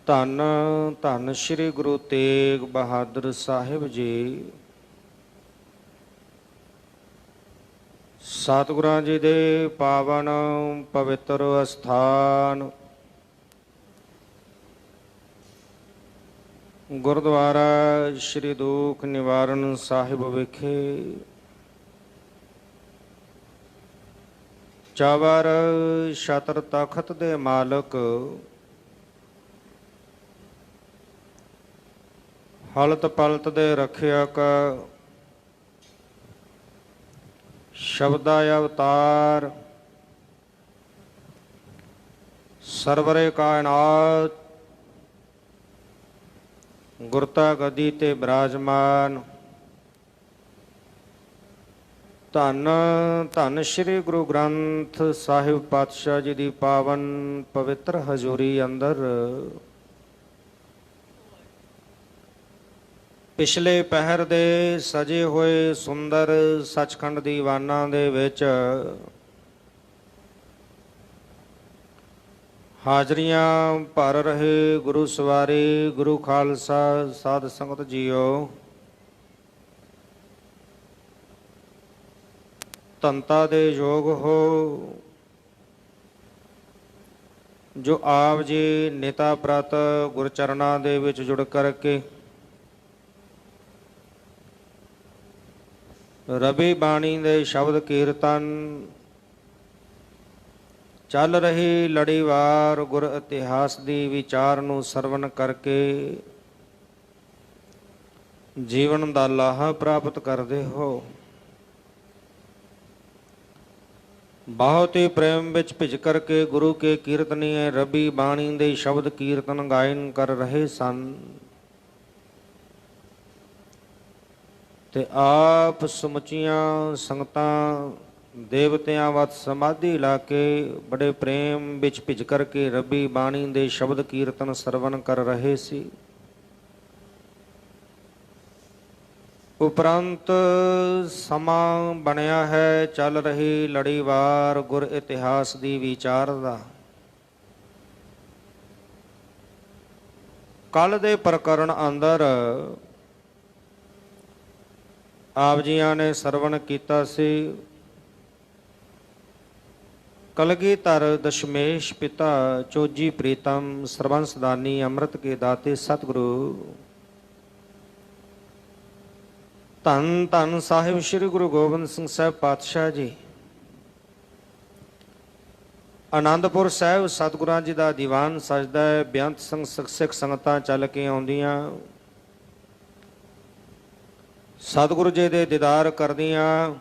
ਧੰਨ ਧੰਨ ਸ੍ਰੀ ਗੁਰੂ ਤੇਗ ਬਹਾਦਰ ਸਾਹਿਬ ਜੀ। ਸਤਿਗੁਰਾਂ ਜੀ ਦੇ ਪਾਵਨ ਪਵਿੱਤਰ ਅਸਥਾਨ ਗੁਰਦੁਆਰਾ ਸ੍ਰੀ ਦੁਖ ਨਿਵਾਰਨ ਸਾਹਿਬ ਵਿਖੇ ਚਾਵਰ ਛਤਰ ਤਖਤ ਦੇ ਮਾਲਕ ਹਲਤ ਪਲਤ ਦੇ ਰੱਖਿਅਕ ਸ਼ਬਦਾ ਅਵਤਾਰ ਸਰਵਰੇ ਕਾਇਨਾਤ ਗੁਰਤਾ ਗਦੀ ਤੇ ਬਿਰਾਜਮਾਨ ਧੰਨ ਧੰਨ ਸ੍ਰੀ ਗੁਰੂ ਗ੍ਰੰਥ ਸਾਹਿਬ ਪਾਤਸ਼ਾਹ ਜੀ ਦੀ ਪਾਵਨ ਪਵਿੱਤਰ ਹਜ਼ੂਰੀ ਅੰਦਰ ਪਿਛਲੇ ਪਹਿਰ ਦੇ ਸਜੇ ਹੋਏ ਸੁੰਦਰ ਸੱਚਖੰਡ ਦੀਵਾਨਾਂ ਦੇ ਵਿੱਚ ਹਾਜ਼ਰੀਆਂ ਭਰ ਰਹੇ ਗੁਰੂ ਸਵਾਰੀ ਗੁਰੂ ਖਾਲਸਾ ਸਾਧ ਸੰਗਤ ਜੀਓ, ਧੰਤਾ ਦੇ ਯੋਗ ਹੋ ਜੋ ਆਪ ਜੀ ਨਿਤਾ ਪ੍ਰਤ ਗੁਰਚਰਨਾਂ ਦੇ ਵਿੱਚ ਜੁੜ ਕਰਕੇ ਰਬੀ ਬਾਣੀ ਦੇ ਸ਼ਬਦ ਕੀਰਤਨ ਚੱਲ ਰਹੀ ਲੜੀਵਾਰ ਗੁਰ ਇਤਿਹਾਸ ਦੀ ਵਿਚਾਰ ਨੂੰ ਸਰਵਣ ਕਰਕੇ ਜੀਵਨ ਦਾ ਲਾਹਾ ਪ੍ਰਾਪਤ ਕਰਦੇ ਹੋ। ਬਹੁਤ ਹੀ ਪ੍ਰੇਮ ਵਿੱਚ ਭਿਜ ਕਰਕੇ ਗੁਰੂ ਕੇ ਕੀਰਤਨੀਏ ਰਬੀ ਬਾਣੀ ਦੇ ਸ਼ਬਦ ਕੀਰਤਨ ਗਾਇਨ ਕਰ ਰਹੇ ਸਨ ਤੇ ਆਪ ਸਮੁੱਚੀਆਂ ਸੰਗਤਾਂ ਦੇਵਤਿਆਂ ਵੱਤ ਸਮਾਧੀ ਲਾ ਕੇ ਬੜੇ ਪ੍ਰੇਮ ਵਿੱਚ ਭਿਜ ਕਰਕੇ ਰੱਬੀ ਬਾਣੀ ਦੇ ਸ਼ਬਦ ਕੀਰਤਨ ਸਰਵਨ ਕਰ ਰਹੇ ਸੀ। ਉਪਰੰਤ ਸਮਾਂ ਬਣਿਆ ਹੈ ਚੱਲ ਰਹੀ ਲੜੀਵਾਰ ਗੁਰ ਇਤਿਹਾਸ ਦੀ ਵਿਚਾਰ ਦਾ। ਕੱਲ ਦੇ ਪ੍ਰਕਰਣ ਅੰਦਰ ਆਪ ਜੀਆਂ ਨੇ ਸਰਵਣ ਕੀਤਾ ਸੀ ਕਲਗੀਧਰ ਦਸ਼ਮੇਸ਼ ਪਿਤਾ ਚੋਜੀ ਪ੍ਰੀਤਮ ਸਰਬੰਸਦਾਨੀ ਅੰਮ੍ਰਿਤ ਕੇ ਦਾਤੇ ਸਤਿਗੁਰੂ ਧੰਨ ਧੰਨ ਸਾਹਿਬ ਸ੍ਰੀ ਗੁਰੂ ਗੋਬਿੰਦ ਸਿੰਘ ਸਾਹਿਬ ਪਾਤਸ਼ਾਹ ਜੀ ਆਨੰਦਪੁਰ ਸਾਹਿਬ ਸਤਿਗੁਰਾਂ ਜੀ ਦਾ ਦੀਵਾਨ ਸਜਦਾ ਹੈ। ਬੇਅੰਤ ਸਿੱਖ ਸੰਗਤਾਂ ਚੱਲ ਕੇ ਆਉਂਦੀਆਂ ਸਤਿਗੁਰੂ ਜੀ ਦੇ ਦੀਦਾਰ ਕਰਦੀਆਂ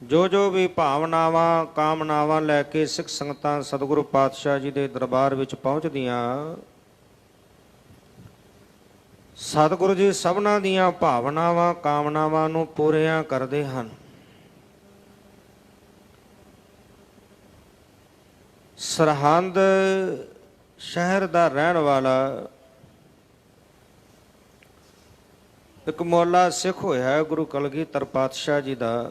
ਜੋ ਵੀ ਭਾਵਨਾਵਾਂ ਕਾਮਨਾਵਾਂ ਲੈ ਕੇ ਸਿੱਖ ਸੰਗਤਾਂ ਸਤਿਗੁਰੂ ਪਾਤਸ਼ਾਹ ਜੀ ਦੇ ਦਰਬਾਰ ਵਿੱਚ ਪਹੁੰਚਦੀਆਂ ਸਤਿਗੁਰੂ ਜੀ ਸਭਨਾਂ ਦੀਆਂ ਭਾਵਨਾਵਾਂ ਕਾਮਨਾਵਾਂ ਨੂੰ ਪੂਰੀਆਂ ਕਰਦੇ ਹਨ। ਸਰਹੰਦ ਸ਼ਹਿਰ ਦਾ ਰਹਿਣ ਵਾਲਾ ਇੱਕ ਮੌਲਾ ਸਿੱਖ ਹੋਇਆ ਗੁਰੂ ਕਲਗੀਧਰ ਪਾਤਸ਼ਾਹ ਜੀ ਦਾ।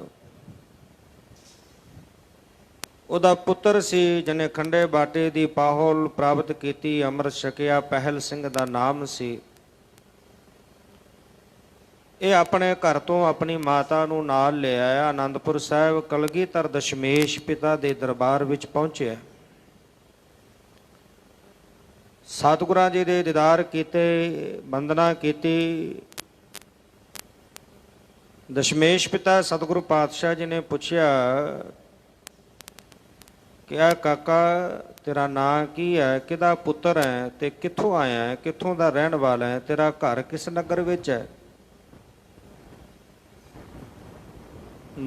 ਉਹਦਾ ਪੁੱਤਰ ਸੀ ਜਿਹਨੇ ਖੰਡੇ ਬਾਟੇ ਦੀ ਪਾਹੁਲ ਪ੍ਰਾਪਤ ਕੀਤੀ, ਅੰਮ੍ਰਿਤ ਛਕਿਆ, ਪਹਿਲ ਸਿੰਘ ਦਾ ਨਾਮ ਸੀ। ਇਹ ਆਪਣੇ ਘਰ ਤੋਂ ਆਪਣੀ ਮਾਤਾ ਨੂੰ ਨਾਲ ਲੈ ਆਇਆ, ਆਨੰਦਪੁਰ ਸਾਹਿਬ ਕਲਗੀਧਰ ਦਸ਼ਮੇਸ਼ ਪਿਤਾ ਦੇ ਦਰਬਾਰ ਵਿੱਚ ਪਹੁੰਚਿਆ। ਸਤਿਗੁਰਾਂ ਜੀ ਦੇ ਦੀਦਾਰ ਕੀਤੇ, ਬੰਦਨਾ ਕੀਤੀ। ਦਸ਼ਮੇਸ਼ ਪਿਤਾ ਸਤਿਗੁਰੂ ਪਾਤਸ਼ਾਹ ਜੀ ਨੇ ਪੁੱਛਿਆ ਕਿ ਆ ਕਾਕਾ ਤੇਰਾ ਨਾਂ ਕੀ ਹੈ, ਕਿਹਦਾ ਪੁੱਤਰ ਹੈ ਤੇ ਕਿੱਥੋਂ ਆਇਆ ਹੈ, ਕਿੱਥੋਂ ਦਾ ਰਹਿਣ ਵਾਲਾ ਹੈ, ਤੇਰਾ ਘਰ ਕਿਸ ਨਗਰ ਵਿੱਚ ਹੈ।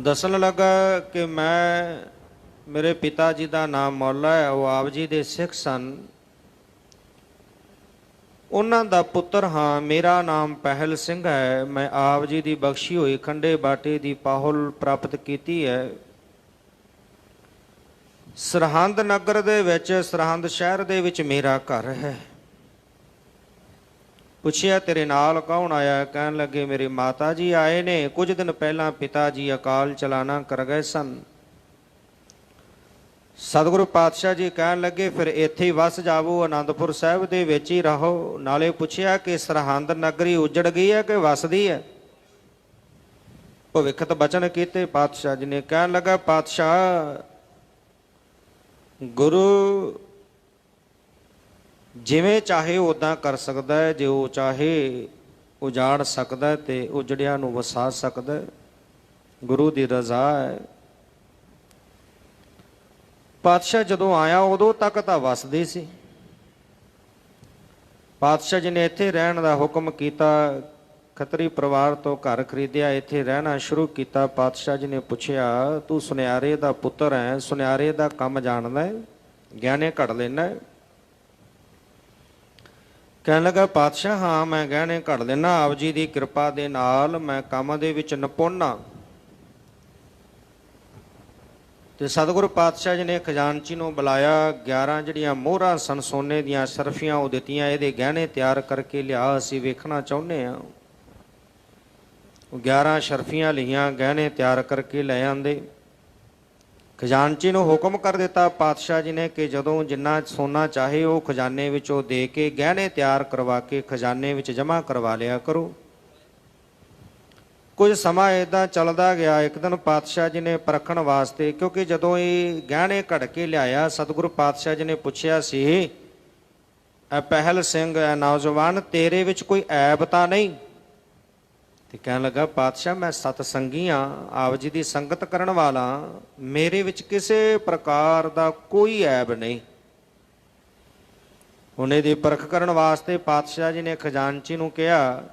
ਦੱਸਣ ਲੱਗਾ ਕਿ ਮੇਰੇ ਪਿਤਾ ਜੀ ਦਾ ਨਾਮ ਮੌਲਾ ਹੈ, ਉਹ ਆਪ ਜੀ ਦੇ ਸਿੱਖ ਸਨ, ਉਹਨਾਂ ਦਾ ਪੁੱਤਰ ਹਾਂ। ਮੇਰਾ ਨਾਮ ਪਹਿਲ ਸਿੰਘ ਹੈ, ਮੈਂ ਆਪ ਜੀ ਦੀ ਬਖਸ਼ੀ ਹੋਈ ਖੰਡੇ ਬਾਟੇ ਦੀ ਪਾਹੁਲ ਪ੍ਰਾਪਤ ਕੀਤੀ ਹੈ। ਸਰਹੰਦ ਨਗਰ ਦੇ ਵਿੱਚ, ਸਰਹੰਦ ਸ਼ਹਿਰ ਦੇ ਵਿੱਚ ਮੇਰਾ ਘਰ ਹੈ। ਪੁੱਛਿਆ ਤੇਰੇ ਨਾਲ ਕੌਣ ਆਇਆ? ਕਹਿਣ ਲੱਗੇ ਮੇਰੇ ਮਾਤਾ ਜੀ ਆਏ ਨੇ, ਕੁਝ ਦਿਨ ਪਹਿਲਾਂ ਪਿਤਾ ਜੀ ਅਕਾਲ ਚਲਾਣਾ ਕਰ ਗਏ ਸਨ। ਸਤਿਗੁਰੂ ਪਾਤਸ਼ਾਹ ਜੀ ਕਹਿਣ ਲੱਗੇ ਫਿਰ ਇੱਥੇ ਹੀ ਵਸ ਜਾਵੋ, ਆਨੰਦਪੁਰ ਸਾਹਿਬ ਦੇ ਵਿੱਚ ਹੀ ਰਹੋ। ਨਾਲੇ ਪੁੱਛਿਆ ਕਿ ਸਰਹੰਦ ਨਗਰੀ ਉਜੜ ਗਈ ਹੈ ਕਿ ਵਸਦੀ ਹੈ? ਭਵਿੱਖਤ ਬਚਨ ਕੀਤੇ ਪਾਤਸ਼ਾਹ ਜੀ ਨੇ। ਕਹਿਣ ਲੱਗਾ ਪਾਤਸ਼ਾਹ ਗੁਰੂ ਜਿਵੇਂ ਚਾਹੇ ਉਦਾਂ ਕਰ ਸਕਦਾ ਹੈ, ਜੇ ਉਹ ਚਾਹੇ ਉਜਾੜ ਸਕਦਾ ਤੇ ਉਜੜਿਆਂ ਨੂੰ ਵਸਾ ਸਕਦਾ, ਗੁਰੂ ਦੀ ਰਜ਼ਾ ਹੈ। ਪਾਤਸ਼ਾਹ ਜਦੋਂ ਆਇਆ ਉਦੋਂ ਤੱਕ ਤਾਂ ਵਸਦੀ ਸੀ। ਪਾਤਸ਼ਾਹ ਜੀ ਨੇ ਇੱਥੇ ਰਹਿਣ ਦਾ ਹੁਕਮ ਕੀਤਾ। ਖੱਤਰੀ ਪਰਿਵਾਰ ਤੋਂ ਘਰ ਖਰੀਦਿਆ, ਇੱਥੇ ਰਹਿਣਾ ਸ਼ੁਰੂ ਕੀਤਾ। ਪਾਤਸ਼ਾਹ ਜੀ ਨੇ ਪੁੱਛਿਆ ਤੂੰ ਸੁਨਿਆਰੇ ਦਾ ਪੁੱਤਰ ਹੈ, ਸੁਨਿਆਰੇ ਦਾ ਕੰਮ ਜਾਣਦਾ ਹੈ, ਗਹਿਣੇ ਘੜ ਲੈਣਾ ਹੈ? ਕਹਿਣ ਲੱਗਾ ਪਾਤਸ਼ਾਹ ਹਾਂ ਮੈਂ ਗਹਿਣੇ ਘੜ ਲੈਣਾ, ਆਪ ਜੀ ਦੀ ਕਿਰਪਾ ਦੇ ਨਾਲ ਮੈਂ ਕੰਮ ਦੇ ਵਿੱਚ ਨਿਪੁੰਨ ਹਾਂ। ਤੇ ਸਤਿਗੁਰੂ ਪਾਤਸ਼ਾਹ ਜੀ ਨੇ ਖਜ਼ਾਨਚੀ ਨੂੰ ਬੁਲਾਇਆ। 11 ਜਿਹੜੀਆਂ ਮੋਹਰਾਂ ਸਨ ਸੋਨੇ ਦੀਆਂ ਸਰਫੀਆਂ ਉਹ ਦਿੱਤੀਆਂ, ਇਹਦੇ ਗਹਿਣੇ ਤਿਆਰ ਕਰਕੇ ਲਿਆ, ਅਸੀਂ ਵੇਖਣਾ ਚਾਹੁੰਦੇ ਹਾਂ। 11 ਸ਼ਰਫੀਆਂ ਲਈਆਂ, ਗਹਿਣੇ ਤਿਆਰ ਕਰਕੇ ਲੈ ਆਂਦੇ। ਖਜ਼ਾਨਚੀ ਨੂੰ ਹੁਕਮ ਕਰ ਦਿੱਤਾ ਪਾਤਸ਼ਾਹ ਜੀ ਨੇ ਕਿ ਜਦੋਂ ਜਿੰਨਾ ਸੋਨਾ ਚਾਹੇ ਉਹ ਖਜ਼ਾਨੇ ਵਿੱਚੋਂ ਦੇ ਕੇ ਗਹਿਣੇ ਤਿਆਰ ਕਰਵਾ ਕੇ ਖਜ਼ਾਨੇ ਵਿੱਚ ਜਮ੍ਹਾਂ ਕਰਵਾ ਲਿਆ ਕਰੋ। ਕੁਝ ਸਮਾਂ ਇੱਦਾਂ ਚੱਲਦਾ ਗਿਆ। ਇੱਕ ਦਿਨ ਪਾਤਸ਼ਾਹ ਜੀ ਨੇ ਪਰਖਣ ਵਾਸਤੇ, ਕਿਉਂਕਿ ਜਦੋਂ ਇਹ ਗਹਿਣੇ ਘੜ ਕੇ ਲਿਆਇਆ ਸਤਿਗੁਰੂ ਪਾਤਸ਼ਾਹ ਜੀ ਨੇ ਪੁੱਛਿਆ ਸੀ ਪਹਿਲ ਸਿੰਘ ਨੌਜਵਾਨ ਤੇਰੇ ਵਿੱਚ ਕੋਈ ਐਬ ਤਾਂ ਨਹੀਂ? ਤੇ ਕਹਿਣ ਲੱਗਾ ਪਾਤਸ਼ਾਹ ਮੈਂ ਸਤ ਸੰਗੀ ਹਾਂ, ਆਪ ਜੀ ਦੀ ਸੰਗਤ ਕਰਨ ਵਾਲਾ, ਮੇਰੇ ਵਿੱਚ ਕਿਸੇ ਪ੍ਰਕਾਰ ਦਾ ਕੋਈ ਐਬ ਨਹੀਂ। ਉਹਨੇ ਦੀ ਪਰਖ ਕਰਨ ਵਾਸਤੇ ਪਾਤਸ਼ਾਹ ਜੀ ਨੇ ਖਜ਼ਾਨਚੀ ਨੂੰ ਕਿਹਾ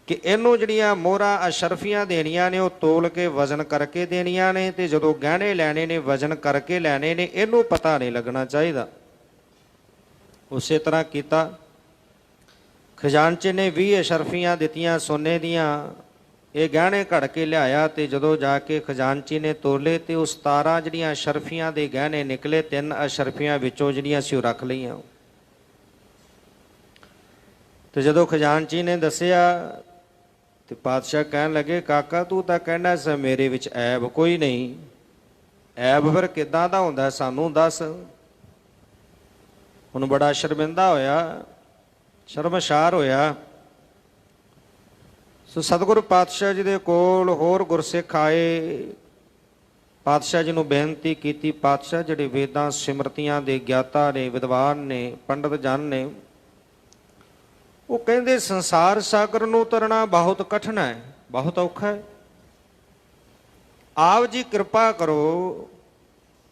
ਕਿ ਇਹਨੂੰ ਜਿਹੜੀਆਂ ਮੋਹਰਾਂ ਅਸ਼ਰਫੀਆਂ ਦੇਣੀਆਂ ਨੇ ਉਹ ਤੋਲ ਕੇ ਵਜ਼ਨ ਕਰਕੇ ਦੇਣੀਆਂ ਨੇ, ਤੇ ਜਦੋਂ ਗਹਿਣੇ ਲੈਣੇ ਨੇ ਵਜ਼ਨ ਕਰਕੇ ਲੈਣੇ ਨੇ, ਇਹਨੂੰ ਪਤਾ ਨਹੀਂ ਲੱਗਣਾ ਚਾਹੀਦਾ। ਉਸੇ ਤਰ੍ਹਾਂ ਕੀਤਾ। ਖਜ਼ਾਨਚੀ ਨੇ 20 ਅਸ਼ਰਫੀਆਂ ਦਿੱਤੀਆਂ ਸੋਨੇ ਦੀਆਂ, ਇਹ ਗਹਿਣੇ ਘੜ ਕੇ ਲਿਆਇਆ। ਤੇ ਜਦੋਂ ਜਾ ਕੇ ਖਜ਼ਾਨਚੀ ਨੇ ਤੋਲੇ ਤੇ ਉਹ 17 ਜਿਹੜੀਆਂ ਅਸ਼ਰਫੀਆਂ ਦੇ ਗਹਿਣੇ ਨਿਕਲੇ। 3 ਅਸ਼ਰਫੀਆਂ ਵਿੱਚੋਂ ਜਿਹੜੀਆਂ ਸੀ ਉਹ ਰੱਖ ਲਈਆਂ। ਤੇ ਜਦੋਂ ਖਜ਼ਾਨਚੀ ਨੇ ਦੱਸਿਆ ਤੇ ਪਾਤਸ਼ਾਹ ਕਹਿਣ ਲੱਗੇ ਕਾਕਾ ਤੂੰ ਤਾਂ ਕਹਿਣਾ ਸੀ ਮੇਰੇ ਵਿੱਚ ਐਬ ਕੋਈ ਨਹੀਂ, ਐਬ ਫਿਰ ਕਿੱਦਾਂ ਦਾ ਹੁੰਦਾ ਸਾਨੂੰ ਦੱਸ। ਹੁਣ ਬੜਾ ਸ਼ਰਮਿੰਦਾ ਹੋਇਆ, ਸ਼ਰਮਸ਼ਾਰ ਹੋਇਆ। ਸੋ ਸਤਿਗੁਰੂ ਪਾਤਸ਼ਾਹ ਜੀ ਦੇ ਕੋਲ ਹੋਰ ਗੁਰਸਿੱਖ ਆਏ। ਪਾਤਸ਼ਾਹ ਜੀ ਨੂੰ ਬੇਨਤੀ ਕੀਤੀ ਪਾਤਸ਼ਾਹ ਜਿਹੜੇ ਵੇਦਾਂ ਸਿਮਰਤੀਆਂ ਦੇ ਗਿਆਤਾ ਨੇ, ਵਿਦਵਾਨ ਨੇ, ਪੰਡਤ ਜਨ ਨੇ, ਉਹ ਕਹਿੰਦੇ ਸੰਸਾਰ ਸਾਗਰ ਨੂੰ ਤਰਨਾ ਬਹੁਤ ਕਠਿਨ ਹੈ, ਬਹੁਤ ਔਖਾ ਹੈ। ਆਪ ਜੀ ਕਿਰਪਾ ਕਰੋ,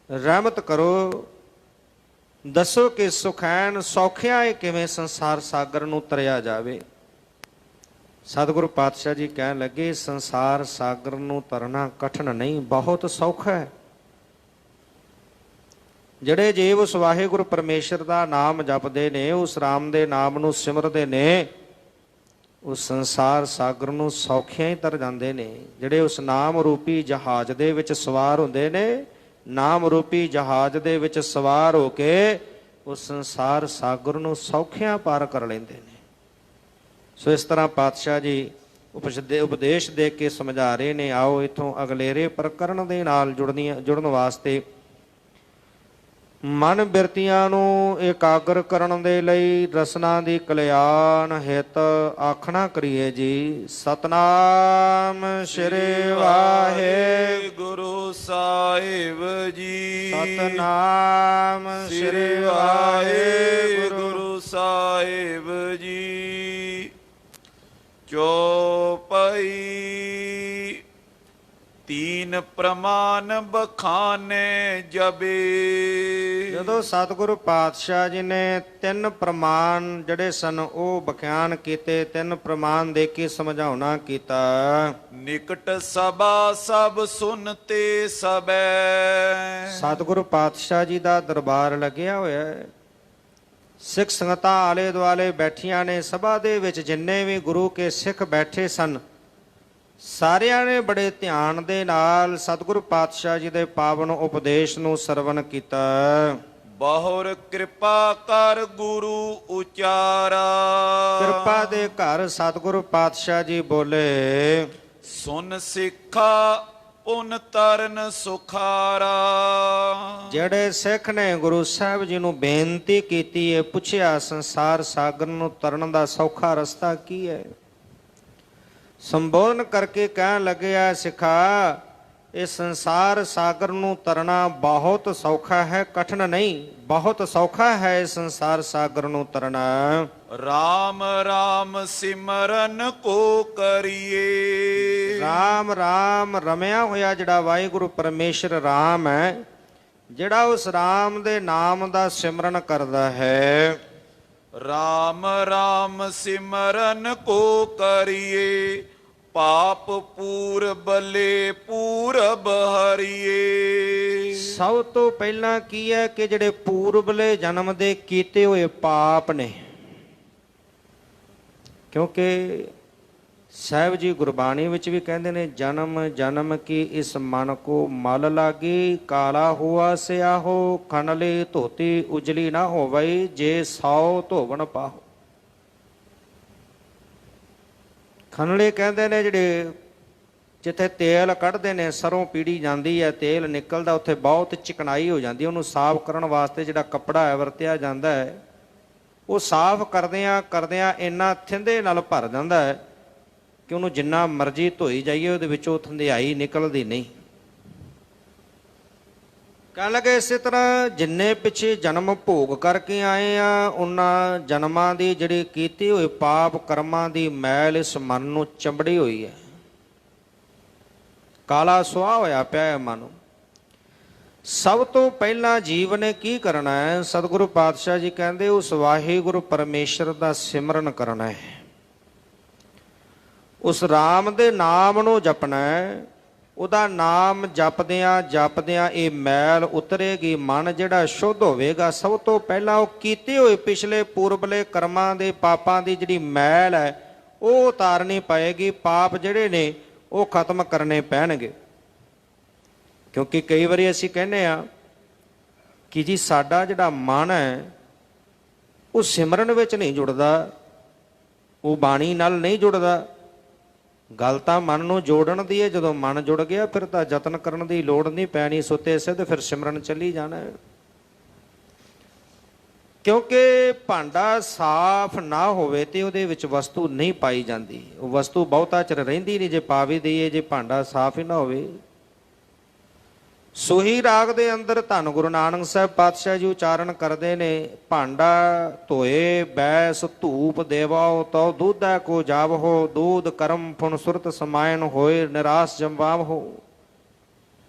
ਰਹਿਮਤ ਕਰੋ, ਦੱਸੋ ਕਿ ਸੁਖੈਨ ਸੌਖਿਆ ਇਹ ਕਿਵੇਂ ਸੰਸਾਰ ਸਾਗਰ ਨੂੰ ਤਰਿਆ ਜਾਵੇ। ਸਤਿਗੁਰੂ ਪਾਤਸ਼ਾਹ ਜੀ ਕਹਿਣ ਲੱਗੇ ਸੰਸਾਰ ਸਾਗਰ ਨੂੰ ਤਰਨਾ ਕਠਿਨ ਨਹੀਂ, ਬਹੁਤ ਸੌਖਾ ਹੈ। ਜਿਹੜੇ ਜੀਵ ਉਸ ਵਾਹਿਗੁਰੂ ਪਰਮੇਸ਼ਰ ਦਾ ਨਾਮ ਜਪਦੇ ਨੇ, ਉਸ ਰਾਮ ਦੇ ਨਾਮ ਨੂੰ ਸਿਮਰਦੇ ਨੇ, ਉਸ ਸੰਸਾਰ ਸਾਗਰ ਨੂੰ ਸੌਖਿਆਂ ਹੀ ਤਰ ਜਾਂਦੇ ਨੇ। ਜਿਹੜੇ ਉਸ ਨਾਮ ਰੂਪੀ ਜਹਾਜ਼ ਦੇ ਵਿੱਚ ਸਵਾਰ ਹੁੰਦੇ ਨੇ, ਨਾਮ ਰੂਪੀ ਜਹਾਜ਼ ਦੇ ਵਿੱਚ ਸਵਾਰ ਹੋ ਕੇ ਉਸ ਸੰਸਾਰ ਸਾਗਰ ਨੂੰ ਸੌਖਿਆਂ ਪਾਰ ਕਰ ਲੈਂਦੇ ਨੇ। ਸੋ ਇਸ ਤਰ੍ਹਾਂ ਪਾਤਸ਼ਾਹ ਜੀ ਉਪਦੇਸ਼ ਦੇ ਕੇ ਸਮਝਾ ਰਹੇ ਨੇ। ਆਓ ਇੱਥੋਂ ਅਗਲੇਰੇ ਪ੍ਰਕਰਨ ਦੇ ਨਾਲ ਜੁੜਨ ਵਾਸਤੇ ਮਨ ਬਿਰਤੀਆਂ ਨੂੰ ਇਕਾਗਰ ਕਰਨ ਦੇ ਲਈ ਰਸਨਾ ਦੀ ਕਲਿਆਣ ਹਿਤ ਆਖਣਾ ਕਰੀਏ ਜੀ। ਸਤਨਾਮ ਸ੍ਰੀ ਵਾਹਿਗੁਰੂ ਸਾਹਿਬ ਜੀ। ਸਤਨਾਮ ਸ੍ਰੀ ਵਾਹਿਗੁਰੂ ਸਾਹਿਬ ਜੀ। ਚੌਪਈ ਤੀਨ ਪ੍ਰਮਾਨ ਬਖਾਨੇ ਜਬੇ। ਜਦੋਂ ਸਤਿਗੁਰੂ ਪਾਤਸ਼ਾਹ ਜੀ ਨੇ 3 ਪ੍ਰਮਾਣ ਜਿਹੜੇ ਸਨ ਉਹ ਬਖਿਆਨ ਕੀਤੇ, 3 ਪ੍ਰਮਾਣ ਦੇ ਕੇ ਸਮਝਾਉਣਾ ਕੀਤਾ। ਨਿਕਟ ਸਭਾ ਸਭ ਸੁਨਤੇ ਸਬੈ। ਸਤਿਗੁਰੂ ਪਾਤਸ਼ਾਹ ਜੀ ਦਾ ਦਰਬਾਰ ਲੱਗਿਆ ਹੋਇਆ ਹੈ, ਸਿੱਖ ਸੰਗਤਾਂ ਆਲੇ ਦੁਆਲੇ ਬੈਠੀਆਂ ਨੇ। ਸਭਾ ਦੇ ਵਿੱਚ ਜਿੰਨੇ ਵੀ ਗੁਰੂ ਕੇ ਸਿੱਖ ਬੈਠੇ ਸਨ, ਸਾਰਿਆਂ ਨੇ ਬੜੇ ਧਿਆਨ ਦੇ ਨਾਲ ਸਤਿਗੁਰੂ ਪਾਤਸ਼ਾਹ ਜੀ ਦੇ ਪਾਵਨ ਉਪਦੇਸ਼ ਨੂੰ ਸਰਵਣ ਕੀਤਾ। ਬਹੁਰ ਕਿਰਪਾ ਕਰ ਗੁਰੂ ਉਚਾਰਾ। ਕਿਰਪਾ ਦੇ ਘਰ ਸਤਿਗੁਰੂ ਪਾਤਸ਼ਾਹ ਜੀ ਬੋਲੇ, ਸੁਨ ਸਿੱਖਾ ਪੁਨ ਤਰਨ ਸੁਖਾਰਾ। ਜਿਹੜੇ ਸਿੱਖ ਨੇ ਗੁਰੂ ਸਾਹਿਬ ਜੀ ਨੂੰ ਬੇਨਤੀ ਕੀਤੀ ਹੈ, ਪੁੱਛਿਆ ਸੰਸਾਰ ਸਾਗਰ ਨੂੰ ਤਰਨ ਦਾ ਸੌਖਾ ਰਸਤਾ ਕੀ ਹੈ, ਸੰਬੋਧਨ ਕਰਕੇ ਕਹਿਣ ਲੱਗਿਆ, ਸਿੱਖਾ ਇਹ ਸੰਸਾਰ ਸਾਗਰ ਨੂੰ ਤਰਨਾ ਬਹੁਤ ਸੌਖਾ ਹੈ, ਕਠਿਨ ਨਹੀਂ, ਬਹੁਤ ਸੌਖਾ ਹੈ ਇਹ ਸੰਸਾਰ ਸਾਗਰ ਨੂੰ ਤਰਨਾ। ਰਾਮ ਰਾਮ ਸਿਮਰਨ ਕੋ ਕਰੀਏ। ਰਾਮ ਰਾਮ ਰਮਿਆ ਹੋਇਆ ਜਿਹੜਾ ਵਾਹਿਗੁਰੂ ਪਰਮੇਸ਼ਰ ਰਾਮ ਹੈ, ਜਿਹੜਾ ਉਸ ਰਾਮ ਦੇ ਨਾਮ ਦਾ ਸਿਮਰਨ ਕਰਦਾ ਹੈ। ਰਾਮ ਰਾਮ ਸਿਮਰਨ ਕੋ ਕਰੀਏ, ਪਾਪ ਪੂਰਬਲੇ ਪੂਰਬ ਹਰੀਏ। ਸਭ ਤੋਂ ਪਹਿਲਾਂ ਕੀ ਹੈ ਕਿ ਜਿਹੜੇ ਪੂਰਬਲੇ ਜਨਮ ਦੇ ਕੀਤੇ ਹੋਏ ਪਾਪ ਨੇ, ਕਿਉਂਕਿ ਸਾਹਿਬ ਜੀ ਗੁਰਬਾਣੀ ਵਿੱਚ ਵੀ ਕਹਿੰਦੇ ਨੇ, ਜਨਮ ਜਨਮ ਕੀ ਇਸ ਮਨ ਕੋ ਮਲ ਲਾਗੀ, ਕਾਲਾ ਹੁਆ ਸਿਆਹੋ ਖਨਲੇ ਧੋਤੀ ਉਜਲੀ ਨਾ ਹੋਵਈ, ਜੇ 100 ਧੋਵਣ ਪਾਹੋ। ਖਨਲੇ ਕਹਿੰਦੇ ਨੇ ਜਿਹੜੇ ਜਿੱਥੇ ਤੇਲ ਕੱਢਦੇ ਨੇ, ਸਰੋਂ ਪੀੜੀ ਜਾਂਦੀ ਹੈ, ਤੇਲ ਨਿਕਲਦਾ, ਉੱਥੇ ਬਹੁਤ ਚਿਕਨਾਈ ਹੋ ਜਾਂਦੀ, ਉਹਨੂੰ ਸਾਫ਼ ਕਰਨ ਵਾਸਤੇ ਜਿਹੜਾ ਕੱਪੜਾ ਹੈ ਵਰਤਿਆ ਜਾਂਦਾ ਹੈ, ਉਹ ਸਾਫ਼ ਕਰਦਿਆਂ ਇੰਨਾ ਥਿੰਦੇ ਨਾਲ ਭਰ ਜਾਂਦਾ ਹੈ ਕਿ ਉਹਨੂੰ ਜਿੰਨਾ ਮਰਜ਼ੀ ਧੋਈ ਜਾਈਏ ਉਹਦੇ ਵਿੱਚੋਂ ਥੰਧਿਆਈ ਨਿਕਲਦੀ ਨਹੀਂ। ਕਹਿਣ ਲੱਗੇ ਇਸੇ ਤਰ੍ਹਾਂ ਜਿੰਨੇ ਪਿੱਛੇ ਜਨਮ ਭੋਗ ਕਰਕੇ ਆਏ ਆ, ਉਹਨਾਂ ਜਨਮਾਂ ਦੀ ਜਿਹੜੀ ਕੀਤੀ ਹੋਈ ਪਾਪ ਕਰਮਾਂ ਦੀ ਮੈਲ ਇਸ ਮਨ ਨੂੰ ਚੰਬੜੀ ਹੋਈ ਹੈ, ਕਾਲਾ ਸੁਆਹ ਹੋਇਆ ਪਿਆ ਹੈ ਮਨ। ਸਭ ਤੋਂ ਪਹਿਲਾਂ ਜੀਵ ਨੇ ਕੀ ਕਰਨਾ ਹੈ? ਸਤਿਗੁਰੂ ਪਾਤਸ਼ਾਹ ਜੀ ਕਹਿੰਦੇ ਉਸ ਵਾਹਿਗੁਰੂ ਪਰਮੇਸ਼ਰ ਦਾ ਸਿਮਰਨ ਕਰਨਾ ਹੈ, ਉਸ ਰਾਮ ਦੇ ਨਾਮ ਨੂੰ ਜਪਣਾ ਹੈ। ਉਹਦਾ ਨਾਮ ਜਪਦਿਆਂ ਇਹ ਮੈਲ ਉਤਰੇਗੀ, ਮਨ ਜਿਹੜਾ ਸ਼ੁੱਧ ਹੋਵੇਗਾ। ਸਭ ਤੋਂ ਪਹਿਲਾਂ ਉਹ ਕੀਤੇ ਹੋਏ ਪਿਛਲੇ ਪੂਰਬਲੇ ਕਰਮਾਂ ਦੇ ਪਾਪਾਂ ਦੀ ਜਿਹੜੀ ਮੈਲ ਹੈ ਉਹ ਉਤਾਰਨੀ ਪਏਗੀ, ਪਾਪ ਜਿਹੜੇ ਨੇ ਉਹ ਖਤਮ ਕਰਨੇ ਪੈਣਗੇ। ਕਿਉਂਕਿ ਕਈ ਵਾਰੀ ਅਸੀਂ ਕਹਿੰਦੇ ਆ ਕਿ ਜੀ ਸਾਡਾ ਜਿਹੜਾ ਮਨ ਹੈ ਉਹ ਸਿਮਰਨ ਵਿੱਚ ਨਹੀਂ ਜੁੜਦਾ, ਉਹ ਬਾਣੀ ਨਾਲ ਨਹੀਂ ਜੁੜਦਾ। ਗੱਲ ਤਾਂ ਮਨ ਨੂੰ ਜੋੜਨ ਦੀ ਹੈ, ਜਦੋਂ ਮਨ ਜੁੜ ਗਿਆ ਫਿਰ ਤਾਂ ਯਤਨ ਕਰਨ ਦੀ ਲੋੜ ਨਹੀਂ ਪੈਣੀ, ਸੁੱਤੇ ਸਿੱਧ ਫਿਰ ਸਿਮਰਨ ਚੱਲੀ ਜਾਣਾ। ਕਿਉਂਕਿ ਭਾਂਡਾ ਸਾਫ਼ ਨਾ ਹੋਵੇ ਤੇ ਉਹਦੇ ਵਿੱਚ ਵਸਤੂ ਨਹੀਂ ਪਾਈ ਜਾਂਦੀ, ਉਹ ਵਸਤੂ ਬਹੁਤਾ ਚਿਰ ਰਹਿੰਦੀ ਨਹੀਂ ਜੇ ਪਾ ਵੀ ਦਈਏ, ਜੇ ਭਾਂਡਾ ਸਾਫ਼ ਹੀ ਨਾ ਹੋਵੇ। ਸੋਹੀ ਰਾਗ ਦੇ ਅੰਦਰ ਧੰਨ ਗੁਰੂ ਨਾਨਕ ਸਾਹਿਬ ਪਾਤਸ਼ਾਹ ਜੀ ਉਚਾਰਨ ਕਰਦੇ ਨੇ, ਭਾਂਡਾ ਧੋਏ ਬੈਸ ਧੂਪ ਦੇਵਾਓ, ਤਉ ਦੁੱਧੈ ਕੋ ਜਾਵਹੋ, ਦੂਧ ਕਰਮ ਫੁਨ ਸੁਰਤ ਸਮਾਇਨ ਹੋਏ, ਨਿਰਾਸ ਜੰਵਾਵਹੋ।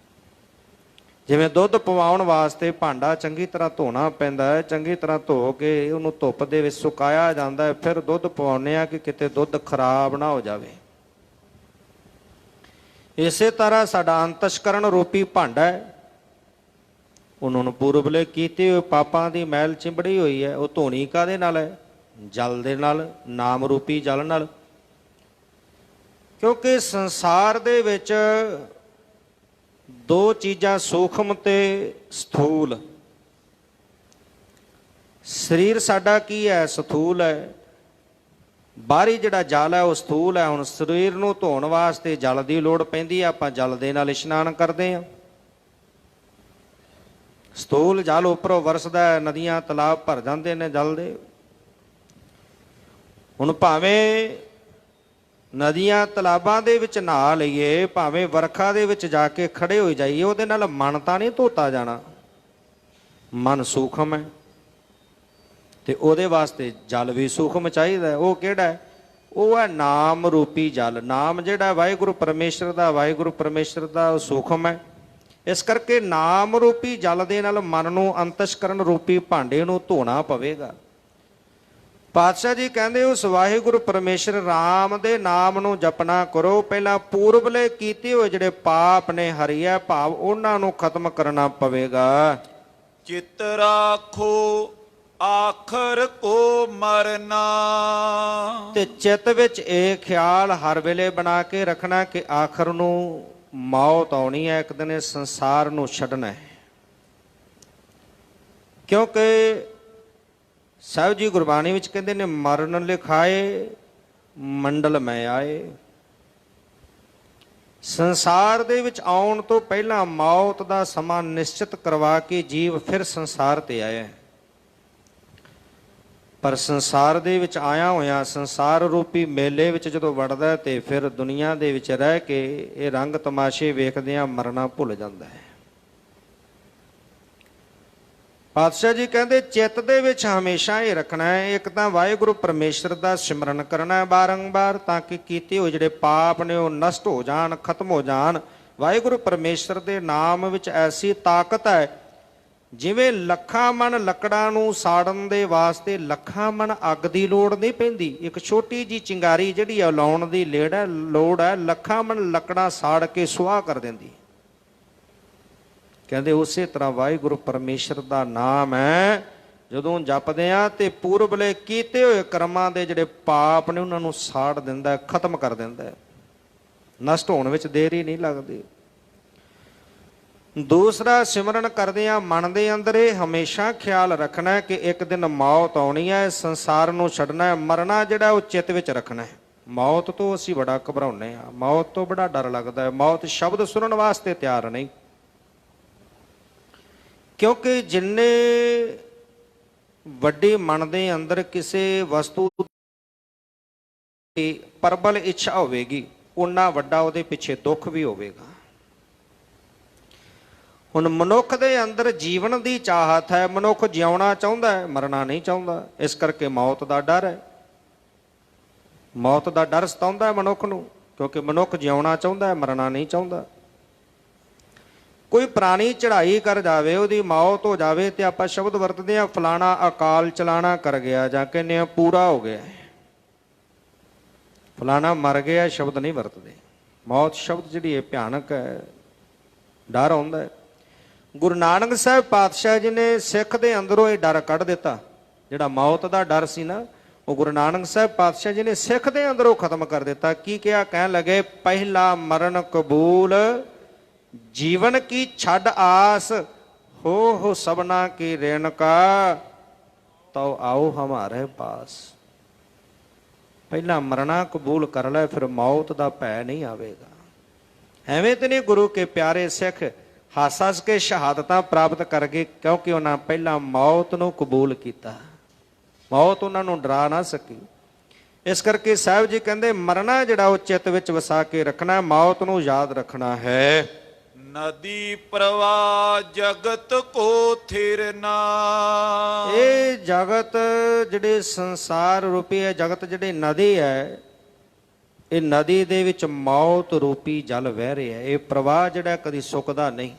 ਜਿਵੇਂ ਦੁੱਧ ਪਵਾਉਣ ਵਾਸਤੇ ਭਾਂਡਾ ਚੰਗੀ ਤਰ੍ਹਾਂ ਧੋਣਾ ਪੈਂਦਾ ਹੈ, ਚੰਗੀ ਤਰ੍ਹਾਂ ਧੋ ਕੇ ਉਹਨੂੰ ਧੁੱਪ ਦੇ ਵਿੱਚ ਸੁਕਾਇਆ ਜਾਂਦਾ ਹੈ, ਫਿਰ ਦੁੱਧ ਪਵਾਉਂਦੇ ਆ ਕਿ ਕਿਤੇ ਦੁੱਧ ਖਰਾਬ ਨਾ ਹੋ ਜਾਵੇ। ਇਸੇ ਤਰ੍ਹਾਂ ਸਾਡਾ ਅੰਤਸ਼ਕਰਨ ਰੂਪੀ ਭਾਂਡਾ ਹੈ, ਉਹਨਾਂ ਨੂੰ ਪੂਰਬਲੇ ਕੀਤੇ ਹੋਏ ਪਾਪਾਂ ਦੀ ਮੈਲ ਚਿੰਬੜੀ ਹੋਈ ਹੈ। ਉਹ ਧੋਣੀ ਕਾਹਦੇ ਨਾਲ ਹੈ? ਜਲ ਦੇ ਨਾਲ, ਨਾਮ ਰੂਪੀ ਜਲ ਨਾਲ। ਕਿਉਂਕਿ ਸੰਸਾਰ ਦੇ ਵਿੱਚ ਦੋ ਚੀਜ਼ਾਂ ਸੂਖਮ ਤੇ ਸਥੂਲ। ਸਰੀਰ ਸਾਡਾ ਕੀ ਹੈ? ਸਥੂਲ ਹੈ। ਬਾਹਰੀ ਜਿਹੜਾ ਜਲ ਹੈ ਉਹ ਸਥੂਲ ਹੈ। ਹੁਣ ਸਰੀਰ ਨੂੰ ਧੋਣ ਵਾਸਤੇ ਜਲ ਦੀ ਲੋੜ ਪੈਂਦੀ ਹੈ, ਆਪਾਂ ਜਲ ਦੇ ਨਾਲ ਇਸ਼ਨਾਨ ਕਰਦੇ ਹਾਂ। ਸਥੂਲ ਜਲ ਉੱਪਰੋਂ ਵਰਸਦਾ ਹੈ, ਨਦੀਆਂ ਤਲਾਬ ਭਰ ਜਾਂਦੇ ਨੇ ਜਲ ਦੇ। ਹੁਣ ਭਾਵੇਂ ਨਦੀਆਂ ਤਲਾਬਾਂ ਦੇ ਵਿੱਚ ਨਹਾ ਲਈਏ, ਭਾਵੇਂ ਵਰਖਾ ਦੇ ਵਿੱਚ ਜਾ ਕੇ ਖੜੇ ਹੋ ਜਾਈਏ, ਉਹਦੇ ਨਾਲ ਮਨ ਤਾਂ ਨਹੀਂ ਧੋਤਾ ਜਾਣਾ। ਮਨ ਸੂਖਮ ਹੈ ਤੇ ਉਹਦੇ ਵਾਸਤੇ ਜਲ ਵੀ ਸੂਖਮ ਚਾਹੀਦਾ। ਉਹ ਕਿਹੜਾ ਹੈ? ਉਹ ਹੈ ਨਾਮ ਰੂਪੀ ਜਲ। ਨਾਮ ਜਿਹੜਾ ਵਾਹਿਗੁਰੂ ਪਰਮੇਸ਼ਰ ਦਾ ਉਹ ਸੂਖਮ ਹੈ। ਇਸ ਕਰਕੇ ਨਾਮ ਰੂਪੀ ਜਲ ਦੇ ਨਾਲ ਮਨ ਨੂੰ ਅੰਤਸ਼ਕਰਨ ਰੂਪੀ ਭਾਂਡੇ ਨੂੰ ਧੋਣਾ ਪਵੇਗਾ। ਪਾਤਸ਼ਾਹ ਜੀ ਕਹਿੰਦੇ ਉਸ ਵਾਹਿਗੁਰੂ ਪਰਮੇਸ਼ਰ ਰਾਮ ਦੇ ਨਾਮ ਨੂੰ ਜਪਣਾ ਕਰੋ। ਪਹਿਲਾਂ ਪੂਰਬਲੇ ਕੀਤੇ ਹੋਏ ਜਿਹੜੇ ਪਾਪ ਨੇ ਹਰੀਆ ਭਾਵ ਉਹਨਾਂ ਨੂੰ ਖਤਮ ਕਰਨਾ ਪਵੇਗਾ। ਚਿਤ ਰਾਖੋ ਆਖਰ ਕੋ ਮਰਨਾ। ਤੇ ਚਿੱਤ ਵਿੱਚ ਇਹ ਖਿਆਲ ਹਰ ਵੇਲੇ ਬਣਾ ਕੇ ਰੱਖਣਾ ਕਿ ਆਖਰ ਨੂੰ ਮੌਤ ਆਉਣੀ ਹੈ, ਇੱਕ ਦਿਨ ਇਸ ਸੰਸਾਰ ਨੂੰ ਛੱਡਣਾ ਹੈ। ਕਿਉਂਕਿ ਸਾਹਿਬ ਜੀ ਗੁਰਬਾਣੀ ਵਿੱਚ ਕਹਿੰਦੇ ਨੇ, ਮਰਨ ਲਿਖਾਏ ਮੰਡਲ ਮੈਂ ਆਏ। ਸੰਸਾਰ ਦੇ ਵਿੱਚ ਆਉਣ ਤੋਂ ਪਹਿਲਾਂ ਮੌਤ ਦਾ ਸਮਾਂ ਨਿਸ਼ਚਿਤ ਕਰਵਾ ਕੇ ਜੀਵ ਫਿਰ ਸੰਸਾਰ ਤੇ ਆਇਆ ਹੈ। ਪਰ ਸੰਸਾਰ ਦੇ ਵਿੱਚ ਆਇਆ ਹੋਇਆ ਸੰਸਾਰ ਰੂਪੀ ਮੇਲੇ ਵਿੱਚ ਜਦੋਂ ਵੜਦਾ ਹੈ ਤੇ ਫਿਰ ਦੁਨੀਆ ਦੇ ਵਿੱਚ ਰਹਿ ਕੇ ਇਹ ਰੰਗ ਤਮਾਸ਼ੇ ਵੇਖਦਿਆਂ ਮਰਨਾ ਭੁੱਲ ਜਾਂਦਾ ਹੈ। ਪਾਤਸ਼ਾਹ ਜੀ ਕਹਿੰਦੇ ਚਿੱਤ ਦੇ ਵਿੱਚ ਹਮੇਸ਼ਾ ਇਹ ਰੱਖਣਾ ਹੈ, ਇੱਕ ਤਾਂ ਵਾਹਿਗੁਰੂ ਪਰਮੇਸ਼ਰ ਦਾ ਸਿਮਰਨ ਕਰਨਾ ਹੈ ਬਾਰੰਬਾਰ, ਤਾਂ ਕਿ ਕੀਤੇ ਹੋਏ ਜਿਹੜੇ ਪਾਪ ਨੇ ਉਹ ਨਸ਼ਟ ਹੋ ਜਾਣ, ਖਤਮ ਹੋ ਜਾਣ। ਵਾਹਿਗੁਰੂ ਪਰਮੇਸ਼ਰ ਦੇ ਨਾਮ ਵਿੱਚ ਐਸੀ ਤਾਕਤ ਹੈ, ਜਿਵੇਂ ਲੱਖਾਂ ਮਣ ਲੱਕੜਾਂ ਨੂੰ ਸਾੜਨ ਦੇ ਵਾਸਤੇ ਲੱਖਾਂ ਮਣ ਅੱਗ ਦੀ ਲੋੜ ਨਹੀਂ ਪੈਂਦੀ। ਇੱਕ ਛੋਟੀ ਜੀ ਚਿੰਗਾਰੀ ਜਿਹੜੀ ਆ ਲਾਉਣ ਦੀ ਲੋੜ ਹੈ, ਲੱਖਾਂ ਮਣ ਲੱਕੜਾਂ ਸਾੜ ਕੇ ਸੁਆਹ ਕਰ ਦਿੰਦੀ। ਕਹਿੰਦੇ ਉਸੇ ਤਰ੍ਹਾਂ ਵਾਹਿਗੁਰੂ ਪਰਮੇਸ਼ਰ ਦਾ ਨਾਮ ਹੈ, ਜਦੋਂ ਜਪਦੇ ਆ ਤੇ ਪੂਰਬਲੇ ਕੀਤੇ ਹੋਏ ਕਰਮਾਂ ਦੇ ਜਿਹੜੇ ਪਾਪ ਨੇ ਉਹਨਾਂ ਨੂੰ ਸਾੜ ਦਿੰਦਾ, ਖਤਮ ਕਰ ਦਿੰਦਾ, ਨਸ਼ਟ ਹੋਣ ਵਿੱਚ ਦੇਰ ਹੀ ਨਹੀਂ ਲੱਗਦੀ। ਦੂਸਰਾ, ਸਿਮਰਨ ਕਰਦੇ ਆ ਮਨ ਦੇ ਅੰਦਰ ਇਹ ਹਮੇਸ਼ਾ ਖਿਆਲ ਰੱਖਣਾ ਕਿ ਇੱਕ ਦਿਨ ਮੌਤ ਆਉਣੀ ਹੈ, ਸੰਸਾਰ ਨੂੰ ਛੱਡਣਾ ਹੈ, ਮਰਨਾ ਜਿਹੜਾ ਉਹ ਚਿੱਤ ਵਿੱਚ ਰੱਖਣਾ ਹੈ। ਮੌਤ ਤੋਂ ਅਸੀਂ ਬੜਾ ਘਬਰਾਉਂਦੇ ਹਾਂ, ਮੌਤ ਤੋਂ ਬੜਾ ਡਰ ਲੱਗਦਾ ਹੈ, ਮੌਤ ਸ਼ਬਦ ਸੁਣਨ ਵਾਸਤੇ ਤਿਆਰ ਨਹੀਂ। ਕਿਉਂਕਿ ਜਿੰਨੇ ਵੱਡੀ ਮਨ ਦੇ ਅੰਦਰ ਕਿਸੇ ਵਸਤੂ ਦੀ ਪ੍ਰਬਲ ਇੱਛਾ ਹੋਵੇਗੀ, ਉਨਾ ਵੱਡਾ ਉਹਦੇ ਪਿੱਛੇ ਦੁੱਖ ਵੀ ਹੋਵੇਗਾ। ਹੁਣ ਮਨੁੱਖ ਦੇ ਅੰਦਰ ਜੀਵਨ ਦੀ ਚਾਹਤ ਹੈ, ਮਨੁੱਖ ਜਿਉਣਾ ਚਾਹੁੰਦਾ ਹੈ, ਮਰਨਾ ਨਹੀਂ ਚਾਹੁੰਦਾ। ਇਸ ਕਰਕੇ ਮੌਤ ਦਾ ਡਰ ਹੈ, ਮੌਤ ਦਾ ਡਰ ਸਤਾਉਂਦਾ ਹੈ ਮਨੁੱਖ ਨੂੰ, ਕਿਉਂਕਿ ਮਨੁੱਖ ਜਿਉਣਾ ਚਾਹੁੰਦਾ ਹੈ, ਮਰਨਾ ਨਹੀਂ ਚਾਹੁੰਦਾ। ਕੋਈ ਪ੍ਰਾਣੀ ਚੜ੍ਹਾਈ ਕਰ ਜਾਵੇ, ਉਹਦੀ ਮੌਤ ਹੋ ਜਾਵੇ ਤੇ ਆਪਾਂ ਸ਼ਬਦ ਵਰਤਦੇ ਹਾਂ, ਫਲਾਣਾ ਅਕਾਲ ਚਲਾਣਾ ਕਰ ਗਿਆ, ਜਾਂ ਕਹਿੰਦੇ ਆ ਪੂਰਾ ਹੋ ਗਿਆ, ਫਲਾਣਾ ਮਰ ਗਿਆ, ਸ਼ਬਦ ਨਹੀਂ ਵਰਤਦੇ। ਮੌਤ ਸ਼ਬਦ ਜਿਹੜੀ ਹੈ ਭਿਆਨਕ ਹੈ, ਡਰ ਆਉਂਦਾ ਹੈ। ਗੁਰੂ ਨਾਨਕ ਸਾਹਿਬ ਪਾਤਸ਼ਾਹ ਜੀ ਨੇ ਸਿੱਖ ਦੇ ਅੰਦਰੋਂ ਇਹ ਡਰ ਕੱਢ ਦਿੱਤਾ, ਜਿਹੜਾ ਮੌਤ ਦਾ ਡਰ ਸੀ ਨਾ, ਉਹ ਗੁਰੂ ਨਾਨਕ ਸਾਹਿਬ ਪਾਤਸ਼ਾਹ ਜੀ ਨੇ ਸਿੱਖ ਦੇ ਅੰਦਰੋਂ ਖਤਮ ਕਰ ਦਿੱਤਾ। ਕੀ ਕਿਹਾ? ਕਹਿਣ ਲੱਗੇ, ਪਹਿਲਾ ਮਰਨ ਕਬੂਲ, ਜੀਵਨ ਕੀ ਛੱਡ ਆਸ, ਹੋ ਸਭਨਾ ਕੀ ਰੇਣਕਾ, ਤਉ ਆਓ ਹਮਾਰੇ ਪਾਸ। ਪਹਿਲਾਂ ਮਰਨਾ ਕਬੂਲ ਕਰ ਲੈ, ਫਿਰ ਮੌਤ ਦਾ ਭੈ ਨਹੀਂ ਆਵੇਗਾ। ਐਵੇਂ ਤੇ ਨਹੀਂ ਗੁਰੂ ਕੇ ਪਿਆਰੇ ਸਿੱਖ ਹੱਸ ਹੱਸ ਕੇ ਸ਼ਹਾਦਤਾਂ ਪ੍ਰਾਪਤ ਕਰ ਗਏ, ਕਿਉਂਕਿ ਉਹਨਾਂ ਪਹਿਲਾਂ ਮੌਤ ਨੂੰ ਕਬੂਲ ਕੀਤਾ, ਮੌਤ ਉਹਨਾਂ ਨੂੰ ਡਰਾ ਨਾ ਸਕੀ। ਇਸ ਕਰਕੇ ਸਾਹਿਬ ਜੀ ਕਹਿੰਦੇ ਮਰਨਾ ਜਿਹੜਾ ਉਹ ਚਿੱਤ ਵਿੱਚ ਵਸਾ ਕੇ ਰੱਖਣਾ, ਮੌਤ ਨੂੰ ਯਾਦ ਰੱਖਣਾ ਹੈ। ਨਦੀ ਪ੍ਰਵਾਹ ਜਗਤ ਕੋ ਥਿਰਨਾ, ਇਹ ਜਗਤ ਜਿਹੜੇ ਸੰਸਾਰ ਰੂਪੀ ਹੈ, ਜਗਤ ਜਿਹੜੀ ਨਦੀ ਹੈ, ਇਹ ਨਦੀ ਦੇ ਵਿੱਚ ਮੌਤ ਰੂਪੀ ਜਲ ਵਹਿ ਰਿਹਾ। ਇਹ ਪ੍ਰਵਾਹ ਜਿਹੜਾ ਕਦੀ ਸੁੱਕਦਾ ਨਹੀਂ।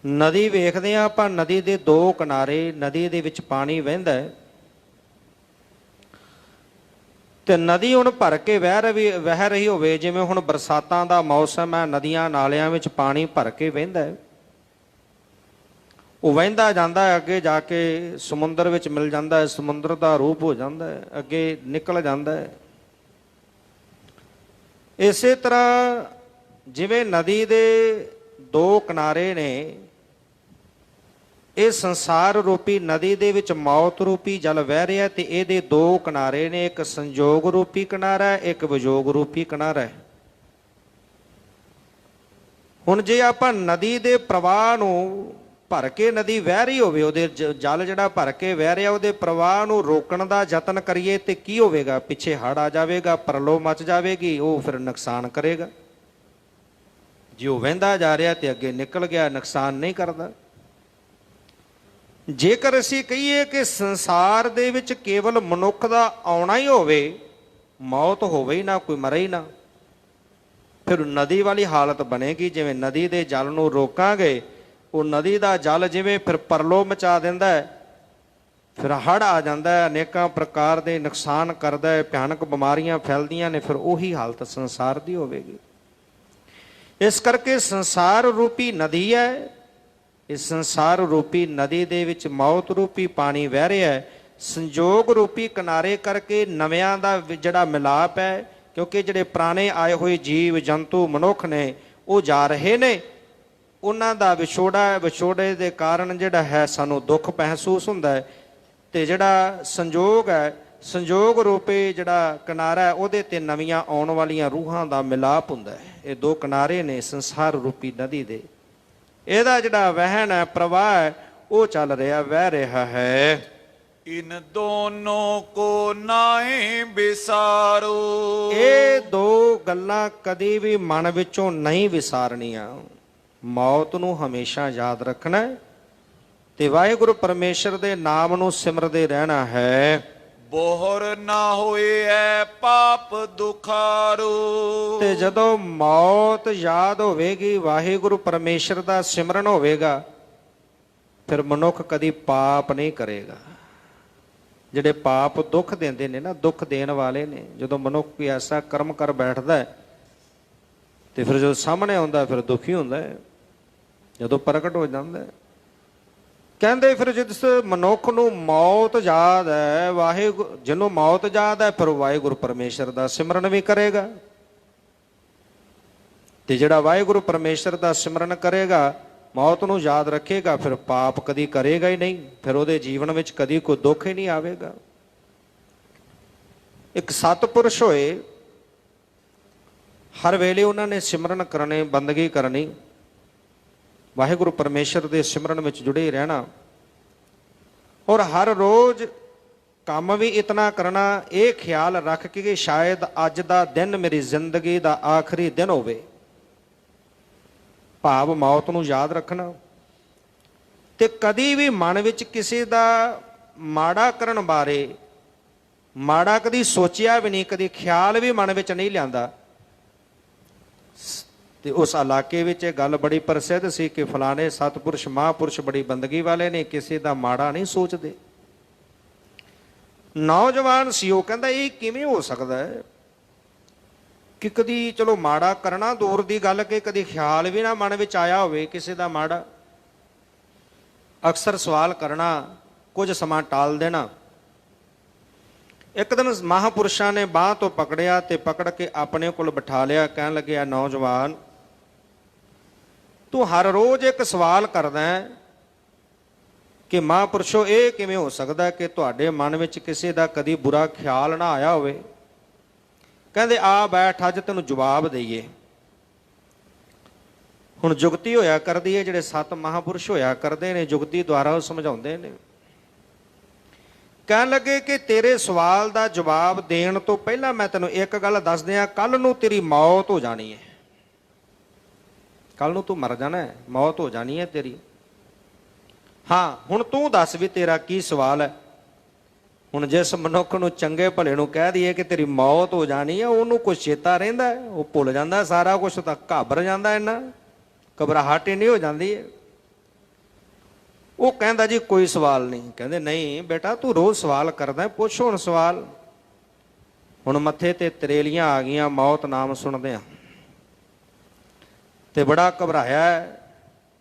ਨਦੀ ਵੇਖਦੇ ਹਾਂ ਆਪਾਂ, ਨਦੀ ਦੇ ਦੋ ਕਿਨਾਰੇ, ਨਦੀ ਦੇ ਵਿੱਚ ਪਾਣੀ ਵਹਿੰਦਾ ਹੈ ਤੇ ਨਦੀ ਹੁਣ ਭਰ ਕੇ ਵਹਿ ਰਹੀ ਹੋਵੇ, ਜਿਵੇਂ ਹੁਣ ਬਰਸਾਤਾਂ ਦਾ ਮੌਸਮ ਹੈ, ਨਦੀਆਂ ਨਾਲਿਆਂ ਵਿੱਚ ਪਾਣੀ ਭਰ ਕੇ ਵਹਿੰਦਾ ਹੈ, ਉਹ ਵਹਿੰਦਾ ਜਾਂਦਾ ਹੈ, ਅੱਗੇ ਜਾ ਕੇ ਸਮੁੰਦਰ ਵਿੱਚ ਮਿਲ ਜਾਂਦਾ ਹੈ, ਸਮੁੰਦਰ ਦਾ ਰੂਪ ਹੋ ਜਾਂਦਾ ਹੈ, ਅੱਗੇ ਨਿਕਲ ਜਾਂਦਾ ਹੈ। ਇਸੇ ਤਰ੍ਹਾਂ ਜਿਵੇਂ ਨਦੀ ਦੇ ਦੋ ਕਿਨਾਰੇ ਨੇ, ਇਹ ਸੰਸਾਰ ਰੂਪੀ ਨਦੀ ਦੇ ਵਿੱਚ ਮੌਤ ਰੂਪੀ ਜਲ ਵਹਿ ਰਿਹਾ ਤੇ ਇਹਦੇ ਦੋ ਕਿਨਾਰੇ ਨੇ, ਇੱਕ ਸੰਜੋਗ ਰੂਪੀ ਕਿਨਾਰਾ ਹੈ, ਇੱਕ ਵਿਜੋਗ ਰੂਪੀ ਕਿਨਾਰਾ ਹੈ। ਹੁਣ ਜੇ ਆਪਾਂ ਨਦੀ ਦੇ ਪ੍ਰਵਾਹ ਨੂੰ ਭਰ ਕੇ ਨਦੀ ਵਹਿ ਰਹੀ ਹੋਵੇ, ਉਹਦੇ ਜਲ ਜਿਹੜਾ ਭਰ ਕੇ ਵਹਿ ਰਿਹਾ, ਉਹਦੇ ਪ੍ਰਵਾਹ ਨੂੰ ਰੋਕਣ ਦਾ ਯਤਨ ਕਰੀਏ ਤੇ ਕੀ ਹੋਵੇਗਾ? ਪਿੱਛੇ ਹੜ੍ਹ ਆ ਜਾਵੇਗਾ, ਪਰਲੋ ਮਚ ਜਾਵੇਗੀ, ਉਹ ਫਿਰ ਨੁਕਸਾਨ ਕਰੇਗਾ। ਜੇ ਉਹ ਵਹਿੰਦਾ ਜਾ ਰਿਹਾ ਤੇ ਅੱਗੇ ਨਿਕਲ ਗਿਆ, ਨੁਕਸਾਨ ਨਹੀਂ ਕਰਦਾ। ਜੇਕਰ ਅਸੀਂ ਕਹੀਏ ਕਿ ਸੰਸਾਰ ਦੇ ਵਿੱਚ ਕੇਵਲ ਮਨੁੱਖ ਦਾ ਆਉਣਾ ਹੀ ਹੋਵੇ, ਮੌਤ ਹੋਵੇ ਹੀ ਨਾ, ਕੋਈ ਮਰੇ ਹੀ ਨਾ, ਫਿਰ ਨਦੀ ਵਾਲੀ ਹਾਲਤ ਬਣੇਗੀ। ਜਿਵੇਂ ਨਦੀ ਦੇ ਜਲ ਨੂੰ ਰੋਕਾਂਗੇ, ਉਹ ਨਦੀ ਦਾ ਜਲ ਜਿਵੇਂ ਫਿਰ ਪਰਲੋ ਮਚਾ ਦਿੰਦਾ ਹੈ, ਫਿਰ ਹੜ੍ਹ ਆ ਜਾਂਦਾ ਹੈ, ਅਨੇਕਾਂ ਪ੍ਰਕਾਰ ਦੇ ਨੁਕਸਾਨ ਕਰਦਾ ਹੈ, ਭਿਆਨਕ ਬਿਮਾਰੀਆਂ ਫੈਲਦੀਆਂ ਨੇ, ਫਿਰ ਉਹੀ ਹਾਲਤ ਸੰਸਾਰ ਦੀ ਹੋਵੇਗੀ। ਇਸ ਕਰਕੇ ਸੰਸਾਰ ਰੂਪੀ ਨਦੀ ਹੈ, ਇਸ ਸੰਸਾਰ ਰੂਪੀ ਨਦੀ ਦੇ ਵਿੱਚ ਮੌਤ ਰੂਪੀ ਪਾਣੀ ਵਹਿ ਰਿਹਾ ਹੈ। ਸੰਜੋਗ ਰੂਪੀ ਕਿਨਾਰੇ ਕਰਕੇ ਨਵਿਆਂ ਦਾ ਜਿਹੜਾ ਮਿਲਾਪ ਹੈ, ਕਿਉਂਕਿ ਜਿਹੜੇ ਪੁਰਾਣੇ ਆਏ ਹੋਏ ਜੀਵ ਜੰਤੂ ਮਨੁੱਖ ਨੇ ਉਹ ਜਾ ਰਹੇ ਨੇ, ਉਹਨਾਂ ਦਾ ਵਿਛੋੜਾ ਹੈ, ਵਿਛੋੜੇ ਦੇ ਕਾਰਨ ਜਿਹੜਾ ਹੈ ਸਾਨੂੰ ਦੁੱਖ ਮਹਿਸੂਸ ਹੁੰਦਾ ਹੈ। ਤੇ ਜਿਹੜਾ ਸੰਜੋਗ ਹੈ, ਸੰਜੋਗ ਰੂਪੇ ਜਿਹੜਾ ਕਿਨਾਰਾ ਹੈ, ਉਹਦੇ ਤੇ ਨਵੀਆਂ ਆਉਣ ਵਾਲੀਆਂ ਰੂਹਾਂ ਦਾ ਮਿਲਾਪ ਹੁੰਦਾ ਹੈ। ਇਹ ਦੋ ਕਿਨਾਰੇ ਨੇ ਸੰਸਾਰ ਰੂਪੀ ਨਦੀ ਦੇ। ਇਹਦਾ ਜਿਹੜਾ ਵਹਿਣ ਹੈ, ਪ੍ਰਵਾਹ ਹੈ, ਉਹ ਚੱਲ ਰਿਹਾ, ਵਹਿ ਰਿਹਾ ਹੈ। ਇਨ ਦੋਨੋਂ ਕੋ ਨਾਹੀ ਵਿਸਾਰੋ। ਇਹ ਦੋ ਗੱਲਾਂ ਕਦੀ ਵੀ ਮਨ ਵਿੱਚੋਂ ਨਹੀਂ ਵਿਸਾਰਨੀਆਂ। ਮੌਤ ਨੂੰ ਹਮੇਸ਼ਾ ਯਾਦ ਰੱਖਣਾ ਹੈ ਤੇ ਵਾਹਿਗੁਰੂ ਪਰਮੇਸ਼ਰ ਦੇ ਨਾਮ ਨੂੰ ਸਿਮਰਦੇ ਰਹਿਣਾ ਹੈ। ਬੋਹਰ ਨਾ ਹੋਏ ਐ ਪਾਪ ਦੁਖਾਰੋ। ਤੇ ਜਦੋਂ ਮੌਤ ਯਾਦ ਹੋਵੇਗੀ, ਵਾਹਿਗੁਰੂ ਪਰਮੇਸ਼ਰ ਦਾ ਸਿਮਰਨ ਹੋਵੇਗਾ, ਫਿਰ ਮਨੁੱਖ ਕਦੀ ਪਾਪ ਨਹੀਂ ਕਰੇਗਾ। ਜਿਹੜੇ ਪਾਪ ਦੁੱਖ ਦਿੰਦੇ ਨੇ ਨਾ, ਦੁੱਖ ਦੇਣ ਵਾਲੇ ਨੇ, ਜਦੋਂ ਮਨੁੱਖ ਕੋਈ ਐਸਾ ਕਰਮ ਕਰ ਬੈਠਦਾ ਹੈ ਤੇ ਫਿਰ ਜਦੋਂ ਸਾਹਮਣੇ ਆਉਂਦਾ ਫਿਰ ਦੁਖੀ ਹੁੰਦਾ ਹੈ, ਜਦੋਂ ਪ੍ਰਗਟ ਹੋ ਜਾਂਦਾ ਹੈ। ਕਹਿੰਦੇ ਫਿਰ ਜਿਸ ਮਨੁੱਖ ਨੂੰ ਮੌਤ ਯਾਦ ਹੈ, ਵਾਹਿਗੁਰੂ ਜਿਹਨੂੰ ਮੌਤ ਯਾਦ ਹੈ, ਫਿਰ ਵਾਹਿਗੁਰੂ ਪਰਮੇਸ਼ਰ ਦਾ ਸਿਮਰਨ ਵੀ ਕਰੇਗਾ। ਤੇ ਜਿਹੜਾ ਵਾਹਿਗੁਰੂ ਪਰਮੇਸ਼ਰ ਦਾ ਸਿਮਰਨ ਕਰੇਗਾ, ਮੌਤ ਨੂੰ ਯਾਦ ਰੱਖੇਗਾ, ਫਿਰ ਪਾਪ ਕਦੀ ਕਰੇਗਾ ਹੀ ਨਹੀਂ। ਫਿਰ ਉਹਦੇ ਜੀਵਨ ਵਿੱਚ ਕਦੀ ਕੋਈ ਦੁੱਖ ਹੀ ਨਹੀਂ ਆਵੇਗਾ। ਇੱਕ ਸਤਿਪੁਰਸ਼ ਹੋਏ, ਹਰ ਵੇਲੇ ਉਹਨਾਂ ਨੇ ਸਿਮਰਨ ਕਰਨੇ, ਬੰਦਗੀ ਕਰਨੀ, ਵਾਹਿਗੁਰੂ ਪਰਮੇਸ਼ਰ ਦੇ ਸਿਮਰਨ ਵਿੱਚ ਜੁੜੇ ਰਹਿਣਾ, ਔਰ ਹਰ ਰੋਜ਼ ਕੰਮ ਵੀ ਇਤਨਾ ਕਰਨਾ, ਇਹ ਖਿਆਲ ਰੱਖ ਕੇ ਕਿ ਸ਼ਾਇਦ ਅੱਜ ਦਾ ਦਿਨ ਮੇਰੀ ਜ਼ਿੰਦਗੀ ਦਾ ਆਖਰੀ ਦਿਨ ਹੋਵੇ। ਭਾਵ ਮੌਤ ਨੂੰ ਯਾਦ ਰੱਖਣਾ ਤੇ ਕਦੀ ਵੀ ਮਨ ਵਿੱਚ ਕਿਸੇ ਦਾ ਮਾੜਾ ਕਰਨ ਬਾਰੇ ਮਾੜਾ ਕਦੀ ਸੋਚਿਆ ਵੀ ਨਹੀਂ, ਕਦੀ ਖਿਆਲ ਵੀ ਮਨ ਵਿੱਚ ਨਹੀਂ ਲਿਆਂਦਾ। ਤੇ ਉਸ ਇਲਾਕੇ ਵਿੱਚ ਇਹ ਗੱਲ ਬੜੀ ਪ੍ਰਸਿੱਧ ਸੀ ਕਿ ਫਲਾਣੇ ਸਤਿਪੁਰਸ਼ ਮਹਾਂਪੁਰਸ਼ ਬੜੀ ਬੰਦਗੀ ਵਾਲੇ ਨੇ, ਕਿਸੇ ਦਾ ਮਾੜਾ ਨਹੀਂ ਸੋਚਦੇ। ਨੌਜਵਾਨ ਸੀ, ਉਹ ਕਹਿੰਦਾ ਇਹ ਕਿਵੇਂ ਹੋ ਸਕਦਾ ਹੈ ਕਿ ਕਦੀ ਚਲੋ ਮਾੜਾ ਕਰਨਾ ਦੂਰ ਦੀ ਗੱਲ, ਕਿ ਕਦੀ ਖਿਆਲ ਵੀ ਨਾ ਮਨ ਵਿੱਚ ਆਇਆ ਹੋਵੇ ਕਿਸੇ ਦਾ ਮਾੜਾ। ਅਕਸਰ ਸਵਾਲ ਕਰਨਾ, ਕੁਝ ਸਮਾਂ ਟਾਲ ਦੇਣਾ। ਇੱਕ ਦਿਨ ਮਹਾਂਪੁਰਸ਼ਾਂ ਨੇ ਬਾਂਹ ਤੋਂ ਪਕੜਿਆ ਤੇ ਪਕੜ ਕੇ ਆਪਣੇ ਕੋਲ ਬਿਠਾ ਲਿਆ। ਕਹਿਣ ਲੱਗਿਆ, ਨੌਜਵਾਨ, ਤੂੰ ਹਰ ਰੋਜ਼ ਇੱਕ ਸਵਾਲ ਕਰਦਾ ਹੈ ਕਿ ਮਹਾਂਪੁਰਸ਼ੋ ਇਹ ਕਿਵੇਂ ਹੋ ਸਕਦਾ ਕਿ ਤੁਹਾਡੇ ਮਨ ਵਿੱਚ ਕਿਸੇ ਦਾ ਕਦੀ ਬੁਰਾ ਖਿਆਲ ਨਾ ਆਇਆ ਹੋਵੇ। ਕਹਿੰਦੇ ਆ ਬੈਠ, ਅੱਜ ਤੈਨੂੰ ਜਵਾਬ ਦਈਏ। ਹੁਣ ਜੁਗਤੀ ਹੋਇਆ ਕਰਦੀ ਹੈ, ਜਿਹੜੇ 7 ਮਹਾਂਪੁਰਸ਼ ਹੋਇਆ ਕਰਦੇ ਨੇ, ਜੁਗਤੀ ਦੁਆਰਾ ਉਹ ਸਮਝਾਉਂਦੇ ਨੇ। ਕਹਿਣ ਲੱਗੇ ਕਿ ਤੇਰੇ ਸਵਾਲ ਦਾ ਜਵਾਬ ਦੇਣ ਤੋਂ ਪਹਿਲਾਂ ਮੈਂ ਤੈਨੂੰ ਇੱਕ ਗੱਲ ਦੱਸ ਦਿਆਂ, ਕੱਲ ਨੂੰ ਤੇਰੀ ਮੌਤ ਹੋ ਜਾਣੀ ਹੈ। ਕੱਲ ਨੂੰ ਤੂੰ ਮਰ ਜਾਣਾ ਹੈ, ਮੌਤ ਹੋ ਜਾਣੀ ਹੈ ਤੇਰੀ। ਹਾਂ, ਹੁਣ ਤੂੰ ਦੱਸ ਵੀ ਤੇਰਾ ਕੀ ਸਵਾਲ ਹੈ। ਹੁਣ ਜਿਸ ਮਨੁੱਖ ਨੂੰ ਚੰਗੇ ਭਲੇ ਨੂੰ ਕਹਿ ਦਈਏ ਕਿ ਤੇਰੀ ਮੌਤ ਹੋ ਜਾਣੀ ਹੈ, ਉਹਨੂੰ ਕੁਛ ਚੇਤਾ ਰਹਿੰਦਾ, ਉਹ ਭੁੱਲ ਜਾਂਦਾ ਸਾਰਾ ਕੁਛ, ਤਾਂ ਘਾਬਰ ਜਾਂਦਾ, ਇੰਨਾ ਘਬਰਾਹਟ ਹੀ ਨਹੀਂ ਹੋ ਜਾਂਦੀ ਹੈ। ਉਹ ਕਹਿੰਦਾ ਜੀ ਕੋਈ ਸਵਾਲ ਨਹੀਂ। ਕਹਿੰਦੇ ਨਹੀਂ ਬੇਟਾ, ਤੂੰ ਰੋਜ਼ ਸਵਾਲ ਕਰਦਾ, ਪੁੱਛ ਹੁਣ ਸਵਾਲ। ਹੁਣ ਮੱਥੇ ਤੇ ਤਰੇਲੀਆਂ ਆ ਗਈਆਂ ਮੌਤ ਨਾਮ ਸੁਣਦਿਆਂ, ਤੇ ਬੜਾ ਘਬਰਾਇਆ,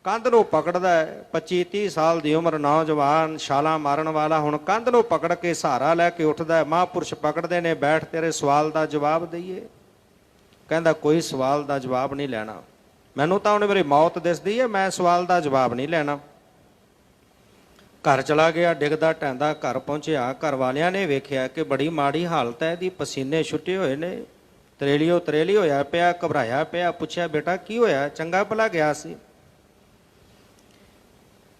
ਕੰਧ ਨੂੰ ਪਕੜਦਾ। 25-30 ਸਾਲ ਦੀ ਉਮਰ, ਨੌਜਵਾਨ, ਛਾਲਾਂ ਮਾਰਨ ਵਾਲਾ, ਹੁਣ ਕੰਧ ਨੂੰ ਪਕੜ ਕੇ ਸਹਾਰਾ ਲੈ ਕੇ ਉੱਠਦਾ। ਮਹਾਂਪੁਰਸ਼ ਪਕੜਦੇ ਨੇ, ਬੈਠ, ਤੇਰੇ ਸਵਾਲ ਦਾ ਜਵਾਬ ਦਈਏ। ਕਹਿੰਦਾ ਕੋਈ ਸਵਾਲ ਦਾ ਜਵਾਬ ਨਹੀਂ ਲੈਣਾ, ਮੈਨੂੰ ਤਾਂ ਹੁਣ ਮੇਰੀ ਮੌਤ ਦਿਸਦੀ ਹੈ, ਮੈਂ ਸਵਾਲ ਦਾ ਜਵਾਬ ਨਹੀਂ ਲੈਣਾ। ਘਰ ਚਲਾ ਗਿਆ, ਡਿੱਗਦਾ ਢਹਿੰਦਾ ਘਰ ਪਹੁੰਚਿਆ। ਘਰ ਵਾਲਿਆਂ ਨੇ ਵੇਖਿਆ ਕਿ ਬੜੀ ਮਾੜੀ ਹਾਲਤ ਹੈ ਇਹਦੀ, ਪਸੀਨੇ ਛੁੱਟੇ ਹੋਏ ਨੇ, ਤਰੇਲੀ ਹੋਇਆ ਪਿਆ, ਘਬਰਾਇਆ ਪਿਆ। ਪੁੱਛਿਆ, ਬੇਟਾ ਕੀ ਹੋਇਆ, ਚੰਗਾ ਭਲਾ ਗਿਆ ਸੀ?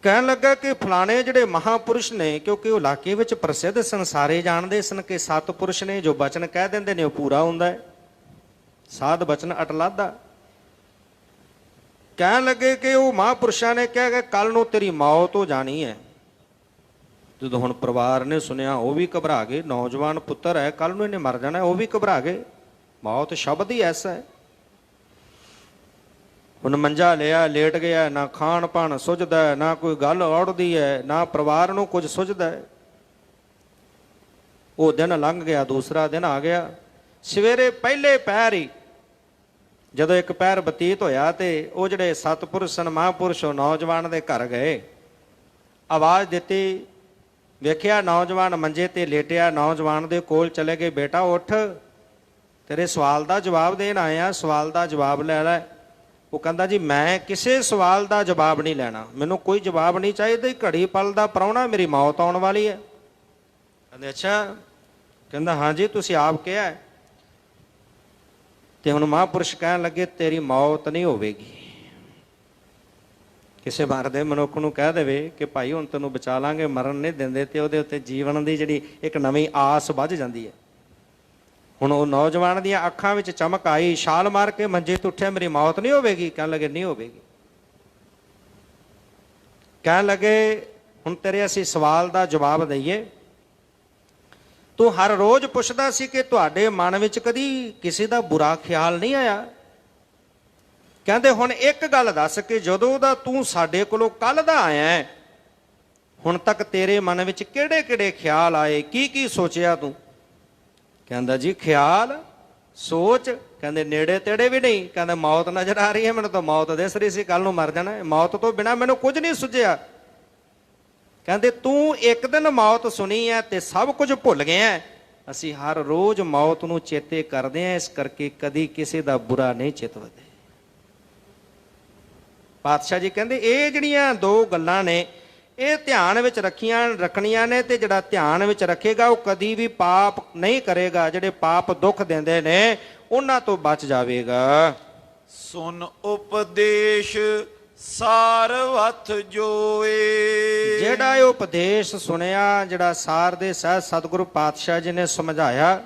ਕਹਿਣ ਲੱਗਾ ਕਿ ਫਲਾਣੇ ਜਿਹੜੇ ਮਹਾਂਪੁਰਸ਼ ਨੇ, ਕਿਉਂਕਿ ਉਹ ਇਲਾਕੇ ਵਿੱਚ ਪ੍ਰਸਿੱਧ ਸਨ, ਸਾਰੇ ਜਾਣਦੇ ਸਨ ਕਿ ਸਤਿਪੁਰਸ਼ ਨੇ ਜੋ ਬਚਨ ਕਹਿ ਦਿੰਦੇ ਨੇ ਉਹ ਪੂਰਾ ਹੁੰਦਾ ਹੈ, ਸਾਧ ਬਚਨ ਅਟਲਾਦਾ। ਕਹਿਣ ਲੱਗੇ ਕਿ ਉਹ ਮਹਾਂਪੁਰਸ਼ਾਂ ਨੇ ਕਿਹਾ ਕਿ ਕੱਲ ਨੂੰ ਤੇਰੀ ਮੌਤ ਹੋ ਜਾਣੀ ਹੈ। ਜਦੋਂ ਹੁਣ ਪਰਿਵਾਰ ਨੇ ਸੁਣਿਆ, ਉਹ ਵੀ ਘਬਰਾ ਗਏ। ਨੌਜਵਾਨ ਪੁੱਤਰ ਹੈ, ਕੱਲ ਨੂੰ ਇਹਨੇ ਮਰ ਜਾਣਾ, ਉਹ ਵੀ ਘਬਰਾ ਗਏ। ਮੌਤ ਸ਼ਬਦ ਹੀ ਐਸਾ ਹੈ। ਹੁਣ ਮੰਜਾ ਲਿਆ, ਲੇਟ ਗਿਆ, ਨਾ ਖਾਣ ਪਾਣ ਸੁੱਝਦਾ, ਨਾ ਕੋਈ ਗੱਲ ਔੜਦੀ ਹੈ, ਨਾ ਪਰਿਵਾਰ ਨੂੰ ਕੁਝ ਸੁੱਝਦਾ ਹੈ। ਉਹ ਦਿਨ ਲੰਘ ਗਿਆ, ਦੂਸਰਾ ਦਿਨ ਆ ਗਿਆ। ਸਵੇਰੇ ਪਹਿਲੇ ਪਹਿਰ ਹੀ ਜਦੋਂ ਇੱਕ ਪਹਿਰ ਬਤੀਤ ਹੋਇਆ ਤੇ ਉਹ ਜਿਹੜੇ ਸਤਿਪੁਰਸ਼ ਸਨ, ਮਹਾਂਪੁਰਸ਼, ਨੌਜਵਾਨ ਦੇ ਘਰ ਗਏ, ਆਵਾਜ਼ ਦਿੱਤੀ। ਵੇਖਿਆ ਨੌਜਵਾਨ ਮੰਜੇ ਤੇ ਲੇਟਿਆ, ਨੌਜਵਾਨ ਦੇ ਕੋਲ ਚਲੇ ਗਏ। ਬੇਟਾ ਉੱਠ, ਤੇਰੇ ਸਵਾਲ ਦਾ ਜਵਾਬ ਦੇਣ ਆਇਆ, ਸਵਾਲ ਦਾ ਜਵਾਬ ਲੈ ਲੈ। ਉਹ ਕਹਿੰਦਾ ਜੀ ਮੈਂ ਕਿਸੇ ਸਵਾਲ ਦਾ ਜਵਾਬ ਨਹੀਂ ਲੈਣਾ, ਮੈਨੂੰ ਕੋਈ ਜਵਾਬ ਨਹੀਂ ਚਾਹੀਦਾ, ਘੜੀ ਪਲ ਦਾ ਪ੍ਰਾਹੁਣਾ, ਮੇਰੀ ਮੌਤ ਆਉਣ ਵਾਲੀ ਹੈ। ਕਹਿੰਦੇ ਅੱਛਾ, ਕਹਿੰਦਾ ਹਾਂ ਜੀ ਤੁਸੀਂ ਆਪ ਕਿਹਾ ਹੈ। ਤੇ ਹੁਣ ਮਹਾਂਪੁਰਸ਼ ਕਹਿਣ ਲੱਗੇ ਤੇਰੀ ਮੌਤ ਨਹੀਂ ਹੋਵੇਗੀ। ਕਿਸੇ ਮਰਦੇ ਮਨੁੱਖ ਨੂੰ ਕਹਿ ਦੇਵੇ ਕਿ ਭਾਈ ਹੁਣ ਤੈਨੂੰ ਬਚਾ ਲਾਂਗੇ, ਮਰਨ ਨਹੀਂ ਦਿੰਦੇ, ਤੇ ਉਹਦੇ ਉੱਤੇ ਜੀਵਨ ਦੀ ਜਿਹੜੀ ਇੱਕ ਨਵੀਂ ਆਸ ਵੱਝ ਜਾਂਦੀ ਹੈ। ਹੁਣ ਉਹ ਨੌਜਵਾਨ ਦੀਆਂ ਅੱਖਾਂ ਵਿੱਚ ਚਮਕ ਆਈ, ਛਾਲ ਮਾਰ ਕੇ ਮੰਜੇ ਤੋਂ ਉੱਠਿਆ, ਮੇਰੀ ਮੌਤ ਨਹੀਂ ਹੋਵੇਗੀ? ਕਹਿਣ ਲੱਗੇ ਨਹੀਂ ਹੋਵੇਗੀ। ਕਹਿਣ ਲੱਗੇ ਹੁਣ ਤੇਰੇ ਅਸੀਂ ਸਵਾਲ ਦਾ ਜਵਾਬ ਦਈਏ। ਤੂੰ ਹਰ ਰੋਜ਼ ਪੁੱਛਦਾ ਸੀ ਕਿ ਤੁਹਾਡੇ ਮਨ ਵਿੱਚ ਕਦੀ ਕਿਸੇ ਦਾ ਬੁਰਾ ਖਿਆਲ ਨਹੀਂ ਆਇਆ? ਕਹਿੰਦੇ ਹੁਣ ਇੱਕ ਗੱਲ ਦੱਸ ਕਿ ਜਦੋਂ ਦਾ ਤੂੰ ਸਾਡੇ ਕੋਲੋਂ ਕੱਲ ਦਾ ਆਇਆ ਹੁਣ ਤੱਕ ਤੇਰੇ ਮਨ ਵਿੱਚ ਕਿਹੜੇ ਕਿਹੜੇ ਖਿਆਲ ਆਏ, ਕੀ ਕੀ ਸੋਚਿਆ ਤੂੰ? ਕਹਿੰਦਾ ਜੀ ਖਿਆਲ ਸੋਚ, ਕਹਿੰਦੇ ਨੇੜੇ ਤੇੜੇ ਵੀ ਨਹੀਂ। ਕਹਿੰਦਾ ਮੌਤ ਨਜ਼ਰ ਆ ਰਹੀ ਹੈ ਮੈਨੂੰ, ਤਾਂ ਮੌਤ ਦਿਸ ਰਹੀ ਸੀ, ਕੱਲ ਨੂੰ ਮਰ ਜਾਣਾ। ਮੌਤ ਤੋਂ ਬਿਨਾਂ ਮੈਨੂੰ ਕੁਝ ਨਹੀਂ ਸੁਝਿਆ। ਕਹਿੰਦੇ ਤੂੰ ਇੱਕ ਦਿਨ ਮੌਤ ਸੁਣੀ ਹੈ ਤੇ ਸਭ ਕੁਝ ਭੁੱਲ ਗਿਆ। ਅਸੀਂ ਹਰ ਰੋਜ਼ ਮੌਤ ਨੂੰ ਚੇਤੇ ਕਰਦੇ ਹਾਂ, ਇਸ ਕਰਕੇ ਕਦੀ ਕਿਸੇ ਦਾ ਬੁਰਾ ਨਹੀਂ ਚਿਤਵਦੇ। ਪਾਤਸ਼ਾਹ ਜੀ ਕਹਿੰਦੇ ਇਹ ਜਿਹੜੀਆਂ ਦੋ ਗੱਲਾਂ ਨੇ ਇਹ ਧਿਆਨ ਵਿੱਚ ਰੱਖਣੀਆਂ ਨੇ, ਤੇ ਜਿਹੜਾ ਧਿਆਨ ਵਿੱਚ ਰੱਖੇਗਾ ਉਹ ਕਦੀ ਵੀ ਪਾਪ ਨਹੀਂ ਕਰੇਗਾ। ਜਿਹੜੇ ਪਾਪ ਦੁੱਖ ਦਿੰਦੇ ਨੇ ਉਹਨਾਂ ਤੋਂ ਬਚ ਜਾਵੇਗਾ। ਸੁਨ ਉਪਦੇਸ਼ ਸਾਰਵਥ ਜੋਏ। ਜਿਹੜਾ ਇਹ ਉਪਦੇਸ਼ ਸੁਣਿਆ, ਜਿਹੜਾ ਸਾਰ ਦੇ ਸਹਿ ਸਤਿਗੁਰੂ ਪਾਤਸ਼ਾਹ ਜੀ ਨੇ ਸਮਝਾਇਆ,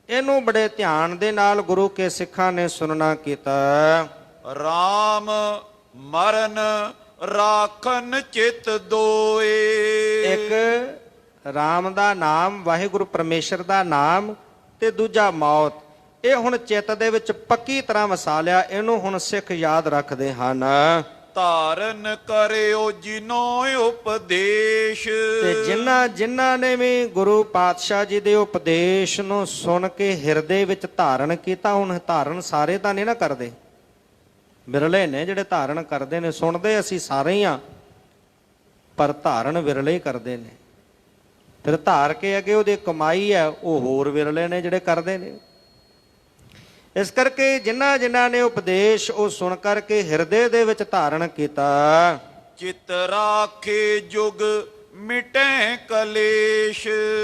ਇਹਨੂੰ ਬੜੇ ਧਿਆਨ ਦੇ ਨਾਲ ਗੁਰੂ ਕੇ ਸਿੱਖਾਂ ਨੇ ਸੁਣਨਾ ਕੀਤਾ। ਰਾਮ ਮਰਨ ਰਾਖਨ ਚਿਤ ਦੋਏ। ਇੱਕ ਰਾਮ ਦਾ ਨਾਮ, ਵਾਹਿਗੁਰੂ ਪਰਮੇਸ਼ਰ ਦਾ ਨਾਮ, ਤੇ ਦੂਜਾ ਮੌਤ। ਇਹ ਹੁਣ ਚਿੱਤ ਦੇ ਵਿੱਚ ਪੱਕੀ ਤਰ੍ਹਾਂ ਵਸਾ ਲਿਆ। ਇਹਨੂੰ ਹੁਣ ਸਿੱਖ ਯਾਦ ਰੱਖਦੇ ਹਨ। ਧਾਰਨ ਕਰਿਓ ਜਿਨੋ ਉਪਦੇਸ਼। ਤੇ ਜਿਨ੍ਹਾਂ ਨੇ ਵੀ ਗੁਰੂ ਪਾਤਸ਼ਾਹ ਜੀ ਦੇ ਉਪਦੇਸ਼ ਨੂੰ ਸੁਣ ਕੇ ਹਿਰਦੇ ਵਿੱਚ ਧਾਰਨ ਕੀਤਾ। ਹੁਣ ਧਾਰਨ ਸਾਰੇ ਤਾਂ ਨਹੀਂ ਨਾ ਕਰਦੇ, ਵਿਰਲੇ ਨੇ ਜਿਹੜੇ ਧਾਰਨ ਕਰਦੇ ਨੇ। ਸੁਣਦੇ ਅਸੀਂ ਸਾਰੇ ਹੀ ਆ, ਪਰ ਧਾਰਨ ਵਿਰਲੇ ਹੀ ਕਰਦੇ ਨੇ। ਫਿਰ ਧਾਰ ਕੇ ਅੱਗੇ ਉਹਦੀ ਕਮਾਈ ਹੈ ਉਹ ਹੋਰ ਵਿਰਲੇ ਨੇ ਜਿਹੜੇ ਕਰਦੇ ਨੇ। ਇਸ ਕਰਕੇ ਜਿਨ੍ਹਾਂ ਨੇ ਉਪਦੇਸ਼ ਉਹ ਸੁਣ ਕਰਕੇ ਹਿਰਦੇ ਦੇ ਵਿੱਚ ਧਾਰਨ ਕੀਤਾ। ਚਿਤ ਰਾਖੇ ਜੁਗ ਮਿਟੇ ਕਲੇਸ਼।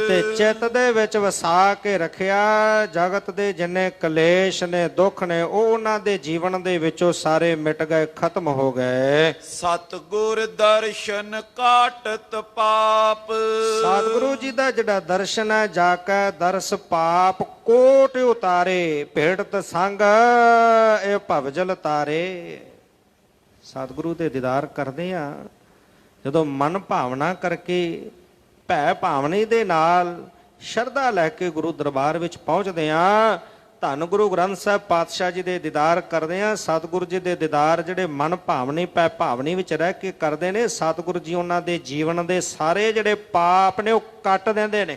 ਤੇ ਚਿੱਤ ਦੇ ਵਿੱਚ ਵਸਾ ਕੇ ਰੱਖਿਆ, ਜਗਤ ਦੇ ਜਿੰਨੇ ਕਲੇਸ਼ ਨੇ, ਦੁੱਖ ਨੇ, ਉਹ ਉਹਨਾਂ ਦੇ ਜੀਵਨ ਦੇ ਵਿੱਚੋਂ ਸਾਰੇ ਮਿਟ ਗਏ, ਖਤਮ ਹੋ ਗਏ। ਸਤਿਗੁਰ ਦਰਸ਼ਨ ਕਾਟਤ ਪਾਪ। ਸਤਿਗੁਰੂ ਜੀ ਦਾ ਜਿਹੜਾ ਦਰਸ਼ਨ ਹੈ, ਜਾ ਕੇ ਦਰਸ ਪਾਪ ਕੋਟ ਉਤਾਰੇ। ਭੇਟਤ ਸੰਗ ਇਹ ਭਵਜਲ ਤਾਰੇ। ਸਤਿਗੁਰੂ ਦੇ ਦੀਦਾਰ ਕਰਦੇ ਆ ਜਦੋਂ ਮਨ ਭਾਵਨਾ ਕਰਕੇ, ਭੈ ਭਾਵਨੀ ਦੇ ਨਾਲ, ਸ਼ਰਧਾ ਲੈ ਕੇ ਗੁਰੂ ਦਰਬਾਰ ਵਿੱਚ ਪਹੁੰਚਦੇ ਆ। ਧੰਨ ਗੁਰੂ ਗ੍ਰੰਥ ਸਾਹਿਬ ਪਾਤਸ਼ਾਹ ਜੀ ਦੇ ਦੀਦਾਰ ਕਰਦੇ ਆ। ਸਤਿਗੁਰੂ ਜੀ ਦੇ ਦੀਦਾਰ ਜਿਹੜੇ ਮਨ ਭਾਵਨੀ, ਭੈ ਭਾਵਨੀ ਵਿੱਚ ਰਹਿ ਕੇ ਕਰਦੇ ਨੇ, ਸਤਿਗੁਰੂ ਜੀ ਉਹਨਾਂ ਦੇ ਜੀਵਨ ਦੇ ਸਾਰੇ ਜਿਹੜੇ ਪਾਪ ਨੇ ਉਹ ਕੱਟ ਦਿੰਦੇ ਨੇ।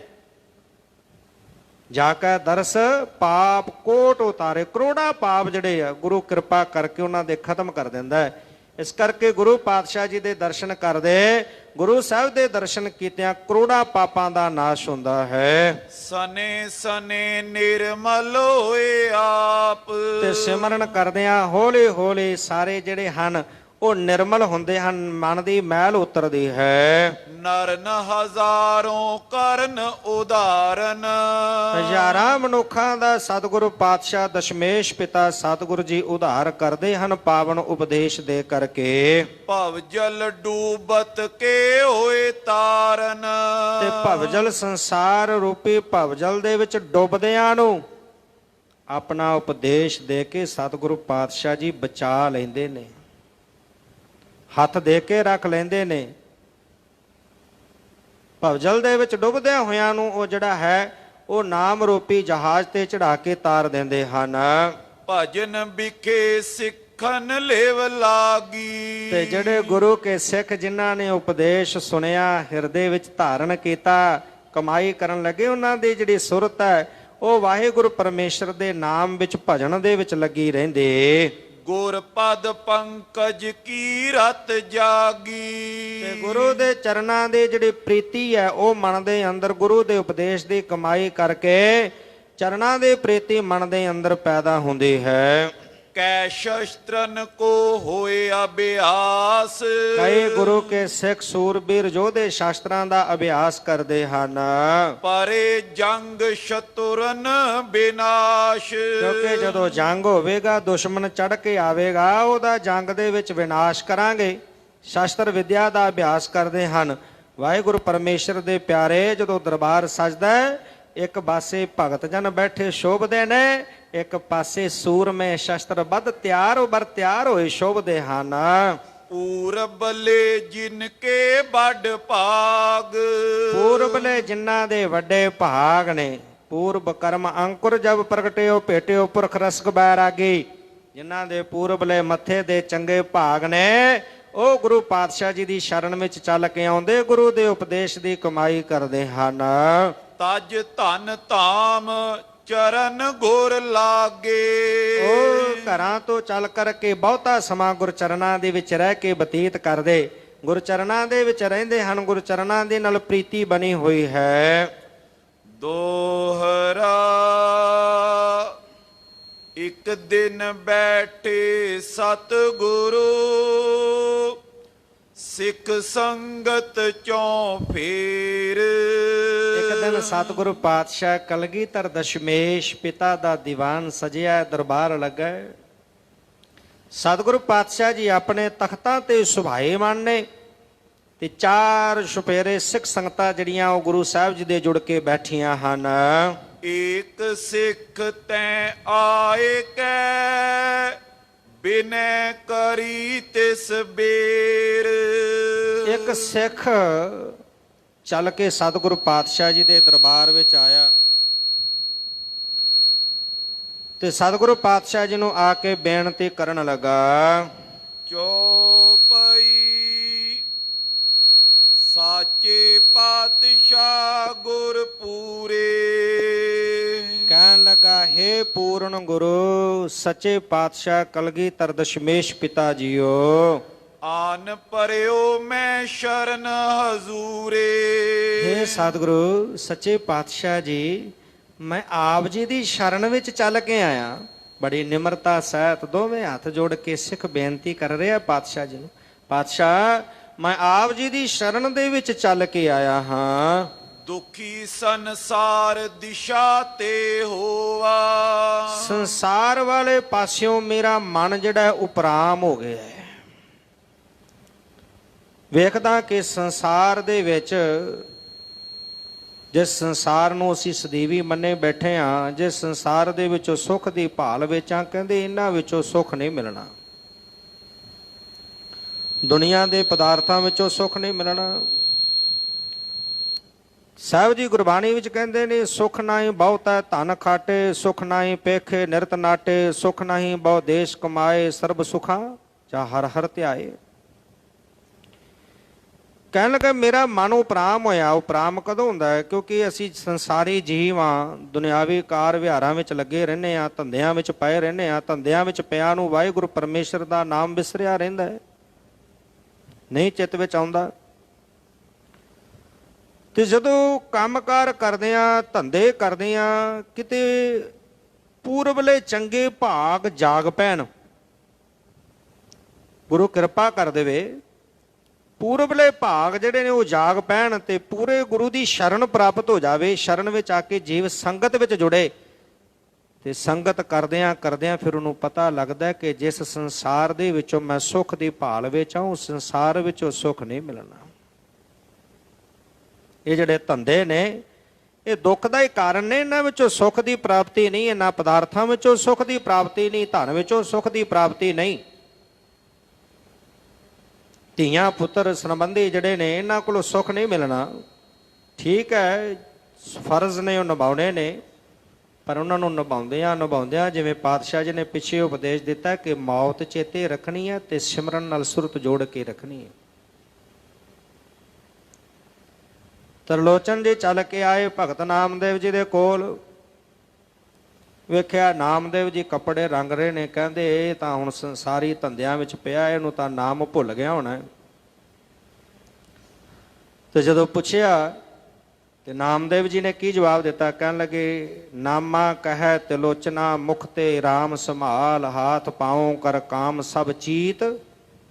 ਜਾ ਕੇ ਦਰਸ ਪਾਪ ਕੋਟ ਉਤਾਰੇ। ਕਰੋੜਾਂ ਪਾਪ ਜਿਹੜੇ ਆ ਗੁਰੂ ਕਿਰਪਾ ਕਰਕੇ ਉਹਨਾਂ ਦੇ ਖਤਮ ਕਰ ਦਿੰਦਾ ਹੈ। ਇਸ ਕਰਕੇ ਗੁਰੂ ਪਾਤਸ਼ਾਹ ਜੀ ਦੇ ਦਰਸ਼ਨ ਕਰਦੇ, ਗੁਰੂ ਸਾਹਿਬ ਦੇ ਦਰਸ਼ਨ ਕੀਤਿਆਂ ਕਰੋੜਾਂ ਪਾਪਾਂ ਦਾ ਨਾਸ਼ ਹੁੰਦਾ ਹੈ। ਸਨੇ ਸਨੇ ਨਿਰਮਲ ਹੋਏ ਆਪ। ਤੇ ਸਿਮਰਨ ਕਰਦਿਆਂ ਹੌਲੀ ਹੌਲੀ ਸਾਰੇ ਜਿਹੜੇ ਹਨ ਉਹ ਨਿਰਮਲ ਹੁੰਦੇ ਹਨ, ਮਨ ਦੀ ਮੈਲ ਉਤਰਦੀ ਹੈ। ਨਰਨ ਹਜ਼ਾਰੋਂ ਕਰਨ ਉਦਾਹਰਨ। ਹਜ਼ਾਰਾਂ ਮਨੁੱਖਾਂ ਦਾ ਸਤਿਗੁਰੂ ਪਾਤਸ਼ਾਹ ਦਸ਼ਮੇਸ਼ ਪਿਤਾ ਸਤਿਗੁਰੂ ਜੀ ਉਧਾਰ ਕਰਦੇ ਹਨ ਪਾਵਨ ਉਪਦੇਸ਼ ਦੇ ਕਰਕੇ। ਭਵ ਜਲ ਡੂਬਤ ਕੇ ਹੋਏ ਤਾਰਨ। ਤੇ ਭਵਜਲ ਸੰਸਾਰ ਰੂਪੀ ਭਵਜਲ ਦੇ ਵਿੱਚ ਡੁੱਬਦਿਆਂ ਨੂੰ ਆਪਣਾ ਉਪਦੇਸ਼ ਦੇ ਕੇ ਸਤਿਗੁਰੂ ਪਾਤਸ਼ਾਹ ਜੀ ਬਚਾ ਲੈਂਦੇ ਨੇ, ਹੱਥ ਦੇ ਕੇ ਰੱਖ ਲੈਂਦੇ ਨੇ। ਭਵਜਲ ਦੇ ਵਿੱਚ ਡੁੱਬਦਿਆਂ ਹੋਇਆਂ ਨੂੰ ਉਹ ਜਿਹੜਾ ਹੈ ਉਹ ਨਾਮ ਰੂਪੀ ਜਹਾਜ਼ ਤੇ ਚੜਾ ਕੇ ਤਾਰ ਦਿੰਦੇ ਹਨ। ਭਜਨ ਵਿਖੇ ਸਿੱਖਨ ਲੇਵ ਲਾਗੀ। ਤੇ ਜਿਹੜੇ ਗੁਰੂ ਕੇ ਸਿੱਖ ਜਿਨ੍ਹਾਂ ਨੇ ਉਪਦੇਸ਼ ਸੁਣਿਆ, ਹਿਰਦੇ ਵਿੱਚ ਧਾਰਨ ਕੀਤਾ, ਕਮਾਈ ਕਰਨ ਲੱਗੇ, ਉਹਨਾਂ ਦੀ ਜਿਹੜੀ ਸੁਰਤ ਹੈ ਉਹ ਵਾਹਿਗੁਰੂ ਪਰਮੇਸ਼ਰ ਦੇ ਨਾਮ ਵਿੱਚ, ਭਜਨ ਦੇ ਵਿੱਚ ਲੱਗੀ ਰਹਿੰਦੇ। ਗੁਰ ਪਦ ਪੰਕਜ ਕੀ ਰਤ ਜਾਗੀ। ਤੇ ਗੁਰੂ ਦੇ ਚਰਨਾਂ ਦੀ ਜਿਹੜੀ ਪ੍ਰੀਤੀ ਹੈ ਉਹ ਮਨ ਦੇ ਅੰਦਰ, ਗੁਰੂ ਦੇ ਉਪਦੇਸ਼ ਦੀ ਕਮਾਈ ਕਰਕੇ ਚਰਨਾਂ ਦੀ ਪ੍ਰੀਤੀ ਮਨ ਦੇ ਅੰਦਰ ਪੈਦਾ ਹੁੰਦੀ ਹੈ। ਕੈ ਸ਼ਸਤਰਨ ਕੋ ਹੋਏ ਅਭਿਆਸ। ਕਈ ਗੁਰੂ ਕੇ ਸਿੱਖ ਸੂਰਬੀਰ ਯੋਧੇ ਸ਼ਾਸਤਰਾਂ ਦਾ ਅਭਿਆਸ ਕਰਦੇ ਹਨ, ਪਰੇ ਜੰਗ ਸ਼ਤੁਰਨ ਵਿਨਾਸ਼। ਕਿਉਂਕਿ ਜਦੋਂ ਜੰਗ ਹੋਵੇਗਾ, ਦੁਸ਼ਮਣ ਚੜ ਕੇ ਆਵੇਗਾ, ਉਹਦਾ ਜੰਗ ਦੇ ਵਿੱਚ ਵਿਨਾਸ਼ ਕਰਾਂਗੇ। ਸ਼ਾਸਤਰ ਵਿਦਿਆ ਦਾ ਅਭਿਆਸ ਕਰਦੇ ਹਨ। ਵਾਹਿਗੁਰੂ ਪਰਮੇਸ਼ਰ ਦੇ ਪਿਆਰੇ, ਜਦੋਂ ਦਰਬਾਰ ਸਜਦਾ ਹੈ, ਇੱਕ ਪਾਸੇ ਭਗਤ ਜਨ ਬੈਠੇ ਸ਼ੋਭਦੇ ਨੇ, ਇੱਕ ਪਾਸੇ ਸੂਰਮੇ ਸ਼ਸਤਰਬੱਧ ਤਿਆਰ ਹੋਏ ਸ਼ੋਭਦੇ ਹਨ। ਪੂਰਬਲੇ ਜਿਨ ਕੇ ਵੱਡ ਭਾਗ। ਪੂਰਬਲੇ ਜਿਨ੍ਹਾਂ ਦੇ ਵੱਡੇ ਭਾਗ ਨੇ। ਪੂਰਬ ਕਰਮ ਅੰਕੁਰ ਜਬ ਪ੍ਰਗਟਿਓ ਭੇਟਿਓ ਪੁਰਖ ਰਸਕ ਬੈਰਾਗੀ। ਜਿਨ੍ਹਾਂ ਦੇ ਪੂਰਬਲੇ ਮੱਥੇ ਦੇ ਚੰਗੇ ਭਾਗ ਨੇ, ਉਹ ਗੁਰੂ ਪਾਤਸ਼ਾਹ ਜੀ ਦੀ ਸ਼ਰਨ ਵਿੱਚ ਚੱਲ ਕੇ ਆਉਂਦੇ, ਗੁਰੂ ਦੇ ਉਪਦੇਸ਼ ਦੀ ਕਮਾਈ ਕਰਦੇ ਹਨ। ਤਜ ਧਨ ਧਾਮ ਚਰਨ ਗੁਰ ਲਾਗੇ। ਉਹ ਘਰਾਂ ਤੋਂ ਚੱਲ ਕਰਕੇ ਬਹੁਤਾ ਸਮਾਂ ਗੁਰਚਰਨਾਂ ਦੇ ਵਿੱਚ ਰਹਿ ਕੇ ਬਤੀਤ ਕਰਦੇ, ਗੁਰਚਰਨਾਂ ਦੇ ਵਿੱਚ ਰਹਿੰਦੇ ਹਨ। ਗੁਰਚਰਨਾਂ ਦੇ ਨਾਲ ਪ੍ਰੀਤੀ ਬਣੀ ਹੋਈ ਹੈ। ਦੋਹਰਾ ਇੱਕ ਦਿਨ ਬੈਠੇ ਸਤਿਗੁਰੂ, ਸਿੱਖ ਸੰਗਤ ਚੋਂ ਫੇਰ। ਇੱਕ ਦਿਨ ਸਤਿਗੁਰੂ ਪਾਤਸ਼ਾਹ ਕਲਗੀਧਰ ਦਸ਼ਮੇਸ਼ ਪਿਤਾ ਦਾ ਦੀਵਾਨ ਸਜਿਆ, ਦਰਬਾਰ ਲੱਗਾ। ਸਤਿਗੁਰੂ ਪਾਤਸ਼ਾਹ ਜੀ ਆਪਣੇ ਤਖਤਾਂ ਤੇ ਸੁਭਾਏਮਾਨ ਨੇ, ਤੇ ਚਾਰ ਛੁਪੇਰੇ ਸਿੱਖ ਸੰਗਤਾਂ ਜਿਹੜੀਆਂ ਉਹ ਗੁਰੂ ਸਾਹਿਬ ਜੀ ਦੇ ਜੁੜ ਕੇ ਬੈਠੀਆਂ ਹਨ। ਏਕ ਸਿੱਖ ਤੈ ਆਏ ਕੈ ਬਿਨੈ ਕਰੀ ਤਿਸ ਬੇਰ। ਇੱਕ ਸਿੱਖ ਚੱਲ ਕੇ ਸਤਿਗੁਰੂ ਪਾਤਸ਼ਾਹ ਜੀ ਦੇ ਦਰਬਾਰ ਵਿੱਚ ਆਇਆ, ਤੇ ਸਤਿਗੁਰੂ ਪਾਤਸ਼ਾਹ ਜੀ ਨੂੰ ਆ ਕੇ ਬੇਨਤੀ ਕਰਨ ਲੱਗਾ। ਚੌਪਈ ਸਾਚੇ ਪਾਤਸ਼ਾਹ ਗੁਰ ਪੂਰੇ। ਕਹਿਣ ਲੱਗਾ, ਹੇ ਪੂਰਨ ਗੁਰੂ ਸੱਚੇ ਪਾਤਸ਼ਾਹ ਕਲਗੀਧਰ ਦਸ਼ਮੇਸ਼ ਪਿਤਾ ਜੀਓ, ਆਨ ਪਰਿਓ ਮੈਂ ਸ਼ਰਨ ਹਜ਼ੂਰੇ। ਹੇ ਸਤਿਗੁਰੂ ਸੱਚੇ ਪਾਤਸ਼ਾਹ ਜੀ, ਮੈਂ ਆਪ ਜੀ ਦੀ ਸ਼ਰਨ ਵਿੱਚ ਚੱਲ ਕੇ ਆਇਆ। ਬੜੀ ਨਿਮਰਤਾ ਸਹਿਤ ਦੋਵੇਂ ਹੱਥ ਜੋੜ ਕੇ ਸਿੱਖ ਬੇਨਤੀ ਕਰ ਰਿਹਾ ਪਾਤਸ਼ਾਹ ਜੀ ਨੂੰ, ਪਾਤਸ਼ਾਹ ਮੈਂ ਆਪ ਜੀ ਦੀ ਸ਼ਰਨ ਦੇ ਵਿੱਚ ਚੱਲ ਕੇ ਆਇਆ ਹਾਂ। ਦੁਖੀ ਸੰਸਾਰ ਦਿਸ਼ਾ ਤੇ ਹੋਵਾ। ਸੰਸਾਰ ਵਾਲੇ ਪਾਸਿਓਂ ਮੇਰਾ ਮਨ ਜਿਹੜਾ ਉਪਰਾਮ ਹੋ ਗਿਆ ਹੈ। ਵੇਖਦਾ ਕਿ ਸੰਸਾਰ ਦੇ ਵਿੱਚ, ਜਿਸ ਸੰਸਾਰ ਨੂੰ ਅਸੀਂ ਸਦੀਵੀ ਮੰਨੇ ਬੈਠੇ ਹਾਂ, ਜਿਸ ਸੰਸਾਰ ਦੇ ਵਿੱਚੋਂ ਸੁੱਖ ਦੀ ਭਾਲ ਵਿੱਚ ਆ, ਕਹਿੰਦੇ ਇਹਨਾਂ ਵਿੱਚੋਂ ਸੁੱਖ ਨਹੀਂ ਮਿਲਣਾ। ਦੁਨੀਆ ਦੇ ਪਦਾਰਥਾਂ ਵਿੱਚੋਂ ਸੁੱਖ ਨਹੀਂ ਮਿਲਣਾ। ਸਾਹਿਬ ਜੀ ਗੁਰਬਾਣੀ ਵਿੱਚ ਕਹਿੰਦੇ ਨੇ, ਸੁਖ ਨਾਹੀ ਬਹੁਤਾ ਧਨ ਖਾਟੇ, ਸੁਖ ਨਾਹੀ ਪੇਖੇ ਨਿਰਤ ਨਾਟੇ, ਸੁਖ ਨਾਹੀ ਬਹੁ ਦੇਸ਼ ਕਮਾਏ, ਸਰਬ ਸੁਖਾਂ ਜਾ ਹਰ ਹਰ ਧਿਆਏ। ਕਹਿਣ ਲੱਗਾ ਮੇਰਾ ਮਨ ਉਪਰਾਮ ਹੋਇਆ। ਉਪਰਾਮ ਕਦੋਂ ਹੁੰਦਾ ਹੈ? ਕਿਉਂਕਿ ਅਸੀਂ ਸੰਸਾਰੀ ਜੀਵ ਹਾਂ, ਦੁਨਿਆਵੀ ਕਾਰ ਵਿਹਾਰਾਂ ਵਿੱਚ ਲੱਗੇ ਰਹਿੰਦੇ ਹਾਂ, ਧੰਦਿਆਂ ਵਿੱਚ ਪਏ ਰਹਿੰਦੇ ਹਾਂ। ਧੰਦਿਆਂ ਵਿੱਚ ਪਿਆ ਨੂੰ ਵਾਹਿਗੁਰੂ ਪਰਮੇਸ਼ਰ ਦਾ ਨਾਮ ਵਿਸਰਿਆ ਰਹਿੰਦਾ ਹੈ, ਨਹੀਂ ਚਿੱਤ ਵਿੱਚ ਆਉਂਦਾ। ਤੇ ਜਦੋਂ ਕੰਮਕਾਰ ਕਰਦੇ ਆ, ਧੰਦੇ ਕਰਦੇ ਆ, ਕਿਤੇ ਪੂਰਬਲੇ ਚੰਗੇ ਭਾਗ ਜਾਗ ਪੈਣ, ਗੁਰੂ ਕਿਰਪਾ ਕਰ ਦੇਵੇ, ਪੂਰਬਲੇ ਭਾਗ ਜਿਹੜੇ ਨੇ ਉਹ ਜਾਗ ਪੈਣ ਤੇ ਪੂਰੇ ਗੁਰੂ ਦੀ ਸ਼ਰਨ ਪ੍ਰਾਪਤ ਹੋ ਜਾਵੇ। ਸ਼ਰਨ ਵਿੱਚ ਆ ਕੇ ਜੀਵ ਸੰਗਤ ਵਿੱਚ ਜੁੜੇ, ਤੇ ਸੰਗਤ ਕਰਦਿਆਂ ਕਰਦਿਆਂ ਫਿਰ ਉਹਨੂੰ ਪਤਾ ਲੱਗਦਾ ਕਿ ਜਿਸ ਸੰਸਾਰ ਦੇ ਵਿੱਚੋਂ ਮੈਂ ਸੁੱਖ ਦੀ ਭਾਲ ਵਿੱਚ ਆ, ਉਹ ਸੰਸਾਰ ਵਿੱਚੋਂ ਸੁੱਖ ਨਹੀਂ ਮਿਲਣਾ। ਇਹ ਜਿਹੜੇ ਧੰਦੇ ਨੇ ਇਹ ਦੁੱਖ ਦਾ ਹੀ ਕਾਰਨ ਨੇ। ਇਹਨਾਂ ਵਿੱਚੋਂ ਸੁੱਖ ਦੀ ਪ੍ਰਾਪਤੀ ਨਹੀਂ, ਇਹਨਾਂ ਪਦਾਰਥਾਂ ਵਿੱਚੋਂ ਸੁੱਖ ਦੀ ਪ੍ਰਾਪਤੀ ਨਹੀਂ, ਧਨ ਵਿੱਚੋਂ ਸੁੱਖ ਦੀ ਪ੍ਰਾਪਤੀ ਨਹੀਂ। ਧੀਆਂ ਪੁੱਤਰ ਸੰਬੰਧੀ ਜਿਹੜੇ ਨੇ ਇਹਨਾਂ ਕੋਲੋਂ ਸੁੱਖ ਨਹੀਂ ਮਿਲਣਾ। ਠੀਕ ਹੈ, ਫਰਜ਼ ਨੇ ਉਹ ਨਿਭਾਉਣੇ ਨੇ, ਪਰ ਉਹਨਾਂ ਨੂੰ ਨਿਭਾਉਂਦਿਆਂ ਜਿਵੇਂ ਪਾਤਸ਼ਾਹ ਜੀ ਨੇ ਪਿੱਛੇ ਉਪਦੇਸ਼ ਦਿੱਤਾ ਕਿ ਮੌਤ ਚੇਤੇ ਰੱਖਣੀ ਹੈ ਤੇ ਸਿਮਰਨ ਨਾਲ ਸੁਰਤ ਜੋੜ ਕੇ ਰੱਖਣੀ ਹੈ। ਤਰਲੋਚਨ ਜੀ ਚੱਲ ਕੇ ਆਏ ਭਗਤ ਨਾਮਦੇਵ ਜੀ ਦੇ ਕੋਲ। ਵੇਖਿਆ ਨਾਮਦੇਵ ਜੀ ਕੱਪੜੇ ਰੰਗ ਰਹੇ ਨੇ। ਕਹਿੰਦੇ ਇਹ ਤਾਂ ਹੁਣ ਸੰਸਾਰੀ ਧੰਦਿਆਂ ਵਿੱਚ ਪਿਆ, ਇਹਨੂੰ ਤਾਂ ਨਾਮ ਭੁੱਲ ਗਿਆ ਹੋਣਾ। ਤੇ ਜਦੋਂ ਪੁੱਛਿਆ ਤੇ ਨਾਮਦੇਵ ਜੀ ਨੇ ਕੀ ਜਵਾਬ ਦਿੱਤਾ? ਕਹਿਣ ਲੱਗੇ, ਨਾਮਾ ਕਹਿ ਤਿਲੋਚਨਾ, ਮੁਖ ਤੇ RAM ਸੰਭਾਲ, ਹਾਥ ਪਾਉ ਕਰ ਕਾਮ, ਸਭ ਚੀਤ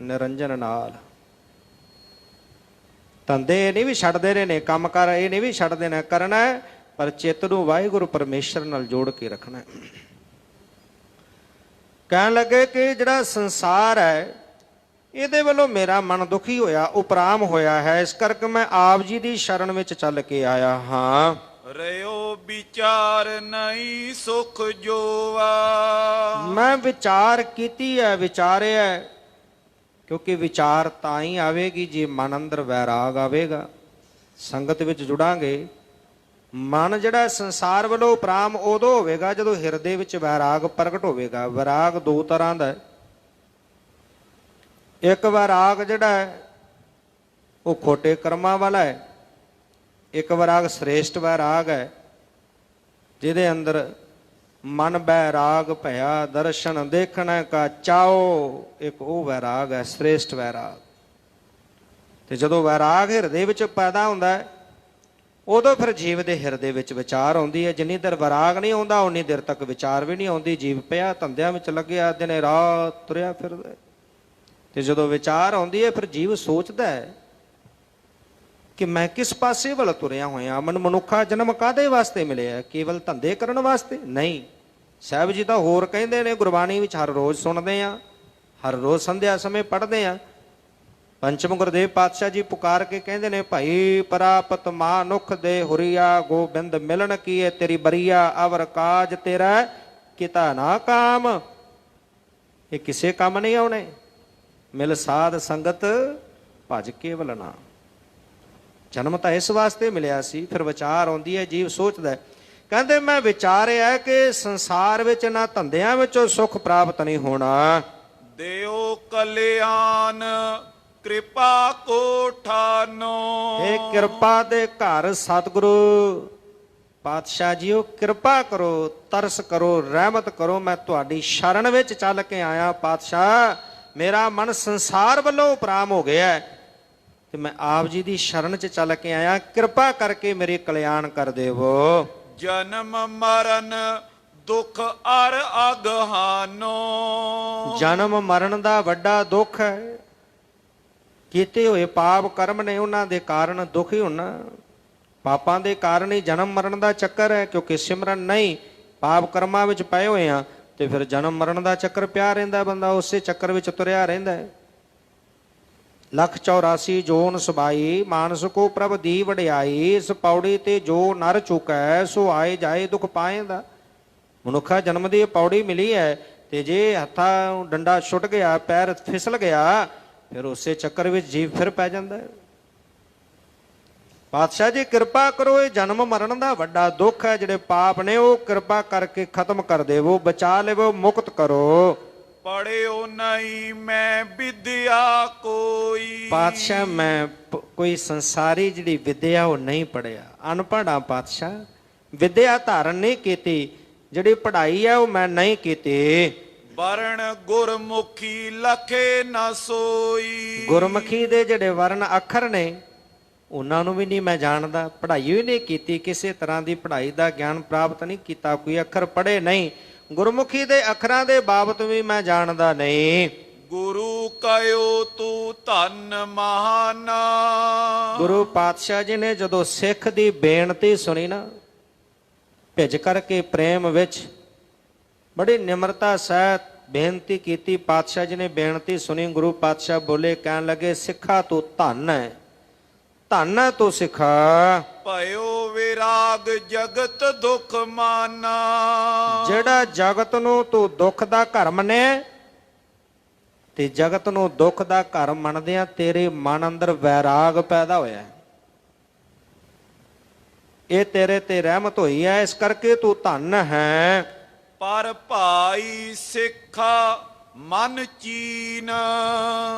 ਨਿਰੰਜਨ ਨਾਲ। ਧੰਦੇ ਨਹੀਂ ਵੀ ਛੱਡਦੇ ਰਹੇ ਨੇ, ਕੰਮ ਕਰ ਇਹ ਨਹੀਂ ਵੀ ਛੱਡਦੇ ਨੇ, ਕਰਨਾ ਪਰ ਚਿੱਤ ਨੂੰ ਵਾਹਿਗੁਰੂ ਪਰਮੇਸ਼ਰ ਨਾਲ ਜੋੜ ਕੇ ਰੱਖਣਾ। ਕਹਿਣ ਲੱਗੇ ਕਿ ਜਿਹੜਾ ਸੰਸਾਰ ਹੈ ਇਹਦੇ ਵੱਲੋਂ ਮੇਰਾ ਮਨ ਦੁਖੀ ਹੋਇਆ, ਉਪਰਾਮ ਹੋਇਆ ਹੈ, ਇਸ ਕਰਕੇ ਮੈਂ ਆਪ ਜੀ ਦੀ ਸ਼ਰਨ ਵਿੱਚ ਚੱਲ ਕੇ ਆਇਆ ਹਾਂ। ਰਿਓ ਵਿਚਾਰ ਨਹੀਂ ਸੁਖ ਜੋਵਾ। ਮੈਂ ਵਿਚਾਰ ਕੀਤੀ ਹੈ, ਵਿਚਾਰਿਆ ਹੈ, ਕਿਉਂਕਿ ਵਿਚਾਰ ਤਾਂ ਹੀ ਆਵੇਗੀ ਜੇ ਮਨ ਅੰਦਰ ਵੈਰਾਗ ਆਵੇਗਾ। ਸੰਗਤ ਵਿੱਚ ਜੁੜਾਂਗੇ, ਮਨ ਜਿਹੜਾ ਸੰਸਾਰ ਵੱਲੋਂ ਉਪਰਾਮ ਉਦੋਂ ਹੋਵੇਗਾ ਜਦੋਂ ਹਿਰਦੇ ਵਿੱਚ ਵੈਰਾਗ ਪ੍ਰਗਟ ਹੋਵੇਗਾ। ਵੈਰਾਗ ਦੋ ਤਰ੍ਹਾਂ ਦਾ ਹੈ। ਇੱਕ ਵੈਰਾਗ ਜਿਹੜਾ ਹੈ ਉਹ ਖੋਟੇ ਕਰਮਾਂ ਵਾਲਾ ਹੈ, ਇੱਕ ਵੈਰਾਗ ਸ੍ਰੇਸ਼ਟ ਵੈਰਾਗ ਹੈ ਜਿਹਦੇ ਅੰਦਰ ਮਨ ਬੈਰਾਗ ਭਇਆ, ਦਰਸ਼ਨ ਦੇਖਣ ਕਾ ਚਾਓ, ਇੱਕ ਉਹ ਵੈਰਾਗ ਹੈ ਸ੍ਰੇਸ਼ਟ ਵੈਰਾਗ। ਤੇ ਜਦੋਂ ਵੈਰਾਗ ਹਿਰਦੇ ਵਿੱਚ ਪੈਦਾ ਹੁੰਦਾ ਹੈ ਉਦੋਂ ਫਿਰ ਜੀਵ ਦੇ ਹਿਰਦੇ ਵਿੱਚ ਵਿਚਾਰ ਆਉਂਦੀ ਹੈ। ਜਿੰਨੀ ਦੇਰ ਵੈਰਾਗ ਨਹੀਂ ਆਉਂਦਾ ਉਨੀ ਦੇਰ ਤੱਕ ਵਿਚਾਰ ਵੀ ਨਹੀਂ ਆਉਂਦੀ। ਜੀਵ ਪਿਆ ਧੰਦਿਆਂ ਵਿੱਚ ਲੱਗਿਆ, ਦਿਨੇ ਰਾਤ ਤੁਰਿਆ ਫਿਰਦਾ, ਤੇ ਜਦੋਂ ਵਿਚਾਰ ਆਉਂਦੀ ਹੈ ਫਿਰ ਜੀਵ ਸੋਚਦਾ ਹੈ ਕਿ ਮੈਂ ਕਿਸ ਪਾਸੇ ਵੱਲ ਤੁਰਿਆ ਹੋਇਆ। ਮਨ ਮਨੁੱਖਾ ਜਨਮ ਕਾਹਦੇ ਵਾਸਤੇ ਮਿਲਿਆ? ਕੇਵਲ ਧੰਦੇ ਕਰਨ ਵਾਸਤੇ? ਨਹੀਂ। ਸਾਹਿਬ ਜੀ ਤਾਂ ਹੋਰ ਕਹਿੰਦੇ ਨੇ, ਗੁਰਬਾਣੀ ਵਿੱਚ ਹਰ ਰੋਜ਼ ਸੁਣਦੇ ਆ, ਹਰ ਰੋਜ਼ ਸੰਧਿਆ ਸਮੇਂ ਪੜ੍ਹਦੇ ਆ। ਪੰਚਮ ਗੁਰਦੇਵ ਪਾਤਸ਼ਾਹ ਜੀ ਪੁਕਾਰ ਕੇ ਕਹਿੰਦੇ ਨੇ, ਭਾਈ ਪ੍ਰਾਪਤ ਮਾਨੁਖ ਦੇ ਹੁਰੀਆ, ਗੋਬਿੰਦ ਮਿਲਣ ਕੀਏ ਤੇਰੀ ਬਰੀਆ, ਅਵਰ ਕਾਜ ਤੇਰਾ ਕਿਤਾ ਨਾ ਕਾਮ। ਇਹ ਕਿਸੇ ਕੰਮ ਨਹੀਂ ਆਉਣੇ। ਮਿਲ ਸਾਧ ਸੰਗਤ ਭਜ ਕੇਵਲ ਨਾਮ। ਜਨਮ ਤਾਂ ਇਸ ਵਾਸਤੇ ਮਿਲਿਆ ਸੀ। ਫਿਰ ਵਿਚਾਰ ਆਉਂਦੀ ਹੈ, ਜੀਵ ਸੋਚਦਾ, ਕਹਿੰਦੇ ਮੈਂ ਵਿਚਾਰਿਆ ਕਿ ਸੰਸਾਰ ਵਿੱਚ ਨਾ ਧੰਦਿਆਂ ਵਿੱਚੋਂ ਸੁੱਖ ਪ੍ਰਾਪਤ ਨਹੀਂ ਹੋਣਾ। ਦਿਓ ਕਲਿਆਣ ਕਿਰਪਾ ਕੋ ਠਾਨੋ। ਇਹ ਕਿਰਪਾ ਦੇ ਘਰ ਸਤਿਗੁਰੂ ਪਾਤਸ਼ਾਹ ਜੀਓ ਕਿਰਪਾ ਕਰੋ, ਤਰਸ ਕਰੋ, ਰਹਿਮਤ ਕਰੋ। ਮੈਂ ਤੁਹਾਡੀ ਸ਼ਰਨ ਵਿੱਚ ਚੱਲ ਕੇ ਆਇਆ ਪਾਤਸ਼ਾਹ। ਮੇਰਾ ਮਨ ਸੰਸਾਰ ਵੱਲੋਂ ਉਪਰਾਮ ਹੋ ਗਿਆ ਤੇ ਮੈਂ ਆਪ ਜੀ ਦੀ ਸ਼ਰਨ 'ਚ ਚੱਲ ਕੇ ਆਇਆ। ਕਿਰਪਾ ਕਰਕੇ ਮੇਰੇ ਕਲਿਆਣ ਕਰ ਦੇਵੋ। ਜਨਮ ਮਰਨ ਦੁਖ ਅਰ ਅਗਹਾਨੋ। ਜਨਮ ਮਰਨ ਦਾ ਵੱਡਾ ਦੁੱਖ ਹੈ। ਕੀਤੇ ਹੋਏ ਪਾਪ ਕਰਮ ਨੇ, ਉਹਨਾਂ ਦੇ ਕਾਰਨ ਦੁਖੀ ਹੋਣਾ। ਪਾਪਾਂ ਦੇ ਕਾਰਨ ਹੀ ਜਨਮ ਮਰਨ ਦਾ ਚੱਕਰ ਹੈ, ਕਿਉਂਕਿ ਸਿਮਰਨ ਨਹੀਂ, ਪਾਪ ਕਰਮਾਂ ਵਿੱਚ ਪਏ ਹੋਏ ਆ ਤੇ ਫਿਰ ਜਨਮ ਮਰਨ ਦਾ ਚੱਕਰ ਪਿਆ ਰਹਿੰਦਾ। ਬੰਦਾ ਉਸੇ ਚੱਕਰ ਵਿੱਚ ਤੁਰਿਆ ਰਹਿੰਦਾ ਹੈ। 184 ਜੋਨ ਸਬਾਈ, ਮਾਨਸ ਕੋ ਪ੍ਰਭ ਦੀ ਵਡਿਆਈ, ਇਸ ਪੌੜੀ ਤੇ ਜੋ ਨਰ ਚੁਕੈ, ਸੋ ਆਏ ਜਾਏ ਦੁੱਖ ਪਾਏਂਦਾ। ਮਨੁੱਖਾ ਜਨਮ ਦੀ ਪੌੜੀ ਮਿਲੀ ਹੈ ਤੇ ਜੇ ਹੱਥਾਂ ਡੰਡਾ ਛੁੱਟ ਗਿਆ, ਪੈਰ ਫਿਸਲ ਗਿਆ, ਫਿਰ ਉਸੇ ਚੱਕਰ ਵਿੱਚ ਜੀਵ ਫਿਰ ਪੈ ਜਾਂਦਾ ਹੈ। ਪਾਤਸ਼ਾਹ ਜੀ ਕਿਰਪਾ ਕਰੋ, ਇਹ ਜਨਮ ਮਰਨ ਦਾ ਵੱਡਾ ਦੁੱਖ ਹੈ। ਜਿਹੜੇ ਪਾਪ ਨੇ ਉਹ ਕਿਰਪਾ ਕਰਕੇ ਖਤਮ ਕਰ ਦੇਵੋ, ਬਚਾ ਲਵੋ, ਮੁਕਤ ਕਰੋ। ਪੜਿਓ ਨਹੀਂ ਮੈਂ ਵਿਦਿਆ ਕੋਈ। ਪਾਤਸ਼ਾਹ ਮੈਂ ਕੋਈ ਸੰਸਾਰੀ ਜਿਹੜੀ ਵਿਦਿਆ ਉਹ ਨਹੀਂ ਪੜਿਆ, ਅਨਪੜ੍ਹ ਆ ਪਾਤਸ਼ਾਹ। ਵਿਦਿਆ ਧਾਰਨ ਨਹੀਂ ਕੀਤੀ, ਜਿਹੜੀ ਪੜ੍ਹਾਈ ਹੈ ਉਹ ਮੈਂ ਨਹੀਂ ਕੀਤੀ। ਵਰਣ ਗੁਰਮੁਖੀ ਲਖੇ ਨਾ ਸੋਈ। ਗੁਰਮੁਖੀ ਦੇ ਜਿਹੜੇ ਵਰਨ ਅੱਖਰ ਨੇ ਉਹਨਾਂ ਨੂੰ ਵੀ ਨਹੀਂ ਮੈਂ ਜਾਣਦਾ, ਪੜ੍ਹਾਈ ਵੀ ਨਹੀਂ ਕੀਤੀ, ਕਿਸੇ ਤਰ੍ਹਾਂ ਦੀ ਪੜ੍ਹਾਈ ਦਾ ਗਿਆਨ ਪ੍ਰਾਪਤ ਨਹੀਂ ਕੀਤਾ, ਕੋਈ ਅੱਖਰ ਪੜ੍ਹੇ ਨਹੀਂ। ਗੁਰਮੁਖੀ ਦੇ ਅੱਖਰਾਂ ਦੇ ਬਾਬਤ ਵੀ ਮੈਂ ਜਾਣਦਾ ਨਹੀਂ। ਗੁਰੂ ਕਹਿਓ ਤੂੰ ਧੰਨ ਮਹਾਨਾ। ਗੁਰੂ ਪਾਤਸ਼ਾਹ ਜੀ ਨੇ ਜਦੋਂ ਸਿੱਖ ਦੀ ਬੇਨਤੀ ਸੁਣੀ ਨਾ, ਭਿੱਜ ਕਰਕੇ ਪ੍ਰੇਮ ਵਿੱਚ ਬੜੀ ਨਿਮਰਤਾ ਸਹਿਤ ਬੇਨਤੀ ਕੀਤੀ। ਪਾਤਸ਼ਾਹ ਜੀ ਨੇ ਬੇਨਤੀ ਸੁਣੀ, ਗੁਰੂ ਪਾਤਸ਼ਾਹ ਬੋਲੇ, ਕਹਿਣ ਲੱਗੇ, ਸਿੱਖਾ ਤੂੰ ਧੰਨ ਹੈ, ਧੰਨ ਹੈ ਤੂੰ ਸਿੱਖਾ। ਭਇਓ ਵਿਰਾਗ ਜਗਤ ਦੁਖ ਮਾਨਾ। ਜਿਹੜਾ ਜਗਤ ਨੂੰ ਤੂੰ ਦੁੱਖ ਦਾ ਘਰ ਮੰਨਿਆ ਤੇ ਜਗਤ ਨੂੰ ਦੁੱਖ ਦਾ ਘਰ ਮੰਨਦਿਆਂ ਤੇਰੇ ਮਨ ਅੰਦਰ ਵੈਰਾਗ ਪੈਦਾ ਹੋਇਆ, ਇਹ ਤੇਰੇ ਤੇ ਰਹਿਮਤ ਹੋਈ ਹੈ, ਇਸ ਕਰਕੇ ਤੂੰ ਧੰਨ ਹੈ। ਪਰ ਭਾਈ ਸਿੱਖਾ ਮਨ ਚੀਨ।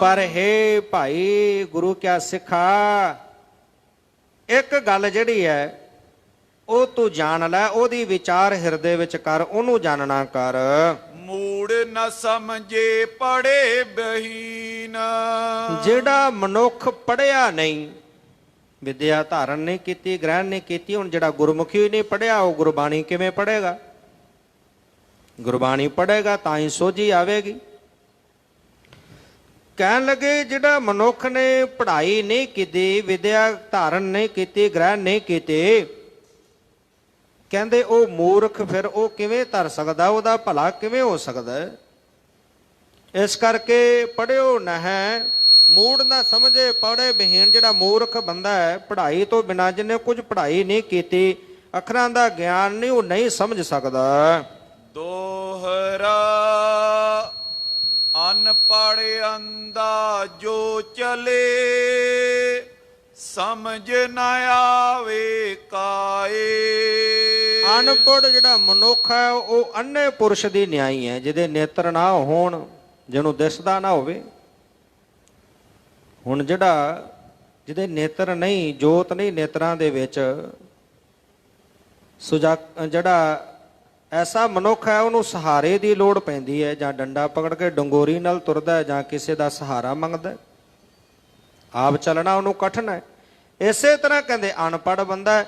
ਪਰ ਹੇ ਭਾਈ ਗੁਰੂ ਕਿਆ ਸਿੱਖਾ, ਇੱਕ ਗੱਲ ਜਿਹੜੀ ਹੈ ਉਹ ਤੂੰ ਜਾਣ ਲੈ, ਉਹਦੀ ਵਿਚਾਰ ਹਿਰਦੇ ਵਿੱਚ ਕਰ, ਉਹਨੂੰ ਜਾਣਨਾ ਕਰ। ਮੂੜ ਨ ਸਮਝੇ ਪੜੇ ਬਹੀਨ। ਜਿਹੜਾ ਮਨੁੱਖ ਪੜਿਆ ਨਹੀਂ, ਵਿਦਿਆ ਧਾਰਨ ਨਹੀਂ ਕੀਤੀ, ਗ੍ਰਹਿਣ ਨਹੀਂ ਕੀਤੀ। ਹੁਣ ਜਿਹੜਾ ਗੁਰਮੁਖੀ ਹੀ ਨਹੀਂ ਪੜ੍ਹਿਆ ਉਹ ਗੁਰਬਾਣੀ ਕਿਵੇਂ ਪੜ੍ਹੇਗਾ? ਗੁਰਬਾਣੀ ਪੜ੍ਹੇਗਾ ਤਾਂ ਹੀ ਸੋਝੀ ਆਵੇਗੀ। ਕਹਿਣ ਲੱਗੇ ਜਿਹੜਾ ਮਨੁੱਖ ਨੇ ਪੜ੍ਹਾਈ ਨਹੀਂ ਕੀਤੀ, ਵਿਦਿਆ ਧਾਰਨ ਨਹੀਂ ਕੀਤੀ, ਗ੍ਰਹਿਣ ਨਹੀਂ ਕੀਤੀ, ਕਹਿੰਦੇ ਉਹ ਮੂਰਖ, ਫਿਰ ਉਹ ਕਿਵੇਂ ਧਰ ਸਕਦਾ? ਉਹਦਾ ਭਲਾ ਕਿਵੇਂ ਹੋ ਸਕਦਾ? ਇਸ ਕਰਕੇ ਪੜ੍ਹਿਓ ਨਹਿ ਮੂੜ ਨਾ ਸਮਝੇ ਪੜ੍ਹੇ ਬਹੀਣ। ਜਿਹੜਾ ਮੂਰਖ ਬੰਦਾ ਹੈ, ਪੜ੍ਹਾਈ ਤੋਂ ਬਿਨਾਂ, ਜਿਹਨੇ ਕੁਝ ਪੜ੍ਹਾਈ ਨਹੀਂ ਕੀਤੀ, ਅੱਖਰਾਂ ਦਾ ਗਿਆਨ ਨਹੀਂ, ਉਹ ਨਹੀਂ ਸਮਝ ਸਕਦਾ। ਦੋਹਰਾ ਅਨਪੜ੍ਹ ਅੰਧਾ ਜੋ ਚਲੇ, ਸਮਝ ਨਾ ਆਵੇ ਕਾਏ। ਅਨਪੜ੍ਹ ਜਿਹੜਾ ਮਨੁੱਖ ਹੈ ਉਹ ਅੰਨੇ ਪੁਰਸ਼ ਦੀ ਨਿਆਈ ਹੈ, ਜਿਹਦੇ ਨੇਤਰ ਨਾ ਹੋਣ, ਜਿਹਨੂੰ ਦਿਸਦਾ ਨਾ ਹੋਵੇ। ਹੁਣ ਜਿਹਦੇ ਨੇਤਰ ਨਹੀਂ, ਜੋਤ ਨਹੀਂ ਨੇਤਰਾਂ ਦੇ ਵਿੱਚ, ਜਿਹੜਾ ਐਸਾ ਮਨੁੱਖ ਹੈ ਉਹਨੂੰ ਸਹਾਰੇ ਦੀ ਲੋੜ ਪੈਂਦੀ ਹੈ, ਜਾਂ ਡੰਡਾ ਪਕੜ ਕੇ ਡੰਗੋਰੀ ਨਾਲ ਤੁਰਦਾ, ਜਾਂ ਕਿਸੇ ਦਾ ਸਹਾਰਾ ਮੰਗਦਾ। ਆਪ ਚੱਲਣਾ ਉਹਨੂੰ ਕਠਿਨ ਹੈ। ਇਸੇ ਤਰ੍ਹਾਂ ਕਹਿੰਦੇ ਅਨਪੜ੍ਹ ਬੰਦਾ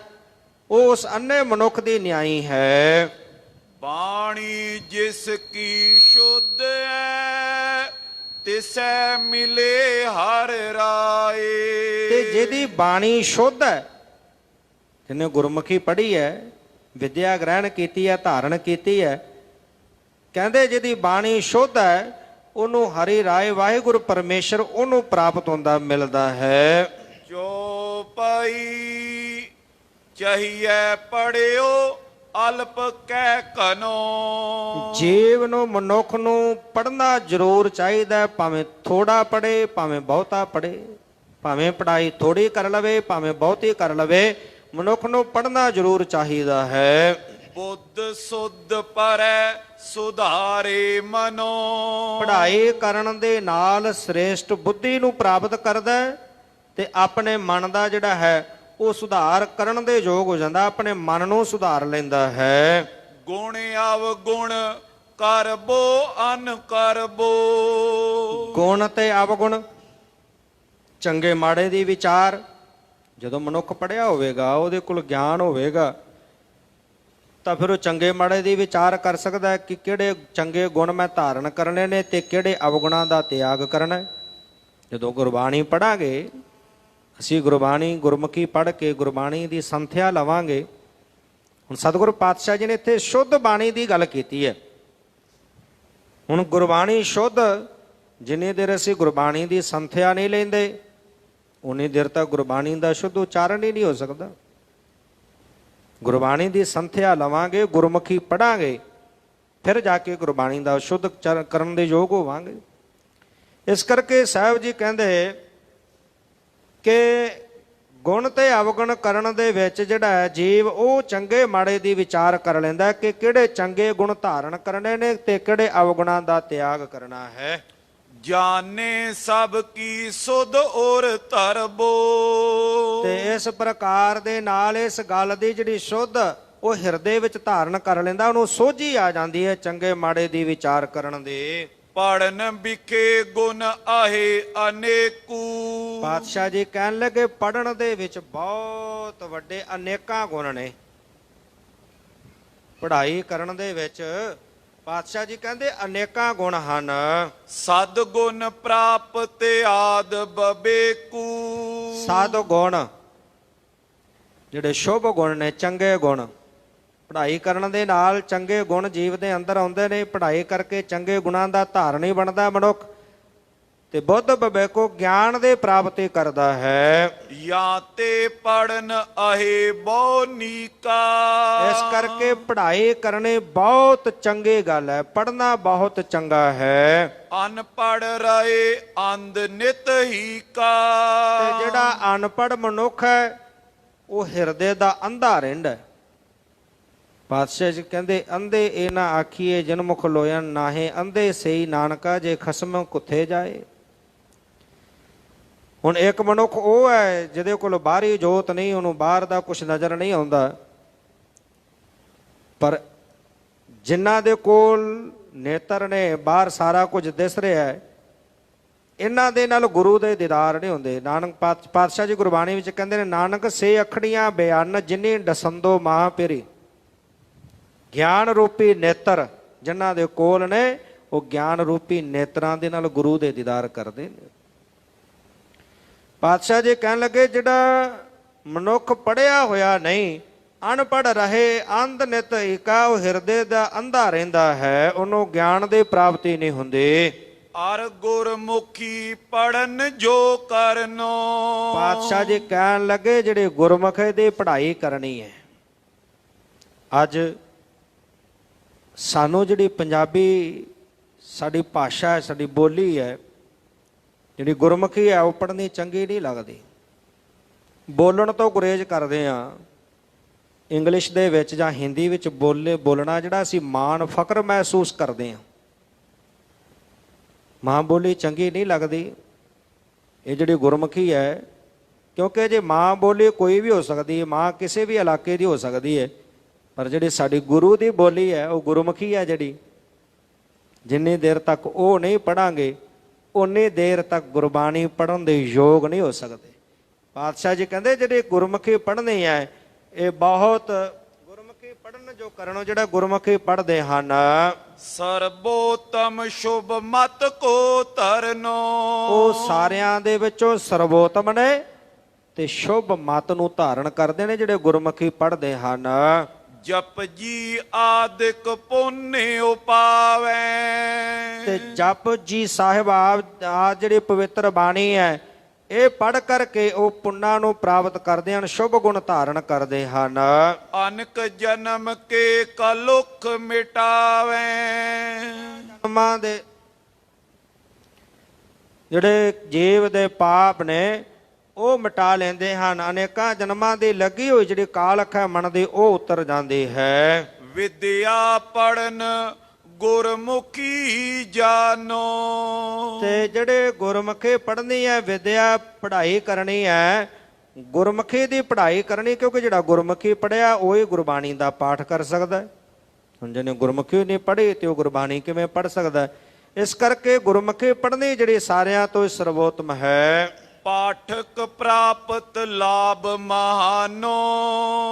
ਉਹ ਉਸ ਅੰਨੇ ਮਨੁੱਖ ਦੀ ਨਿਆਈ ਹੈ। ਬਾਣੀ ਜਿਸ ਕੀ ਸ਼ੁੱਧ ਹੈ, ਤਿਸੈ ਮਿਲੇ ਹਰ ਰਾਏ। ਤੇ ਜਿਹਦੀ ਬਾਣੀ ਸ਼ੁੱਧ ਹੈ, ਜਿਹਨੇ ਗੁਰਮੁਖੀ ਪੜ੍ਹੀ ਹੈ, ਵਿਦਿਆ ਗ੍ਰਹਿਣ ਕੀਤੀ ਹੈ, ਧਾਰਨ ਕੀਤੀ ਹੈ, ਕਹਿੰਦੇ ਜਿਹਦੀ ਬਾਣੀ ਸ਼ੁੱਧ ਹੈ ਉਹਨੂੰ ਹਰੀ ਰਾਏ, ਵਾਹਿਗੁਰੂ ਪਰਮੇਸ਼ਰ ਉਹਨੂੰ ਪ੍ਰਾਪਤ ਹੁੰਦਾ, ਮਿਲਦਾ ਹੈ। ਜੋ ਪਈ ਚਾਹੀਏ ਪੜਿਓ ਅਲਪ ਕਹਿ ਕਨੋ। ਜੀਵ ਨੂੰ, ਮਨੁੱਖ ਨੂੰ ਪੜ੍ਹਨਾ ਜ਼ਰੂਰ ਚਾਹੀਦਾ, ਭਾਵੇਂ ਥੋੜਾ ਪੜ੍ਹੇ ਭਾਵੇਂ ਬਹੁਤਾ ਪੜ੍ਹੇ, ਭਾਵੇਂ ਪੜ੍ਹਾਈ ਥੋੜੀ ਕਰ ਲਵੇ ਭਾਵੇਂ ਬਹੁਤੀ ਕਰ ਲਵੇ, ਮਨੁੱਖ ਨੂੰ ਪੜ੍ਹਨਾ ਜ਼ਰੂਰ ਚਾਹੀਦਾ ਹੈ। ਬੁੱਧ ਸੁਧ ਪਰੈ ਸੁਧਾਰੇ ਮਨੋ। ਪੜ੍ਹਾਈ ਕਰਨ ਦੇ ਨਾਲ ਸ੍ਰੇਸ਼ਟ ਬੁੱਧੀ ਨੂੰ ਪ੍ਰਾਪਤ ਕਰਦਾ ਤੇ ਆਪਣੇ ਮਨ ਦਾ ਜਿਹੜਾ ਹੈ ਉਹ ਸੁਧਾਰ ਕਰਨ ਦੇ ਯੋਗ ਹੋ ਜਾਂਦਾ, ਆਪਣੇ ਮਨ ਨੂੰ ਸੁਧਾਰ ਲੈਂਦਾ ਹੈ। ਗੁਣ ਅਵਗੁਣ ਕਰਬੋ ਅਨ ਕਰਬੋ। ਗੁਣ ਤੇ ਅਵਗੁਣ, ਚੰਗੇ ਮਾੜੇ ਦੀ ਵਿਚਾਰ, ਜਦੋਂ ਮਨੁੱਖ ਪੜ੍ਹਿਆ ਹੋਵੇਗਾ, ਉਹਦੇ ਕੋਲ ਗਿਆਨ ਹੋਵੇਗਾ, ਤਾਂ ਫਿਰ ਉਹ ਚੰਗੇ ਮਾੜੇ ਦੀ ਵਿਚਾਰ ਕਰ ਸਕਦਾ ਹੈ ਕਿ ਕਿਹੜੇ ਚੰਗੇ ਗੁਣ ਮੈਂ ਧਾਰਨ ਕਰਨੇ ਨੇ ਤੇ ਕਿਹੜੇ ਅਵਗੁਣਾਂ ਦਾ ਤਿਆਗ ਕਰਨਾ। ਜਦੋਂ ਗੁਰਬਾਣੀ ਪੜ੍ਹਾਂਗੇ, ਅਸੀਂ ਗੁਰਬਾਣੀ ਗੁਰਮੁਖੀ ਪੜ੍ਹ ਕੇ ਗੁਰਬਾਣੀ ਦੀ ਸੰਥਿਆ ਲਵਾਂਗੇ। ਹੁਣ ਸਤਿਗੁਰੂ ਪਾਤਸ਼ਾਹ ਜੀ ਨੇ ਇੱਥੇ ਸ਼ੁੱਧ ਬਾਣੀ ਦੀ ਗੱਲ ਕੀਤੀ ਹੈ। ਹੁਣ ਗੁਰਬਾਣੀ ਸ਼ੁੱਧ, ਜਿੰਨੀ ਦੇਰ ਅਸੀਂ ਗੁਰਬਾਣੀ ਦੀ ਸੰਥਿਆ ਨਹੀਂ ਲੈਂਦੇ, ਉਨੀ ਦੇਰ ਤੱਕ ਗੁਰਬਾਣੀ ਦਾ ਸ਼ੁੱਧ ਉਚਾਰਨ ਹੀ ਨਹੀਂ ਹੋ ਸਕਦਾ। ਗੁਰਬਾਣੀ ਦੀ ਸੰਥਿਆ ਲਵਾਂਗੇ, ਗੁਰਮੁਖੀ ਪੜਾਂਗੇ, ਫਿਰ ਜਾ ਕੇ ਗੁਰਬਾਣੀ ਦਾ ਸ਼ੁੱਧ ਕਰਨ ਦੇ ਯੋਗ ਹੋਵਾਂਗੇ। ਇਸ ਕਰਕੇ ਸਾਹਿਬ ਜੀ ਕਹਿੰਦੇ ਕਿ ਗੁਣ ਤੇ ਅਵਗੁਣ ਕਰਨ ਦੇ ਵਿੱਚ ਜਿਹੜਾ ਹੈ ਜੀਵ ਉਹ ਚੰਗੇ ਮਾੜੇ ਦੀ ਵਿਚਾਰ ਕਰ ਲੈਂਦਾ ਕਿ ਕਿਹੜੇ ਚੰਗੇ ਗੁਣ ਧਾਰਨ ਕਰਨੇ ਨੇ ਤੇ ਕਿਹੜੇ ਅਵਗੁਣਾਂ ਦਾ ਤਿਆਗ ਕਰਨਾ ਹੈ। ਜਾਣੇ ਸਭ ਕੀ ਸੁਧ ਔਰ ਧਰਬੋ। ਤੇ ਇਸ ਪ੍ਰਕਾਰ ਦੇ ਨਾਲ ਇਸ ਗੱਲ ਦੀ ਜਿਹੜੀ ਸੁਧ ਉਹ ਹਿਰਦੇ ਵਿੱਚ ਧਾਰਨ ਕਰ ਲੈਂਦਾ, ਉਹਨੂੰ ਸੋਝੀ ਆ ਜਾਂਦੀ ਹੈ ਚੰਗੇ ਮਾੜੇ ਦੀ ਵਿਚਾਰ ਕਰਨ ਦੇ। ਪੜਨ ਵਿਖੇ ਗੁਣ ਆਹੇ ਅਨੇਕੂ। ਪਾਤਸ਼ਾਹ ਜੀ ਕਹਿਣ ਲੱਗੇ ਪੜਨ ਦੇ ਵਿੱਚ ਬਹੁਤ ਵੱਡੇ ਅਨੇਕਾਂ ਗੁਣ ਨੇ। ਪੜ੍ਹਾਈ ਕਰਨ ਦੇ ਵਿੱਚ ਪਾਤਸ਼ਾਹ ਜੀ ਕਹਿੰਦੇ ਅਨੇਕਾਂ ਗੁਣ ਹਨ। ਸਦ ਗੁਣ ਪ੍ਰਾਪਤ ਆਦ ਬਬੇਕੂ। ਸਦ ਗੁਣ ਜਿਹੜੇ ਸ਼ੁਭ ਗੁਣ ਨੇ, ਚੰਗੇ ਗੁਣ, ਪੜ੍ਹਾਈ ਕਰਨ ਦੇ ਨਾਲ ਚੰਗੇ ਗੁਣ ਜੀਵ ਦੇ ਅੰਦਰ ਆਉਂਦੇ ਨੇ। ਪੜ੍ਹਾਈ ਕਰਕੇ ਚੰਗੇ ਗੁਣਾਂ ਦਾ ਧਾਰਨੀ ਬਣਦਾ ਮਨੁੱਖ ਤੇ ਬੁੱਧ ਵਿਵੇਕੋ ਗਿਆਨ ਦੇ ਪ੍ਰਾਪਤੀ ਕਰਦਾ ਹੈ। ਜਾਂ ਤੇ ਪੜਨ ਆਹੇ ਬਹੁ ਨੀਕਾ। ਇਸ ਕਰਕੇ ਪੜ੍ਹਾਈ ਕਰਨੀ ਬਹੁਤ ਚੰਗੀ ਗੱਲ ਹੈ, ਪੜ੍ਹਨਾ ਬਹੁਤ ਚੰਗਾ ਹੈ। ਅਨਪੜ੍ਹ ਰਹੇ ਅੰਧ ਨਿਤ ਹੀ ਕਾ। ਤੇ ਜਿਹੜਾ ਅਨਪੜ੍ਹ ਮਨੁੱਖ ਹੈ ਉਹ ਹਿਰਦੇ ਦਾ ਅੰਧਾ ਰਹਿੰਦਾ। ਪਾਤਸ਼ਾਹ ਜੀ ਕਹਿੰਦੇ ਅੰਧੇ ਇਹ ਨਾ ਆਖੀਏ ਜਨਮੁਖ ਲੋਇਨ ਨਾਹੇ, ਅੰਧੇ ਸਈ ਨਾਨਕਾ ਜੇ ਖਸਮ ਕੁੱਥੇ ਜਾਏ। ਹੁਣ ਇੱਕ ਮਨੁੱਖ ਉਹ ਹੈ ਜਿਹਦੇ ਕੋਲ ਬਾਹਰੀ ਜੋਤ ਨਹੀਂ, ਉਹਨੂੰ ਬਾਹਰ ਦਾ ਕੁਝ ਨਜ਼ਰ ਨਹੀਂ ਆਉਂਦਾ, ਪਰ ਜਿਨ੍ਹਾਂ ਦੇ ਕੋਲ ਨੇਤਰ ਨੇ, ਬਾਹਰ ਸਾਰਾ ਕੁਝ ਦਿਸ ਰਿਹਾ ਹੈ, ਇਹਨਾਂ ਦੇ ਨਾਲ ਗੁਰੂ ਦੇ ਦੀਦਾਰ ਨਹੀਂ ਹੁੰਦੇ। ਨਾਨਕ ਪਾਤਸ਼ਾਹ ਜੀ ਗੁਰਬਾਣੀ ਵਿੱਚ ਕਹਿੰਦੇ ਨੇ, ਨਾਨਕ ਸੇ ਅਖੜੀਆਂ ਬਿਆਨ ਜਿਨੀ ਡਸੰਦੋ ਮਾਹ ਪੇਰੀ। ਗਿਆਨ ਰੂਪੀ ਨੇਤਰ ਜਿਨ੍ਹਾਂ ਦੇ ਕੋਲ ਨੇ, ਉਹ ਗਿਆਨ ਰੂਪੀ ਨੇਤਰਾਂ ਦੇ ਨਾਲ ਗੁਰੂ ਦੇ ਦੀਦਾਰ ਕਰਦੇ ਨੇ। ਪਾਤਸ਼ਾਹ ਜੀ ਕਹਿਣ ਲੱਗੇ, ਜਿਹੜਾ ਮਨੁੱਖ ਪੜ੍ਹਿਆ ਹੋਇਆ ਨਹੀਂ, ਅਨਪੜ੍ਹ ਰਹੇ ਅੰਧ ਨਿਤ ਏਕਾ, ਉਹ ਹਿਰਦੇ ਦਾ ਅੰਧਾ ਰਹਿੰਦਾ ਹੈ, ਉਹਨੂੰ ਗਿਆਨ ਦੀ ਪ੍ਰਾਪਤੀ ਨਹੀਂ ਹੁੰਦੀ। ਅਰ ਗੁਰਮੁਖੀ ਪੜਨ ਜੋ ਕਰਨੋ। ਪਾਤਸ਼ਾਹ ਜੀ ਕਹਿਣ ਲੱਗੇ, ਜਿਹੜੇ ਗੁਰਮੁਖੀ ਦੀ ਪੜ੍ਹਾਈ ਕਰਨੀ ਹੈ। ਅੱਜ ਸਾਨੂੰ ਜਿਹੜੀ ਪੰਜਾਬੀ ਸਾਡੀ ਭਾਸ਼ਾ ਹੈ, ਸਾਡੀ ਬੋਲੀ ਹੈ, ਜਿਹੜੀ ਗੁਰਮੁਖੀ ਹੈ, ਉਹ ਪੜ੍ਹਨੀ ਚੰਗੀ ਨਹੀਂ ਲੱਗਦੀ। ਬੋਲਣ ਤੋਂ ਗੁਰੇਜ਼ ਕਰਦੇ ਹਾਂ। ਇੰਗਲਿਸ਼ ਦੇ ਵਿੱਚ ਜਾਂ ਹਿੰਦੀ ਵਿੱਚ ਬੋਲਣਾ ਜਿਹੜਾ ਅਸੀਂ ਮਾਣ ਫਖਰ ਮਹਿਸੂਸ ਕਰਦੇ ਹਾਂ। ਮਾਂ ਬੋਲੀ ਚੰਗੀ ਨਹੀਂ ਲੱਗਦੀ। ਇਹ ਜਿਹੜੀ ਗੁਰਮੁਖੀ ਹੈ, ਕਿਉਂਕਿ ਜੇ ਮਾਂ ਬੋਲੀ ਕੋਈ ਵੀ ਹੋ ਸਕਦੀ ਹੈ, ਮਾਂ ਕਿਸੇ ਵੀ ਇਲਾਕੇ ਦੀ ਹੋ ਸਕਦੀ ਹੈ, ਪਰ ਜਿਹੜੀ ਸਾਡੀ ਗੁਰੂ ਦੀ ਬੋਲੀ ਹੈ, ਉਹ ਗੁਰਮੁਖੀ ਹੈ। ਜਿਹੜੀ ਜਿੰਨੀ ਦੇਰ ਤੱਕ ਉਹ ਨਹੀਂ ਪੜ੍ਹਾਂਗੇ, ਉਨੀ ਦੇਰ ਤੱਕ ਗੁਰਬਾਣੀ ਪੜ੍ਹਨ ਦੇ ਯੋਗ ਨਹੀਂ ਹੋ ਸਕਦੇ। ਪਾਤਸ਼ਾਹ ਜੀ ਕਹਿੰਦੇ, ਜਿਹੜੇ ਗੁਰਮੁਖੀ ਪੜ੍ਹਨੀ ਹੈ, ਇਹ ਬਹੁਤ ਗੁਰਮੁਖੀ ਪੜ੍ਹਨ ਜੋ ਕਰਨੋ, ਜਿਹੜਾ ਗੁਰਮੁਖੀ ਪੜ੍ਹਦੇ ਹਨ। ਸਰਬੋਤਮ ਸ਼ੁਭ ਮਤ ਕੋ ਧਰਨੋ। ਉਹ ਸਾਰਿਆਂ ਦੇ ਵਿੱਚੋਂ ਸਰਬੋਤਮ ਨੇ ਤੇ ਸ਼ੁਭ ਮਤ ਨੂੰ ਧਾਰਨ ਕਰਦੇ ਨੇ, ਜਿਹੜੇ ਗੁਰਮੁਖੀ ਪੜ੍ਹਦੇ ਹਨ। ਜਪ ਜੀ ਆਦਿਕ ਪੁੰਨਿ ਉਪਾਵੈ। ਤੇ ਜਪ ਜੀ ਸਾਹਿਬ ਆ ਜਿਹੜੀ ਪਵਿੱਤਰ ਬਾਣੀ ਹੈ, ਇਹ ਪੜ੍ਹ ਕਰਕੇ ਉਹ ਪੁੰਨਾਂ ਨੂੰ ਪ੍ਰਾਪਤ ਕਰਦੇ ਹਨ, ਸ਼ੁਭ ਗੁਣ ਧਾਰਨ ਕਰਦੇ ਹਨ। ਅਨਕ ਜਨਮ ਕੇ ਕਲੁਖ ਮਿਟਾਵੈ। ਜਨਮਾਂ ਦੇ ਜਿਹੜੇ ਜੀਵ ਦੇ ਪਾਪ ਨੇ, ਉਹ ਮਿਟਾ ਲੈਂਦੇ ਹਨ। ਅਨੇਕਾਂ ਜਨਮਾਂ ਦੀ ਲੱਗੀ ਹੋਈ ਜਿਹੜੀ ਕਾਲਖ ਹੈ ਮਨ ਦੀ, ਉਹ ਉਤਰ ਜਾਂਦੀ ਹੈ। ਵਿਦਿਆ ਪੜਨ ਗੁਰਮੁਖੀ ਜਾਨੋ। ਤੇ ਜਿਹੜੇ ਗੁਰਮੁਖੀ ਪੜ੍ਹਨੀ ਹੈ, ਵਿਦਿਆ ਪੜ੍ਹਾਈ ਕਰਨੀ ਹੈ, ਗੁਰਮੁਖੀ ਦੀ ਪੜ੍ਹਾਈ ਕਰਨੀ, ਕਿਉਂਕਿ ਜਿਹੜਾ ਗੁਰਮੁਖੀ ਪੜ੍ਹਿਆ ਉਹ ਹੀ ਗੁਰਬਾਣੀ ਦਾ ਪਾਠ ਕਰ ਸਕਦਾ। ਹੁਣ ਜਿਹਨੇ ਗੁਰਮੁਖੀ ਨਹੀਂ ਪੜ੍ਹੀ ਤੇ ਉਹ ਗੁਰਬਾਣੀ ਕਿਵੇਂ ਪੜ੍ਹ ਸਕਦਾ? ਇਸ ਕਰਕੇ ਗੁਰਮੁਖੀ ਪੜ੍ਹਨੀ ਜਿਹੜੀ ਸਾਰਿਆਂ ਤੋਂ ਸਰਵੋਤਮ ਹੈ। ਪਾਠਕ ਪ੍ਰਾਪਤ ਲਾਭ ਮਹਾਨੋ।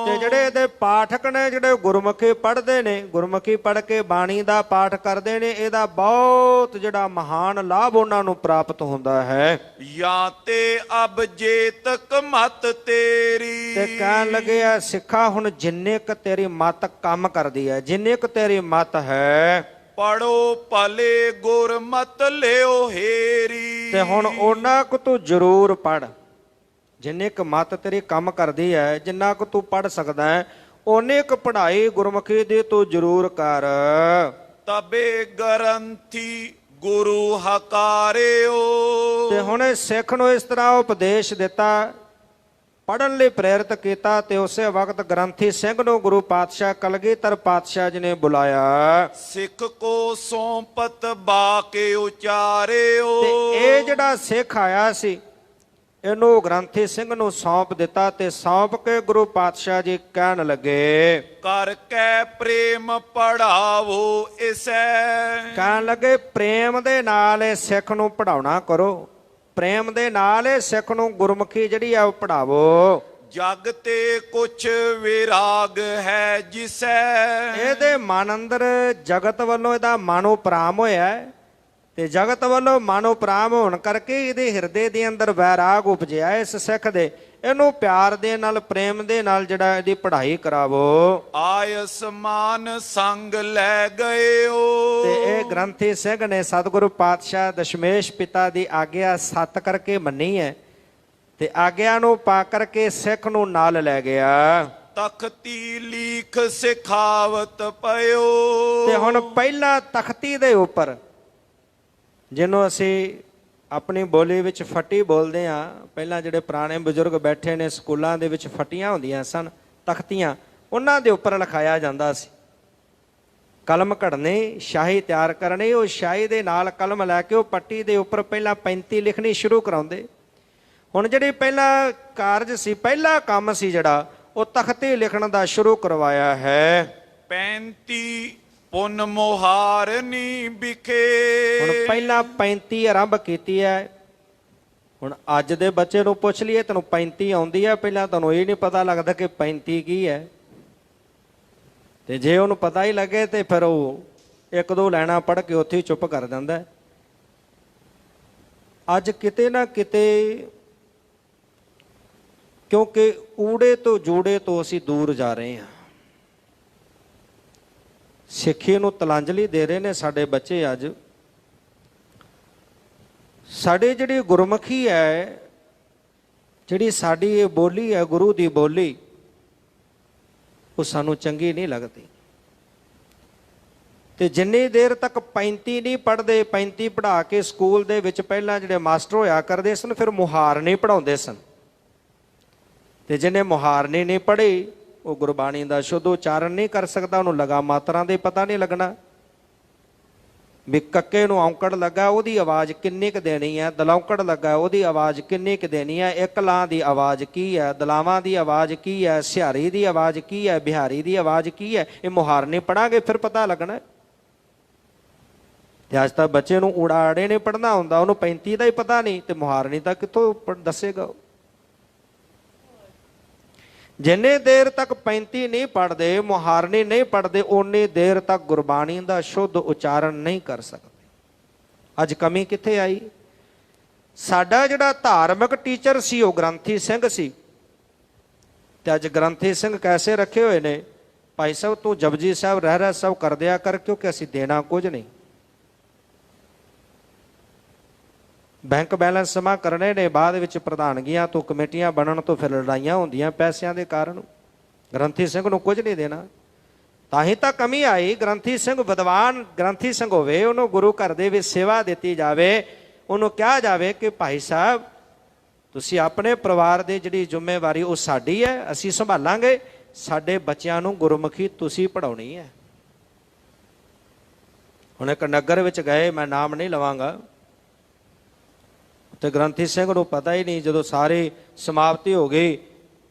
ਤੇ ਜਿਹੜੇ ਇਹਦੇ ਪਾਠਕ ਨੇ, ਜਿਹੜੇ ਗੁਰਮੁਖੀ ਪੜ੍ਹਦੇ ਨੇ, ਗੁਰਮੁਖੀ ਪੜ੍ਹ ਕੇ ਬਾਣੀ ਦਾ ਪਾਠ ਕਰਦੇ ਨੇ, ਇਹਦਾ ਬਹੁਤ ਜਿਹੜਾ ਮਹਾਨ ਲਾਭ ਉਹਨਾਂ ਨੂੰ ਪ੍ਰਾਪਤ ਹੁੰਦਾ ਹੈ। ਜਾਂ ਤੇ ਅਬ ਜੇ ਤਕ ਮਤ ਤੇਰੀ। ਤੇ ਕਹਿਣ ਲੱਗੇ ਆ, ਸਿੱਖਾ ਹੁਣ ਜਿੰਨੇ ਕ ਤੇਰੀ ਮਤ ਕੰਮ ਕਰਦੀ ਹੈ, ਜਿੰਨੇ ਕ ਤੇਰੀ ਮਤ ਹੈ, ਪੜੋ ਭਲੇ ਗੁਰਮਤ ਲਿਓ ਹੇਰੀ। ਤੇ ਹੁਣ ਉਹਨਾਂ ਕੁ ਤੂੰ ਜ਼ਰੂਰ ਪੜ। ਜਿੰਨੇ ਕੁ ਮਤ ਤੇਰੀ ਕੰਮ ਕਰਦੀ ਹੈ, ਜਿੰਨਾ ਕੁ ਤੂੰ ਪੜ ਸਕਦਾ ਹੈ, ਓਨੇ ਕੁ ਪੜ੍ਹਾਈ ਗੁਰਮੁਖੀ ਦੀ ਤੂੰ ਜ਼ਰੂਰ ਕਰ। ਤਬੇ ਗ੍ਰੰਥੀ ਗੁਰੂ ਹਕਾਰਿਓ। ਤੇ ਹੁਣ ਸਿੱਖ ਨੂੰ ਇਸ ਤਰ੍ਹਾਂ ਉਪਦੇਸ਼ ਦਿੱਤਾ, ਪੜ੍ਹਨ ਲਈ ਪ੍ਰੇਰਿਤ ਕੀਤਾ, ਤੇ ਉਸੇ ਵਕਤ ਗ੍ਰੰਥੀ ਸਿੰਘ ਨੂੰ ਗੁਰੂ ਪਾਤਸ਼ਾਹ ਕਲਗੀਧਰ ਪਾਤਸ਼ਾਹ ਜੀ ਨੇ ਬੁਲਾਇਆ। ਸਿੱਖ ਕੋ ਸੌਂਪਤ ਬਾਕੇ ਉਚਾਰਿਓ। ਤੇ ਇਹ ਜਿਹੜਾ ਸਿੱਖ ਆਇਆ ਸੀ, ਇਹਨੂੰ ਗ੍ਰੰਥੀ ਸਿੰਘ ਨੂੰ ਸੌਂਪ ਦਿੱਤਾ, ਤੇ ਸੌਂਪ ਕੇ ਗੁਰੂ ਪਾਤਸ਼ਾਹ ਜੀ ਕਹਿਣ ਲੱਗੇ, ਕਰ ਕੈ ਪ੍ਰੇਮ ਪੜਾਵੋ ਇਸੈ। ਕਹਿਣ ਲੱਗੇ, ਪ੍ਰੇਮ ਦੇ ਨਾਲ ਇਹ ਸਿੱਖ ਨੂੰ ਪੜਾਉਣਾ ਕਰੋ, ਪ੍ਰੇਮ ਦੇ ਨਾਲ ਇਹ ਸਿੱਖ ਨੂੰ ਗੁਰਮੁਖੀ ਜਿਹੜੀ ਆ ਉਹ ਪੜਾਵੋ। ਜਗ ਤੇ ਕੁਛ ਵਿਰਾਗ ਹੈ ਜਿਸੈ। ਇਹਦੇ ਮਨ ਅੰਦਰ ਜਗਤ ਵੱਲੋਂ ਇਹਦਾ ਮਨ ਉਪਰਾਮ ਹੋਇਆ, ਤੇ ਜਗਤ ਵੱਲੋਂ ਮਨ ਉਪਰਾਮ ਹੋਣ ਕਰਕੇ ਇਹਦੇ ਹਿਰਦੇ ਦੇ ਅੰਦਰ ਵੈਰਾਗ ਉਪਜਿਆ ਇਸ ਸਿੱਖ ਦੇ। ਇਹਨੂੰ ਪਿਆਰ ਦੇ ਨਾਲ, ਪ੍ਰੇਮ ਦੇ ਨਾਲ ਜਿਹੜਾ ਇਹਦੀ ਪੜ੍ਹਾਈ ਕਰਾਵੋ। ਆਯਸਮਾਨ ਸੰਗ ਲੈ ਗਇਓ। ਤੇ ਇਹ ਗ੍ਰੰਥੀ ਸਿੰਘ ਨੇ ਸਤਿਗੁਰੂ ਪਾਤਸ਼ਾਹ ਦਸ਼ਮੇਸ਼ ਪਿਤਾ ਦੀ ਆਗਿਆ ਸੱਤ ਕਰਕੇ ਮੰਨੀ ਹੈ, ਤੇ ਆਗਿਆ ਨੂੰ ਪਾ ਕਰਕੇ ਸਿੱਖ ਨੂੰ ਨਾਲ ਲੈ ਗਿਆ। ਤਖਤੀ ਲੀਖ ਸਿਖਾਵਤ ਪਇਓ। ਤੇ ਹੁਣ ਪਹਿਲਾਂ ਤਖਤੀ ਦੇ ਉੱਪਰ, ਜਿਹਨੂੰ ਅਸੀਂ ਆਪਣੀ ਬੋਲੀ ਵਿੱਚ ਫੱਟੀ ਬੋਲਦੇ ਹਾਂ, ਪਹਿਲਾਂ ਜਿਹੜੇ ਪੁਰਾਣੇ ਬਜ਼ੁਰਗ ਬੈਠੇ ਨੇ, ਸਕੂਲਾਂ ਦੇ ਵਿੱਚ ਫੱਟੀਆਂ ਹੁੰਦੀਆਂ ਸਨ, ਤਖਤੀਆਂ, ਉਹਨਾਂ ਦੇ ਉੱਪਰ ਲਿਖਾਇਆ ਜਾਂਦਾ ਸੀ। ਕਲਮ ਘੜਨੀ, ਸ਼ਾਹੀ ਤਿਆਰ ਕਰਨੀ, ਉਹ ਸ਼ਾਹੀ ਦੇ ਨਾਲ ਕਲਮ ਲੈ ਕੇ ਉਹ ਪੱਟੀ ਦੇ ਉੱਪਰ ਪਹਿਲਾਂ 35 ਲਿਖਣੀ ਸ਼ੁਰੂ ਕਰਾਉਂਦੇ। ਹੁਣ ਜਿਹੜੀ ਪਹਿਲਾ ਕਾਰਜ ਸੀ, ਪਹਿਲਾ ਕੰਮ ਸੀ ਜਿਹੜਾ, ਉਹ ਤਖਤੀ ਲਿਖਣ ਦਾ ਸ਼ੁਰੂ ਕਰਵਾਇਆ ਹੈ। 35 ਪੁਨ ਮੁਹਾਰਨੀ ਵਿਖੇ। ਹੁਣ ਪਹਿਲਾਂ 35 ਆਰੰਭ ਕੀਤੀ ਹੈ, ਹੁਣ ਅੱਜ ਦੇ ਬੱਚੇ ਨੂੰ ਪੁੱਛ ਲਈਏ ਤੈਨੂੰ 35 ਆਉਂਦੀ ਹੈ, ਪਹਿਲਾਂ ਤੁਹਾਨੂੰ ਇਹ ਨਹੀਂ ਪਤਾ ਲੱਗਦਾ ਕਿ 35 ਕੀ ਹੈ। ਤੇ ਜੇ ਉਹਨੂੰ ਪਤਾ ਹੀ ਲੱਗੇ ਤੇ ਫਿਰ ਉਹ ਇੱਕ ਦੋ ਲਾਈਨਾਂ ਪੜ੍ਹ ਕੇ ਉੱਥੇ ਹੀ ਚੁੱਪ ਕਰ ਜਾਂਦਾ। ਅੱਜ ਕਿਤੇ ਨਾ ਕਿਤੇ ਕਿਉਂਕਿ ਊੜੇ ਤੋਂ ਜੂੜੇ ਤੋਂ ਅਸੀਂ ਦੂਰ ਜਾ ਰਹੇ ਹਾਂ। ਸਿੱਖੀ ਨੂੰ ਤਲਾਂਜਲੀ ਦੇ ਰਹੇ ਨੇ ਸਾਡੇ ਬੱਚੇ। ਅੱਜ ਸਾਡੇ ਜਿਹੜੀ ਗੁਰਮੁਖੀ ਹੈ, ਜਿਹੜੀ ਸਾਡੀ ਇਹ ਬੋਲੀ ਹੈ ਗੁਰੂ ਦੀ ਬੋਲੀ, ਉਹ ਸਾਨੂੰ ਚੰਗੀ ਨਹੀਂ ਲੱਗਦੀ। ਤੇ ਜਿੰਨੀ ਦੇਰ ਤੱਕ 35 ਨਹੀਂ ਪੜ੍ਹਦੇ, 35 ਪੜ੍ਹਾ ਕੇ ਸਕੂਲ ਦੇ ਵਿੱਚ ਪਹਿਲਾਂ ਜਿਹੜੇ ਮਾਸਟਰ ਹੋਇਆ ਕਰਦੇ ਸਨ ਫਿਰ ਮੁਹਾਰਨੀ ਪੜ੍ਹਾਉਂਦੇ ਸਨ। ਤੇ ਜਿਹਨੇ ਮੁਹਾਰਨੀ ਨਹੀਂ ਪੜ੍ਹੀ ਉਹ ਗੁਰਬਾਣੀ ਦਾ ਸ਼ੁੱਧ ਉਚਾਰਨ ਨਹੀਂ ਕਰ ਸਕਦਾ, ਉਹਨੂੰ ਲਗਾ ਮਾਤਰਾ ਦੇ ਪਤਾ ਨਹੀਂ ਲੱਗਣਾ ਵੀ ਕੱਕੇ ਨੂੰ ਔਂਕੜ ਲੱਗਾ ਉਹਦੀ ਆਵਾਜ਼ ਕਿੰਨੀ ਕੁ ਦੇਣੀ ਹੈ, ਦਲੌਂਕੜ ਲੱਗਾ ਉਹਦੀ ਆਵਾਜ਼ ਕਿੰਨੀ ਕੁ ਦੇਣੀ ਹੈ, ਇੱਕ ਲਾਂ ਦੀ ਆਵਾਜ਼ ਕੀ ਹੈ, ਦਲਾਵਾਂ ਦੀ ਆਵਾਜ਼ ਕੀ ਹੈ, ਸਿਹਾਰੀ ਦੀ ਆਵਾਜ਼ ਕੀ ਹੈ, ਬਿਹਾਰੀ ਦੀ ਆਵਾਜ਼ ਕੀ ਹੈ। ਇਹ ਮੁਹਾਰਨੀ ਪੜਾਂਗੇ ਫਿਰ ਪਤਾ ਲੱਗਣਾ। ਤੇ ਅੱਜ ਤਾਂ ਬੱਚੇ ਨੂੰ ਊੜਾੜੇ ਨੇ ਪੜ੍ਹਨਾ ਹੁੰਦਾ, ਉਹਨੂੰ 35 ਦਾ ਹੀ ਪਤਾ ਨਹੀਂ ਤੇ ਮੁਹਾਰਨੀ ਤਾਂ ਕਿੱਥੋਂ ਦੱਸੇਗਾ। ਜਿੰਨੇ ਦੇਰ ਤੱਕ 35 ਨਹੀਂ ਪੜ੍ਹਦੇ, ਮੁਹਾਰਨੀ ਨਹੀਂ ਪੜ੍ਹਦੇ, ਓਨੀ ਦੇਰ ਤੱਕ ਗੁਰਬਾਣੀ ਦਾ ਸ਼ੁੱਧ ਉਚਾਰਨ ਨਹੀਂ ਕਰ ਸਕਦੇ। ਅੱਜ ਕਮੀ ਕਿੱਥੇ ਆਈ? ਸਾਡਾ ਜਿਹੜਾ ਧਾਰਮਿਕ ਟੀਚਰ ਸੀ ਉਹ ਗ੍ਰੰਥੀ ਸਿੰਘ ਸੀ। ਤੇ ਅੱਜ ਗ੍ਰੰਥੀ ਸਿੰਘ ਕੈਸੇ ਰੱਖੇ ਹੋਏ ਨੇ, ਭਾਈ ਸਾਹਿਬ ਤੂੰ ਜਪਜੀ ਸਾਹਿਬ ਰਹਿ ਸਭ ਕਰ ਦਿਆ ਕਰ, ਕਿਉਂਕਿ ਅਸੀਂ ਦੇਣਾ ਕੁਝ ਨਹੀਂ। ਬੈਂਕ ਬੈਲੈਂਸ ਜਮ੍ਹਾਂ ਕਰਨੇ ਨੇ, ਬਾਅਦ ਵਿੱਚ ਪ੍ਰਧਾਨਗੀਆਂ ਤੋਂ ਕਮੇਟੀਆਂ ਬਣਨ ਤੋਂ ਫਿਰ ਲੜਾਈਆਂ ਹੁੰਦੀਆਂ ਪੈਸਿਆਂ ਦੇ ਕਾਰਨ। ਗ੍ਰੰਥੀ ਸਿੰਘ ਨੂੰ ਕੁਝ ਨਹੀਂ ਦੇਣਾ, ਤਾਂ ਹੀ ਤਾਂ ਕਮੀ ਆਈ। ਗ੍ਰੰਥੀ ਸਿੰਘ ਵਿਦਵਾਨ ਗ੍ਰੰਥੀ ਸਿੰਘ ਹੋਵੇ, ਉਹਨੂੰ ਗੁਰੂ ਘਰ ਦੇ ਵਿੱਚ ਸੇਵਾ ਦਿੱਤੀ ਜਾਵੇ, ਉਹਨੂੰ ਕਿਹਾ ਜਾਵੇ ਕਿ ਭਾਈ ਸਾਹਿਬ ਤੁਸੀਂ ਆਪਣੇ ਪਰਿਵਾਰ ਦੀ ਜਿਹੜੀ ਜ਼ਿੰਮੇਵਾਰੀ ਉਹ ਸਾਡੀ ਹੈ, ਅਸੀਂ ਸੰਭਾਲਾਂਗੇ, ਸਾਡੇ ਬੱਚਿਆਂ ਨੂੰ ਗੁਰਮੁਖੀ ਤੁਸੀਂ ਪੜ੍ਹਾਉਣੀ ਹੈ। ਹੁਣ ਇੱਕ ਨਗਰ ਵਿੱਚ ਗਏ, ਮੈਂ ਨਾਮ ਨਹੀਂ ਲਵਾਂਗਾ, ਤੇ ਗ੍ਰੰਥੀ ਸਿੰਘ ਨੂੰ ਪਤਾ ਹੀ ਨਹੀਂ, ਜਦੋਂ ਸਾਰੀ ਸਮਾਪਤੀ ਹੋ ਗਈ,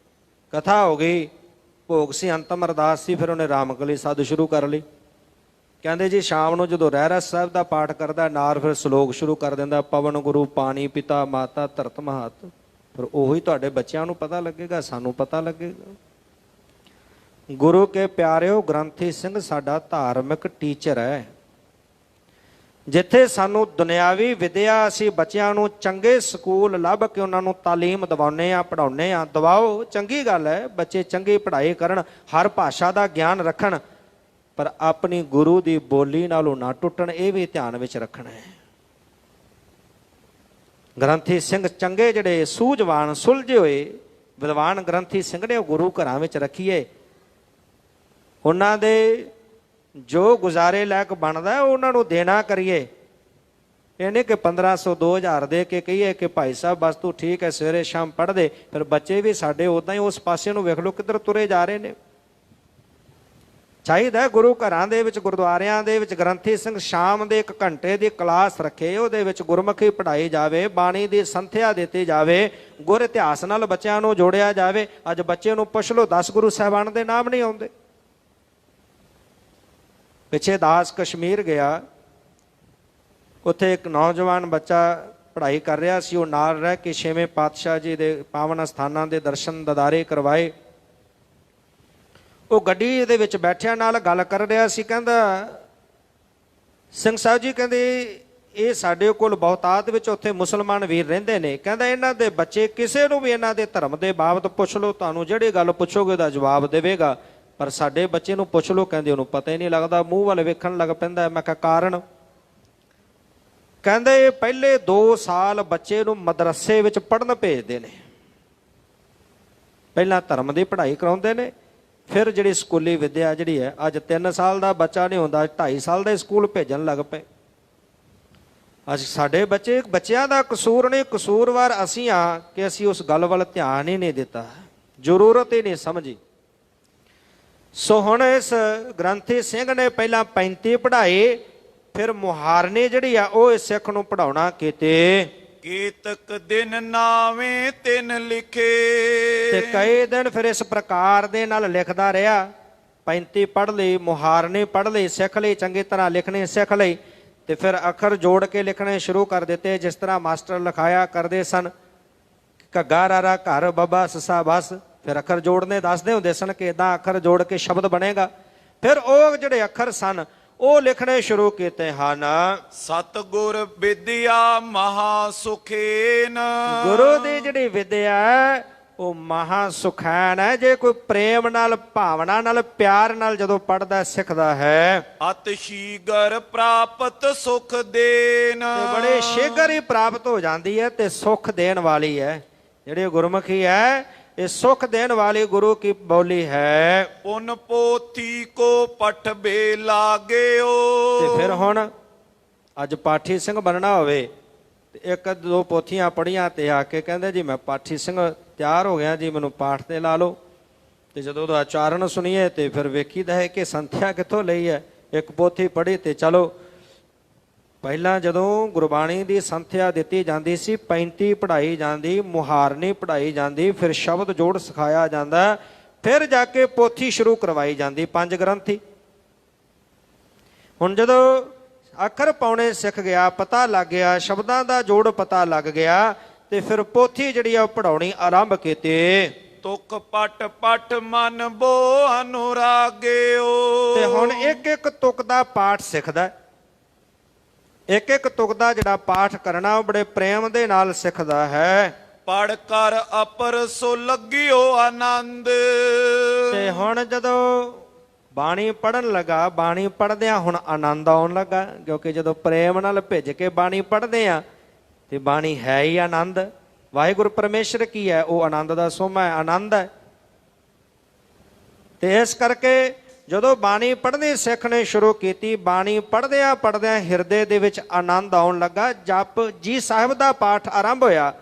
ਕਥਾ ਹੋ ਗਈ, ਭੋਗ ਸੀ, ਅੰਤਮ ਅਰਦਾਸ ਸੀ, ਫਿਰ ਉਹਨੇ ਰਾਮਕਲੀ ਸੱਦ ਸ਼ੁਰੂ ਕਰ ਲਈ। ਕਹਿੰਦੇ ਜੀ ਸ਼ਾਮ ਨੂੰ ਜਦੋਂ ਰਹਿਰਾਸ ਸਾਹਿਬ ਦਾ ਪਾਠ ਕਰਦਾ ਨਾਰ, ਫਿਰ ਸ਼ਲੋਕ ਸ਼ੁਰੂ ਕਰ ਦਿੰਦਾ, ਪਵਨ ਗੁਰੂ ਪਾਣੀ ਪਿਤਾ ਮਾਤਾ ਧਰਤ ਮਹਤ। ਫਿਰ ਉਹੀ ਤੁਹਾਡੇ ਬੱਚਿਆਂ ਨੂੰ ਪਤਾ ਲੱਗੇਗਾ, ਸਾਨੂੰ ਪਤਾ ਲੱਗੇਗਾ। ਗੁਰੂ ਕੇ ਪਿਆਰਿਓ, ਗ੍ਰੰਥੀ ਸਿੰਘ ਸਾਡਾ ਧਾਰਮਿਕ ਟੀਚਰ ਹੈ। ਜਿੱਥੇ ਸਾਨੂੰ ਦੁਨਿਆਵੀ ਵਿਦਿਆ ਅਸੀਂ ਬੱਚਿਆਂ ਨੂੰ ਚੰਗੇ ਸਕੂਲ ਲੱਭ ਕੇ ਉਹਨਾਂ ਨੂੰ ਤਾਲੀਮ ਦਿਵਾਉਂਦੇ ਹਾਂ, ਪੜ੍ਹਾਉਂਦੇ ਹਾਂ। ਦਿਵਾਓ, ਚੰਗੀ ਗੱਲ ਹੈ, ਬੱਚੇ ਚੰਗੀ ਪੜ੍ਹਾਈ ਕਰਨ, ਹਰ ਭਾਸ਼ਾ ਦਾ ਗਿਆਨ ਰੱਖਣ, ਪਰ ਆਪਣੀ ਗੁਰੂ ਦੀ ਬੋਲੀ ਨਾਲੋਂ ਨਾ ਟੁੱਟਣ, ਇਹ ਵੀ ਧਿਆਨ ਵਿੱਚ ਰੱਖਣਾ ਹੈ। ਗ੍ਰੰਥੀ ਸਿੰਘ ਚੰਗੇ ਜਿਹੜੇ ਸੂਝਵਾਨ ਸੁਲਝੇ ਹੋਏ ਵਿਦਵਾਨ ਗ੍ਰੰਥੀ ਸਿੰਘ ਨੇ ਉਹ ਗੁਰੂ ਘਰਾਂ ਵਿੱਚ ਰੱਖੀਏ। ਉਹਨਾਂ ਦੇ ਜੋ ਗੁਜ਼ਾਰੇ ਲਾਇਕ ਬਣਦਾ ਉਹਨਾਂ ਨੂੰ ਦੇਣਾ ਕਰੀਏ। ਇਹ ਨਹੀਂ ਕਿ 1500 2000 ਦੇ ਕੇ ਕਹੀਏ ਕਿ ਭਾਈ ਸਾਹਿਬ ਬਸ ਤੂੰ ਠੀਕ ਹੈ ਸਵੇਰੇ ਸ਼ਾਮ ਪੜ੍ਹ ਦੇ। ਫਿਰ ਬੱਚੇ ਵੀ ਸਾਡੇ ਉੱਦਾਂ ਹੀ ਉਸ ਪਾਸੇ ਨੂੰ ਵੇਖ ਲਓ ਕਿੱਧਰ ਤੁਰੇ ਜਾ ਰਹੇ ਨੇ। ਚਾਹੀਦਾ ਗੁਰੂ ਘਰਾਂ ਦੇ ਵਿੱਚ, ਗੁਰਦੁਆਰਿਆਂ ਦੇ ਵਿੱਚ ਗ੍ਰੰਥੀ ਸਿੰਘ ਸ਼ਾਮ ਦੇ 1 ਘੰਟੇ ਦੀ ਕਲਾਸ ਰੱਖੇ, ਉਹਦੇ ਵਿੱਚ ਗੁਰਮੁਖੀ ਪੜ੍ਹਾਈ ਜਾਵੇ, ਬਾਣੀ ਦੀ ਸੰਥਿਆ ਦਿੱਤੀ ਜਾਵੇ, ਗੁਰ ਇਤਿਹਾਸ ਨਾਲ ਬੱਚਿਆਂ ਨੂੰ ਜੋੜਿਆ ਜਾਵੇ। ਅੱਜ ਬੱਚੇ ਨੂੰ ਪੁੱਛ ਲਓ 10 ਗੁਰੂ ਸਾਹਿਬਾਨ ਦੇ ਨਾਮ ਨਹੀਂ ਆਉਂਦੇ। ਪਿੱਛੇ ਦਾਸ ਕਸ਼ਮੀਰ ਗਿਆ, ਉੱਥੇ ਇੱਕ ਨੌਜਵਾਨ ਬੱਚਾ ਪੜ੍ਹਾਈ ਕਰ ਰਿਹਾ ਸੀ, ਉਹ ਨਾਲ ਰਹਿ ਕੇ 6ਵੇਂ ਪਾਤਸ਼ਾਹ ਜੀ ਦੇ ਪਾਵਨ ਸਥਾਨਾਂ ਦੇ ਦਰਸ਼ਨ ਦਦਾਰੇ ਕਰਵਾਏ। ਉਹ ਗੱਡੀ ਦੇ ਵਿੱਚ ਬੈਠਿਆਂ ਨਾਲ ਗੱਲ ਕਰ ਰਿਹਾ ਸੀ, ਕਹਿੰਦਾ ਸਿੰਘ ਸਾਹਿਬ ਜੀ, ਕਹਿੰਦੇ ਇਹ ਸਾਡੇ ਕੋਲ ਬਹੁਤਾਤ ਵਿੱਚ ਉੱਥੇ ਮੁਸਲਮਾਨ ਵੀਰ ਰਹਿੰਦੇ ਨੇ, ਕਹਿੰਦਾ ਇਹਨਾਂ ਦੇ ਬੱਚੇ ਕਿਸੇ ਨੂੰ ਵੀ ਇਹਨਾਂ ਦੇ ਧਰਮ ਦੇ ਬਾਬਤ ਪੁੱਛ ਲਓ, ਤੁਹਾਨੂੰ ਜਿਹੜੀ ਗੱਲ ਪੁੱਛੋਗੇ ਉਹਦਾ ਜਵਾਬ ਦੇਵੇਗਾ, ਪਰ ਸਾਡੇ ਬੱਚੇ ਨੂੰ ਪੁੱਛ ਲਓ, ਕਹਿੰਦੇ ਉਹਨੂੰ ਪਤਾ ਹੀ ਨਹੀਂ ਲੱਗਦਾ, ਮੂੰਹ ਵੱਲ ਵੇਖਣ ਲੱਗ ਪੈਂਦਾ। ਮੈਂ ਕਿਹਾ ਕਾਰਨ? ਕਹਿੰਦੇ ਪਹਿਲੇ 2 ਸਾਲ ਬੱਚੇ ਨੂੰ ਮਦਰਸੇ ਵਿੱਚ ਪੜ੍ਹਨ ਭੇਜਦੇ ਨੇ, ਪਹਿਲਾਂ ਧਰਮ ਦੀ ਪੜ੍ਹਾਈ ਕਰਾਉਂਦੇ ਨੇ, ਫਿਰ ਜਿਹੜੀ ਸਕੂਲੀ ਵਿੱਦਿਆ ਜਿਹੜੀ ਹੈ, ਅੱਜ 3 ਸਾਲ ਦਾ ਬੱਚਾ ਨਹੀਂ ਹੁੰਦਾ, 2.5 ਸਾਲ ਦਾ ਸਕੂਲ ਭੇਜਣ ਲੱਗ ਪਏ। ਅੱਜ ਸਾਡੇ ਬੱਚਿਆਂ ਦਾ ਕਸੂਰ ਨਹੀਂ, ਕਸੂਰਵਾਰ ਅਸੀਂ ਹਾਂ ਕਿ ਅਸੀਂ ਉਸ ਗੱਲ ਵੱਲ ਧਿਆਨ ਹੀ ਨਹੀਂ ਦਿੱਤਾ, ਜ਼ਰੂਰਤ ਹੀ ਨਹੀਂ ਸਮਝੀ। ਸੋ ਹੁਣ ਇਸ ਗ੍ਰੰਥੀ ਸਿੰਘ ਨੇ ਪਹਿਲਾਂ 35 ਪੜ੍ਹਾਈ, ਫਿਰ ਮੁਹਾਰਨੀ ਜਿਹੜੀ ਆ ਉਹ ਇਸ ਸਿੱਖ ਨੂੰ ਪੜ੍ਹਾਉਣਾ ਕੀਤੇ। ਕੀਤਕ ਦਿਨ ਨਾਵੇਂ ਤਿਨ ਲਿਖੇ, ਤੇ ਕਈ ਦਿਨ ਫਿਰ ਇਸ ਪ੍ਰਕਾਰ ਦੇ ਨਾਲ ਲਿਖਦਾ ਰਿਹਾ। 35 ਪੜ੍ਹ ਲਈ, ਮੁਹਾਰਨੀ ਪੜ੍ਹ ਲਈ, ਸਿੱਖ ਲਈ, ਚੰਗੀ ਤਰ੍ਹਾਂ ਲਿਖਣੀ ਸਿੱਖ ਲਈ। ਤੇ ਫਿਰ ਅੱਖਰ ਜੋੜ ਕੇ ਲਿਖਣੇ ਸ਼ੁਰੂ ਕਰ ਦਿੱਤੇ। ਜਿਸ ਤਰ੍ਹਾਂ ਮਾਸਟਰ ਲਿਖਾਇਆ ਕਰਦੇ ਸਨ, ਘੱਗਾ ਰਾਰਾ ਘਰ ਬੱਬਾ ਸੱਸਾ ਬਸ, ਫਿਰ ਅੱਖਰ ਜੋੜਨੇ ਦੱਸਦੇ ਹੁੰਦੇ ਸਨ ਕਿ ਇਦਾਂ ਅੱਖਰ ਜੋੜ ਕੇ ਸ਼ਬਦ ਬਣੇਗਾ। ਫਿਰ ਉਹ ਜਿਹੜੇ ਅੱਖਰ ਸਨ ਉਹ ਲਿਖਣੇ ਸ਼ੁਰੂ ਕੀਤੇ ਹਨ। ਸਤਿਗੁਰ ਵਿਦਿਆ ਮਹਾ ਸੁਖੇਨ, ਗੁਰੂ ਦੀ ਜਿਹੜੀ ਵਿਦਿਆ ਹੈ ਉਹ ਮਹਾ ਸੁਖੈਨ ਹੈ। ਜੇ ਕੋਈ ਪ੍ਰੇਮ ਨਾਲ, ਭਾਵਨਾ ਨਾਲ, ਪਿਆਰ ਨਾਲ ਜਦੋਂ ਪੜ੍ਹਦਾ ਸਿੱਖਦਾ ਹੈ ਅਤਿ ਸ਼ੀਘਰ ਪ੍ਰਾਪਤ ਸੁਖ ਦੇਨ, ਤੇ ਬੜੇ ਸ਼ੀਘਰ ਹੀ ਪ੍ਰਾਪਤ ਹੋ ਜਾਂਦੀ ਹੈ ਤੇ ਸੁਖ ਦੇਣ ਵਾਲੀ ਹੈ। ਜਿਹੜੀ ਗੁਰਮੁਖੀ ਹੈ ਇਹ ਸੁਖ ਦੇਣ ਵਾਲੀ ਗੁਰੂ ਕੀ ਬੋਲੀ ਹੈ। ਪੁਨ ਪੋਥੀ ਕੋ ਪਠਬੇ ਲਾਗਿਓ, ਤੇ ਫਿਰ ਹੁਣ ਅੱਜ ਪਾਠੀ ਸਿੰਘ ਬਣਨਾ ਹੋਵੇ ਤੇ ਇੱਕ ਦੋ ਪੋਥੀਆਂ ਪੜ੍ਹੀਆਂ ਤੇ ਆ ਕੇ ਕਹਿੰਦੇ ਜੀ ਮੈਂ ਪਾਠੀ ਸਿੰਘ ਤਿਆਰ ਹੋ ਗਿਆ ਜੀ, ਮੈਨੂੰ ਪਾਠ ਤੇ ਲਾ ਲਓ। ਤੇ ਜਦੋਂ ਉਹਦਾ ਉਚਾਰਨ ਸੁਣੀਏ ਤੇ ਫਿਰ ਵੇਖੀਦਾ ਹੈ ਕਿ ਸੰਥਿਆ ਕਿੱਥੋਂ ਲਈ ਹੈ। ਇੱਕ ਪੋਥੀ ਪੜ੍ਹੀ ਤੇ ਚਲੋ, ਪਹਿਲਾਂ ਜਦੋਂ ਗੁਰਬਾਣੀ ਦੀ ਸੰਥਿਆ ਦਿੱਤੀ ਜਾਂਦੀ ਸੀ 35 ਪੜ੍ਹਾਈ ਜਾਂਦੀ, ਮੁਹਾਰਨੀ ਪੜ੍ਹਾਈ ਜਾਂਦੀ, ਫਿਰ ਸ਼ਬਦ ਜੋੜ ਸਿਖਾਇਆ ਜਾਂਦਾ, ਫਿਰ ਜਾ ਕੇ ਪੋਥੀ ਸ਼ੁਰੂ ਕਰਵਾਈ ਜਾਂਦੀ 5 ਗ੍ਰੰਥੀ। ਹੁਣ ਜਦੋਂ ਅੱਖਰ ਪਾਉਣੇ ਸਿੱਖ ਗਿਆ, ਪਤਾ ਲੱਗ ਗਿਆ, ਸ਼ਬਦਾਂ ਦਾ ਜੋੜ ਪਤਾ ਲੱਗ ਗਿਆ, ਤੇ ਫਿਰ ਪੋਥੀ ਜਿਹੜੀ ਆ ਉਹ ਪੜਾਉਣੀ ਆਰੰਭ ਕੀਤੀ। ਤੁਕ ਪਟ ਪਟ ਮਨ ਬੋ ਅਨੁਰਾਗਿਓ, ਤੇ ਹੁਣ ਇੱਕ ਇੱਕ ਤੁਕ ਦਾ ਪਾਠ ਸਿੱਖਦਾ। ਇੱਕ ਇੱਕ ਤੁਕ ਦਾ ਜਿਹੜਾ ਪਾਠ ਕਰਨਾ ਉਹ ਬੜੇ ਪ੍ਰੇਮ ਦੇ ਨਾਲ ਸਿੱਖਦਾ ਹੈ। ਪੜ ਕਰ ਅਪਰ ਸੋ ਲੱਗਿਓ ਆਨੰਦ, ਤੇ ਹੁਣ ਜਦੋਂ ਬਾਣੀ ਪੜਨ ਲੱਗਾ, ਬਾਣੀ ਪੜਦਿਆਂ ਹੁਣ ਆਨੰਦ ਆਉਣ ਲੱਗਾ, ਕਿਉਂਕਿ ਜਦੋਂ ਪ੍ਰੇਮ ਨਾਲ ਭਿੱਜ ਕੇ ਬਾਣੀ ਪੜਦੇ ਆ ਤੇ ਬਾਣੀ ਹੈ ਹੀ ਆਨੰਦ। ਵਾਹਿਗੁਰੂ ਪਰਮੇਸ਼ਰ ਕੀ ਹੈ? ਉਹ ਆਨੰਦ ਦਾ ਸੋਮਾ ਹੈ, ਆਨੰਦ ਹੈ। ਤੇ ਇਸ ਕਰਕੇ ਜਦੋਂ ਬਾਣੀ ਪੜ੍ਹਨੀ ਸਿੱਖਣੀ ਸ਼ੁਰੂ ਕੀਤੀ, ਬਾਣੀ ਪੜ੍ਹਦਿਆਂ ਪੜ੍ਹਦਿਆਂ ਹਿਰਦੇ ਦੇ ਵਿੱਚ ਆਨੰਦ ਆਉਣ ਲੱਗਾ। ਜਪ ਜੀ ਸਾਹਿਬ ਦਾ ਪਾਠ ਆਰੰਭ ਹੋਇਆ।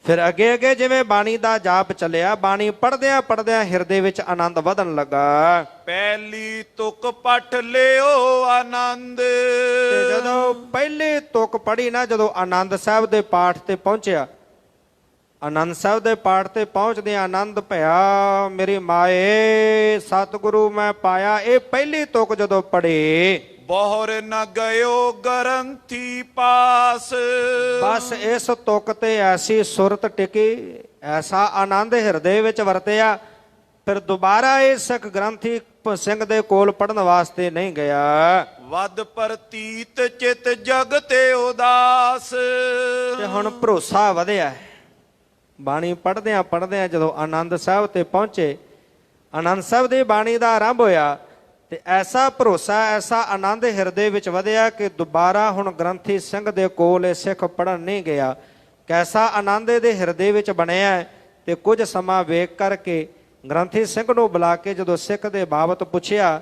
ਫਿਰ ਅੱਗੇ ਅੱਗੇ ਜਿਵੇਂ ਬਾਣੀ ਦਾ ਜਾਪ ਚੱਲਿਆ, ਬਾਣੀ ਪੜ੍ਹਦਿਆਂ ਪੜ੍ਹਦਿਆਂ ਹਿਰਦੇ ਵਿੱਚ ਆਨੰਦ ਵਧਣ ਲੱਗਾ। ਪਹਿਲੀ ਤੁਕ ਪਟ ਲਿਓ ਆਨੰਦ, ਤੇ ਜਦੋਂ ਪਹਿਲੀ ਤੁਕ ਪੜ੍ਹੀ ਨਾ, ਜਦੋਂ ਆਨੰਦ ਸਾਹਿਬ ਦੇ ਪਾਠ ਤੇ ਪਹੁੰਚਿਆ, ਆਨੰਦ ਸਾਹਿਬ ਦੇ ਪਾਠ ਤੇ ਪਹੁੰਚਦੇ ਆਨੰਦ ਭਇਆ ਮੇਰੀ ਮਾਏ, ਸਤਿਗੁਰੂ ਮੈਂ ਪਾਇਆ। ਇਹ ਪਹਿਲੀ ਤੁਕ ਜਦੋਂ ਪੜ੍ਹੀ, ਬਹੁਰ ਨ ਗਇਓ ਗ੍ਰੰਥੀ ਪਾਸ, ਬਸ ਇਸ ਤੁਕ ਤੇ ਐਸੀ ਸੁਰਤ ਟਿਕੀ, ਐਸਾ ਆਨੰਦ ਹਿਰਦੇ ਵਿੱਚ ਵਰਤਿਆ, ਫਿਰ ਦੁਬਾਰਾ ਇਹ ਸਿੱਖ ਗ੍ਰੰਥੀ ਸਿੰਘ ਦੇ ਕੋਲ ਪੜਨ ਵਾਸਤੇ ਨਹੀਂ ਗਿਆ। ਵਦ ਪ੍ਰਤੀਤ ਚਿਤ ਜਗ ਤੇ ਉਦਾਸ, ਤੇ ਹੁਣ ਭਰੋਸਾ ਵਧਿਆ। ਬਾਣੀ ਪੜ੍ਹਦਿਆਂ ਪੜ੍ਹਦਿਆਂ ਜਦੋਂ ਆਨੰਦ ਸਾਹਿਬ ਤੇ ਪਹੁੰਚੇ, ਆਨੰਦ ਸਾਹਿਬ ਦੀ ਬਾਣੀ ਦਾ ਆਰੰਭ ਹੋਇਆ, ਤੇ ਐਸਾ ਭਰੋਸਾ, ਐਸਾ ਆਨੰਦ ਹਿਰਦੇ ਵਿੱਚ ਵਧਿਆ ਕਿ ਦੁਬਾਰਾ ਹੁਣ ਗ੍ਰੰਥੀ ਸਿੰਘ ਦੇ ਕੋਲ ਇਹ ਸਿੱਖ ਪੜਨ ਨਹੀਂ ਗਿਆ। ਕੈਸਾ ਆਨੰਦ ਇਹਦੇ ਹਿਰਦੇ ਵਿੱਚ ਬਣਿਆ। ਤੇ ਕੁਝ ਸਮਾਂ ਵੇਖ ਕਰਕੇ ਗ੍ਰੰਥੀ ਸਿੰਘ ਨੂੰ ਬੁਲਾ ਕੇ ਜਦੋਂ ਸਿੱਖ ਦੇ ਬਾਬਤ ਪੁੱਛਿਆ,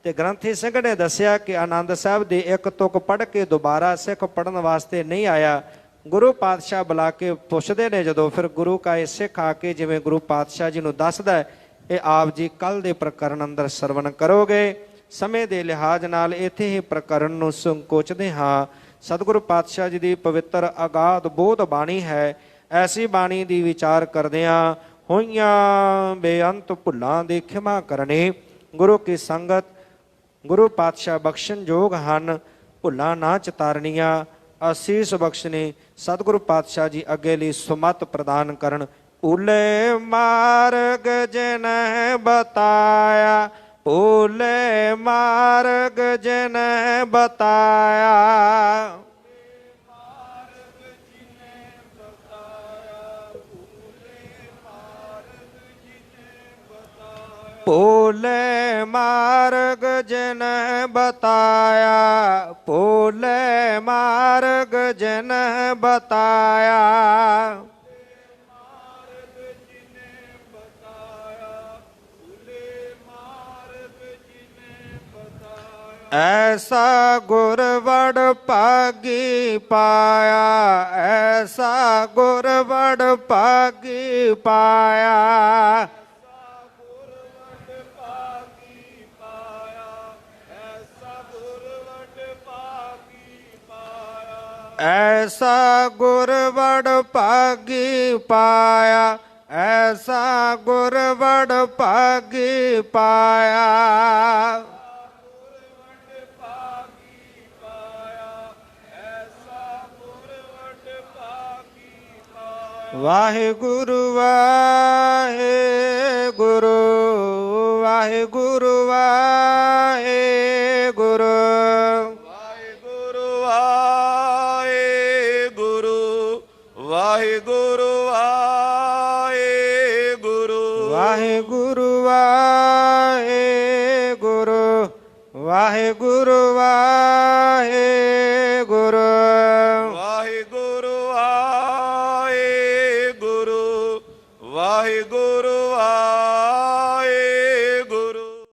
ਤੇ ਗ੍ਰੰਥੀ ਸਿੰਘ ਨੇ ਦੱਸਿਆ ਕਿ ਆਨੰਦ ਸਾਹਿਬ ਦੀ ਇੱਕ ਤੁਕ ਪੜ੍ਹ ਕੇ ਦੁਬਾਰਾ ਸਿੱਖ ਪੜਨ ਵਾਸਤੇ ਨਹੀਂ ਆਇਆ। ਗੁਰੂ ਪਾਤਸ਼ਾਹ ਬੁਲਾ ਕੇ ਪੁੱਛਦੇ ਨੇ ਜਦੋਂ, ਫਿਰ ਗੁਰੂ ਕਾ ਇਹ ਸਿੱਖ ਆ ਕੇ ਜਿਵੇਂ ਗੁਰੂ ਪਾਤਸ਼ਾਹ ਜੀ ਨੂੰ ਦੱਸਦਾ, ਇਹ ਆਪ ਜੀ ਕੱਲ ਦੇ ਪ੍ਰਕਰਨ ਅੰਦਰ ਸਰਵਣ ਕਰੋਗੇ। ਸਮੇਂ ਦੇ ਲਿਹਾਜ਼ ਨਾਲ ਇੱਥੇ ਹੀ ਪ੍ਰਕਰਨ ਨੂੰ ਸੰਕੋਚਦੇ ਹਾਂ। ਸਤਿਗੁਰੂ ਪਾਤਸ਼ਾਹ ਜੀ ਦੀ ਪਵਿੱਤਰ ਅਗਾਧ ਬੋਧ ਬਾਣੀ ਹੈ। ਐਸੀ ਬਾਣੀ ਦੀ ਵਿਚਾਰ ਕਰਦਿਆਂ ਹੋਈਆਂ ਬੇਅੰਤ ਭੁੱਲਾਂ ਦੀ ਖਿਮਾ ਕਰਨੀ। ਗੁਰੂ ਕੀ ਸੰਗਤ ਗੁਰੂ ਪਾਤਸ਼ਾਹ ਬਖਸ਼ਣ ਯੋਗ ਹਨ, ਭੁੱਲਾਂ ਨਾ ਚਿਤਾਰਨੀਆਂ। ਅਸੀਸ ਬਖਸ਼ਣੀ ਸਤਿਗੁਰੂ ਪਾਤਸ਼ਾਹ ਜੀ ਅੱਗੇ ਲਈ ਸੁਮਤ ਪ੍ਰਦਾਨ ਕਰਨ। ਭੂਲੇ ਮਾਰਗ ਜਿਨ ਬਤਾਇਆ, ਭੂਲੇ ਮਾਰਗ ਜਿਨ ਬਤਾਇਆ, ਭੂਲੇ ਮਾਰਗ ਜਿਨ ਬਤਾਇਆ, ਭੂਲੇ ਮਾਰਗ ਜਿਨ ਬਤਾਇਆ, ਐਸਾ ਗੁਰ ਵਡ ਭਾਗੀ ਪਾਇਆ, ਐਸਾ ਗੁਰ ਵਡ ਭਾਗੀ ਪਾਇਆ, ਐਸਾ ਗੁਰ ਵਡ ਭਾਗੀ ਪਾਇਆ, ਐਸਾ ਗੁਰ ਵਡ ਭਾਗੀ ਪਾਇਆ, ਵਾਹਿਗੁਰੂ ਵਾਹਿਗੁਰੂ ਵਾਹਿਗੁਰੂ ਵਾਹਿਗੁਰੂ ਵਾਹਿਗੁਰੂ ਵਾਹਿਗੁਰੂ ਵਾਹਿਗੁਰੂ ਵਾਹਿਗੁਰੂ ਵਾਹਿਗੁਰੂ ਵਾਹਿਗੁਰੂ ਵਾਹਿਗੁਰੂ ਵਾਹਿਗੁਰੂ ਵਾਹਿਗੁਰੂ ਵਾਹਿਗੁਰੂ ਵਾਹਿਗੁਰੂ ਵਾਹਿਗੁਰੂ